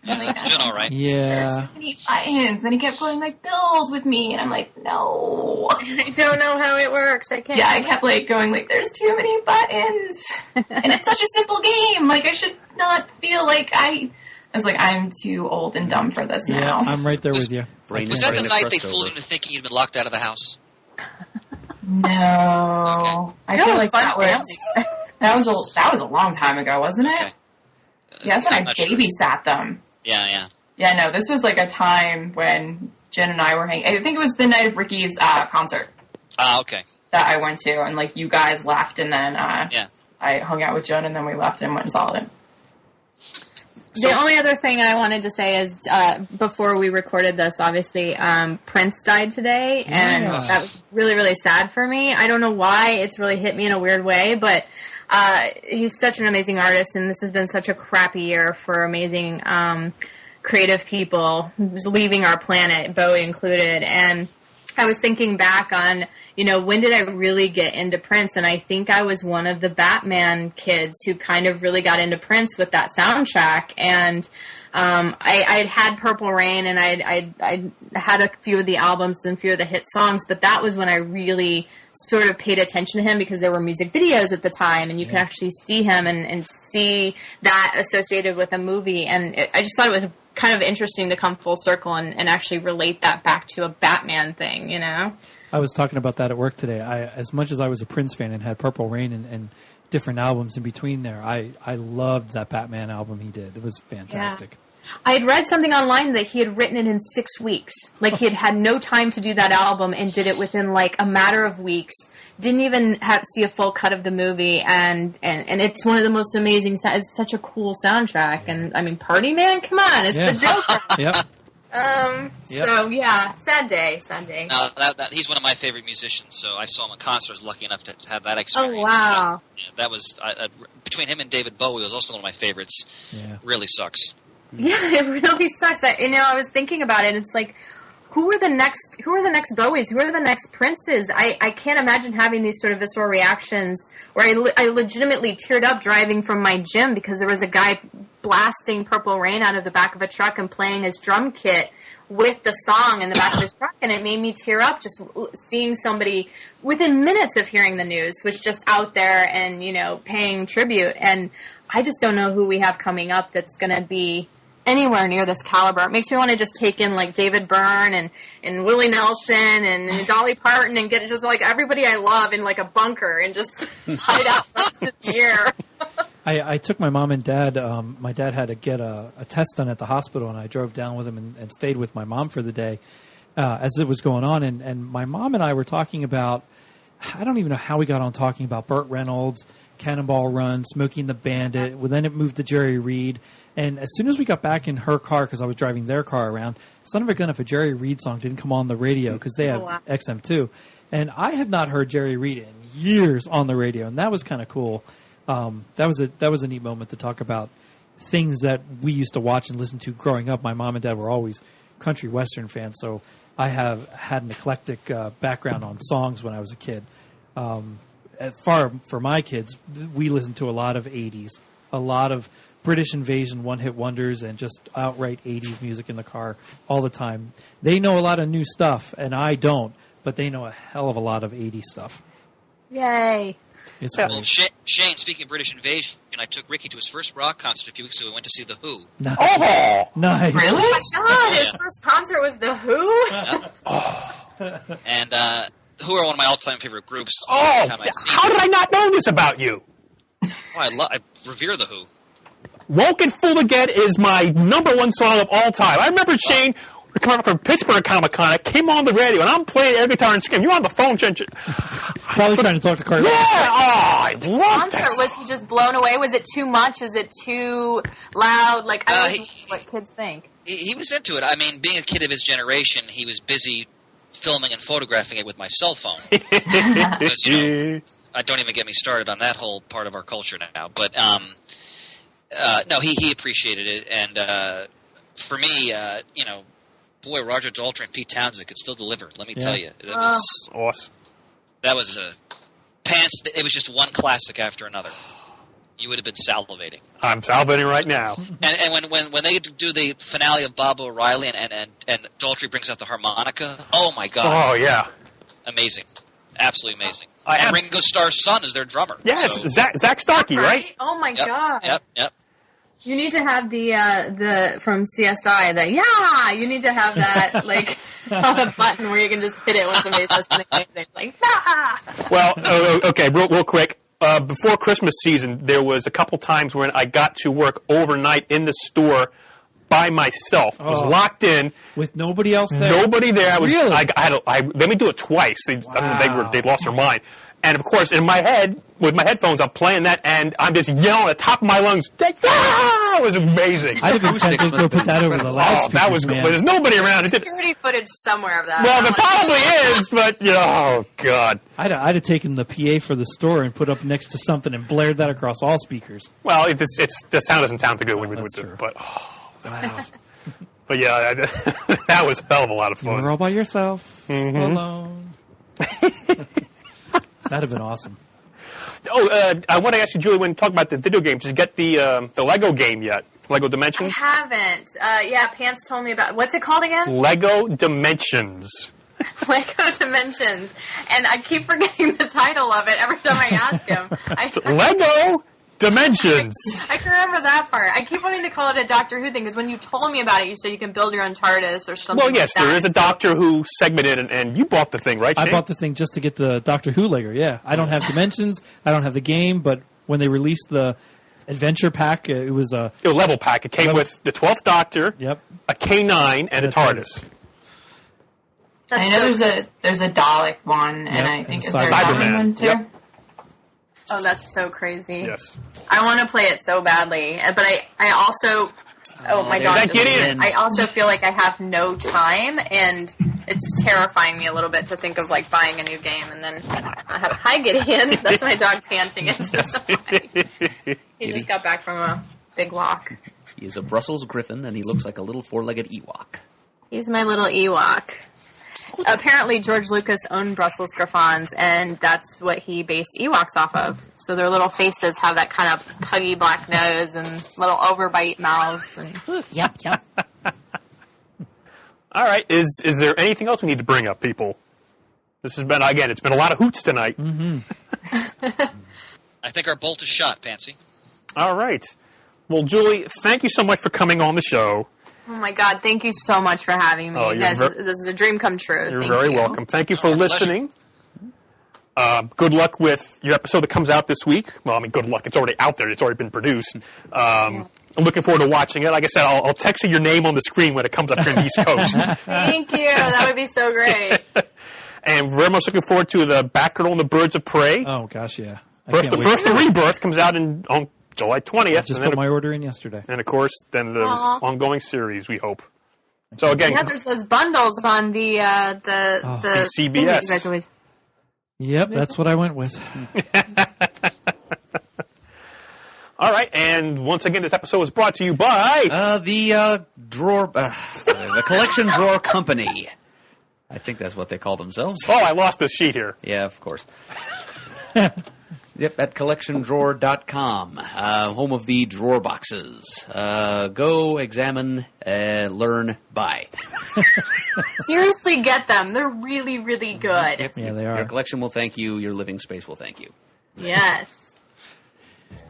That's Jun, all right. Yeah. There's so many buttons. And he kept going build with me, and I'm like, no. I don't know how it works. I can't. Yeah, I kept going there's too many buttons. And it's such a simple game. I should not feel I was I'm too old and dumb for this now. Yeah, I'm right there with you. Was that the night they fooled him into thinking you'd been locked out of the house? No. Okay. I feel like that was a long time ago, wasn't it? Okay. Yes, and I babysat them. Yeah. Yeah, no, this was a time when Jen and I were hanging. I think it was the night of Ricky's concert. Okay. That I went to, and you guys left, and then I hung out with Jen, and then we left and went and saw it. The only other thing I wanted to say is, before we recorded this, obviously, Prince died today, and that was really, really sad for me. I don't know why. It's really hit me in a weird way, but he's such an amazing artist, and this has been such a crappy year for amazing creative people just leaving our planet, Bowie included. And I was thinking back on, when did I really get into Prince? And I think I was one of the Batman kids who kind of really got into Prince with that soundtrack. And I'd had Purple Rain, and I'd had a few of the albums and a few of the hit songs, but that was when I really sort of paid attention to him, because there were music videos at the time, and you could actually see him and see that associated with a movie. And I just thought it was kind of interesting to come full circle and actually relate that back to a Batman thing, I was talking about that at work today. As much as I was a Prince fan and had Purple Rain and different albums in between there, I loved that Batman album he did. It was fantastic. Yeah. I had read something online that he had written it in 6 weeks. Like, he had had no time to do that album and did it within, like, a matter of weeks. Didn't even see a full cut of the movie, and it's one of the most amazing. It's such a cool soundtrack, and I mean, Party Man, come on, it's the Joker. Yep. So yeah, sad day. Now, he's one of my favorite musicians, so I saw him in concert. I was lucky enough to have that experience. Oh wow! That was between him and David Bowie was also one of my favorites. Yeah. Really sucks. Yeah, it really sucks. I was thinking about it. It's like, who are the next Bowies? Who are the next Princes? I can't imagine having these sort of visceral reactions where I legitimately teared up driving from my gym because there was a guy blasting Purple Rain out of the back of a truck and playing his drum kit with the song in the back of his truck, and it made me tear up just seeing somebody within minutes of hearing the news was just out there and, paying tribute. And I just don't know who we have coming up that's going to be anywhere near this caliber. It makes me want to just take in like David Byrne and Willie Nelson and Dolly Parton and get just like everybody I love in like a bunker and just hide out for the year. I took my mom and dad. My dad had to get a test done at the hospital, and I drove down with him and stayed with my mom for the day as it was going on. And my mom and I were talking about, I don't even know how we got on talking about Burt Reynolds, Cannonball Run, Smokey and the Bandit. Well, then it moved to Jerry Reed. And as soon as we got back in her car, because I was driving their car around, son of a gun if a Jerry Reed song didn't come on the radio, because they have XM2. And I have not heard Jerry Reed in years on the radio, and that was kind of cool. That was a neat moment to talk about things that we used to watch and listen to growing up. My mom and dad were always country western fans, so I have had an eclectic background on songs when I was a kid. For my kids, we listened to a lot of 80s, a lot of British Invasion one-hit wonders, and just outright 80s music in the car all the time. They know a lot of new stuff, and I don't, but they know a hell of a lot of 80s stuff. Yay. It's Well, great. Shane, speaking of British Invasion, I took Ricky to his first rock concert a few weeks ago. We went to see The Who. Nice. Oh! Nice. Really? Oh my God, his first concert was The Who? And Who are one of my all-time favorite groups. Oh! Time I've seen How them. did I not know this about you? Oh, I revere The Who. Won't Get Fooled Again is my number one song of all time. I remember Shane coming up from Pittsburgh Comic Con. I came on the radio, and I'm playing air guitar and screaming. You're on the phone, Jen. Probably trying to talk to Carter. Yeah! Oh, I love that Concert, song. was he just blown away? Was it too much? Is it too loud? Like, I don't know what kids think. He was into it. I mean, being a kid of his generation, he was busy filming and photographing it with my cell phone. Because, don't even get me started on that whole part of our culture now. But, no, he appreciated it. And for me, boy, Roger Daltrey and Pete Townsend could still deliver. Let me tell you. That was Awesome. That was pants. It was just one classic after another. You would have been salivating. I'm salivating right now. And when they do the finale of Bob O'Reilly and Daltrey brings out the harmonica, oh my God! Oh yeah, amazing, absolutely amazing. I and am- Ringo Starr's son is their drummer. yes, so, Zach Starkey, right? Oh my Yep, God! Yep. You need to have the from CSI. You need to have that like on a button where you can just hit it when somebody says something amazing. Like Well, okay, real quick. Before Christmas season, there was a couple times when I got to work overnight in the store by myself. I was locked in With nobody else there? nobody there. Really? Let me do it twice. They lost their mind. And of course, in my head, with my headphones, I'm playing that, and I'm just yelling at the top of my lungs. Yeah! It was amazing. I'd have been tempted to go put that over the loudspeakers, that was good. man. But there's nobody around. Security footage somewhere of that. Well, there probably is, but, oh, God. I'd have taken the PA for the store and put up next to something and blared that across all speakers. Well, the sound doesn't sound too good when we do that's it. true. But, that was awesome. But, yeah, that was a hell of a lot of fun. You're all by yourself, Mm-hmm. alone. That'd have been awesome. Oh, I want to ask you, Julie, when you talk about the video games, did you get the Lego game yet? Lego Dimensions? I haven't. Yeah, Pants told me about... What's it called again? Lego Dimensions. Lego Dimensions. And I keep forgetting the title of it every time I ask him. Lego Dimensions. I can remember that part. I keep wanting to call it a Doctor Who thing, because when you told me about it, you said you can build your own TARDIS or something. Well, yes, like that. there is a Doctor Who segment in it, and you bought the thing, right, Shane? I bought the thing just to get the Doctor Who Lego, yeah. I don't have Dimensions, I don't have the game, but when they released the Adventure Pack, it was a level pack. It came with the 12th Doctor, Yep. a K9, and a TARDIS. I know there's a Dalek one, and I think is there a Cyberman. Dalek one too? Yep. Oh, that's so crazy. Yes. I want to play it so badly, but I also... Oh, my God. that Gideon? I also feel like I have no time, and it's terrifying me a little bit to think of, like, buying a new game, and then I have... Hi, Gideon. That's my dog panting into the mic. He just got back from a big walk. He is a Brussels Griffin, and he looks like a little four-legged Ewok. He's my little Ewok. Apparently, George Lucas owned Brussels Griffons, and that's what he based Ewoks off of. So their little faces have that kind of puggy black nose and little overbite mouths. And Yep. All right. Is there anything else we need to bring up, people? This has been, again, it's been a lot of hoots tonight. Mm-hmm. I think our bolt is shot, Pansy. All right. Well, Julie, thank you so much for coming on the show. oh my God, thank you so much for having me. Oh, You you're guys, this is a dream come true. You're Thank very you. welcome. Thank you for listening. Good luck with your episode that comes out this week. Well, I mean, good luck. It's already out there. It's already been produced. I'm looking forward to watching it. Like I said, I'll text you your name on the screen when it comes up here in the East Coast. Thank you. That would be so great. And very much looking forward to the Batgirl and the Birds of Prey. Oh, gosh, yeah. First, the Rebirth comes out on July 20th. I just put my order in yesterday. And, of course, then the ongoing series, we hope. So, again... Yeah, there's those bundles on the CBS. thing that you guys always... Yep, that's what I went with. All right, and once again, this episode was brought to you by... the Collection Drawer Company. I think that's what they call themselves. Oh, I lost this sheet here. Yeah, of course. Yep, at collectiondrawer.com, home of the drawer boxes. Go, examine, learn, buy. Seriously, get them. They're really, really good. Yep, Yeah, they are. Your collection will thank you. Your living space will thank you. Yes.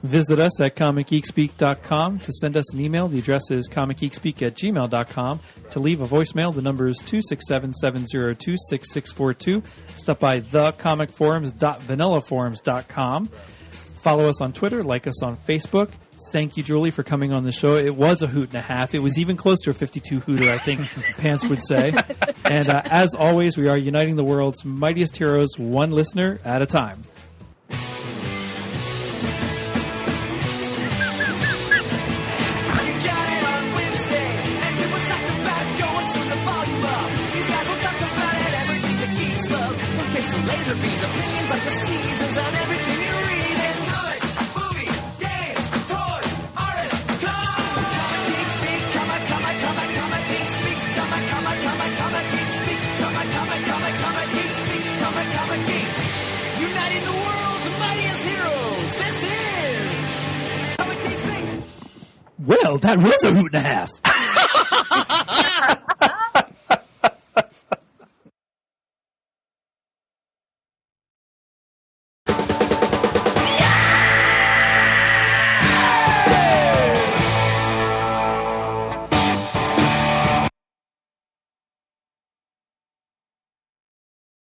Visit us at comicgeekspeak.com to send us an email. The address is comicgeekspeak@gmail.com. To leave a voicemail, the number is 267-702-6642. Stop by thecomicforums.vanillaforums.com. Follow us on Twitter. Like us on Facebook. Thank you, Julie, for coming on the show. It was a hoot and a half. It was even close to a 52-hooter, I think Pants would say. And as always, we are uniting the world's mightiest heroes, one listener at a time. Uniting the world's mightiest heroes. This is Comic Geek Speak. Well, that was a hoot and a half.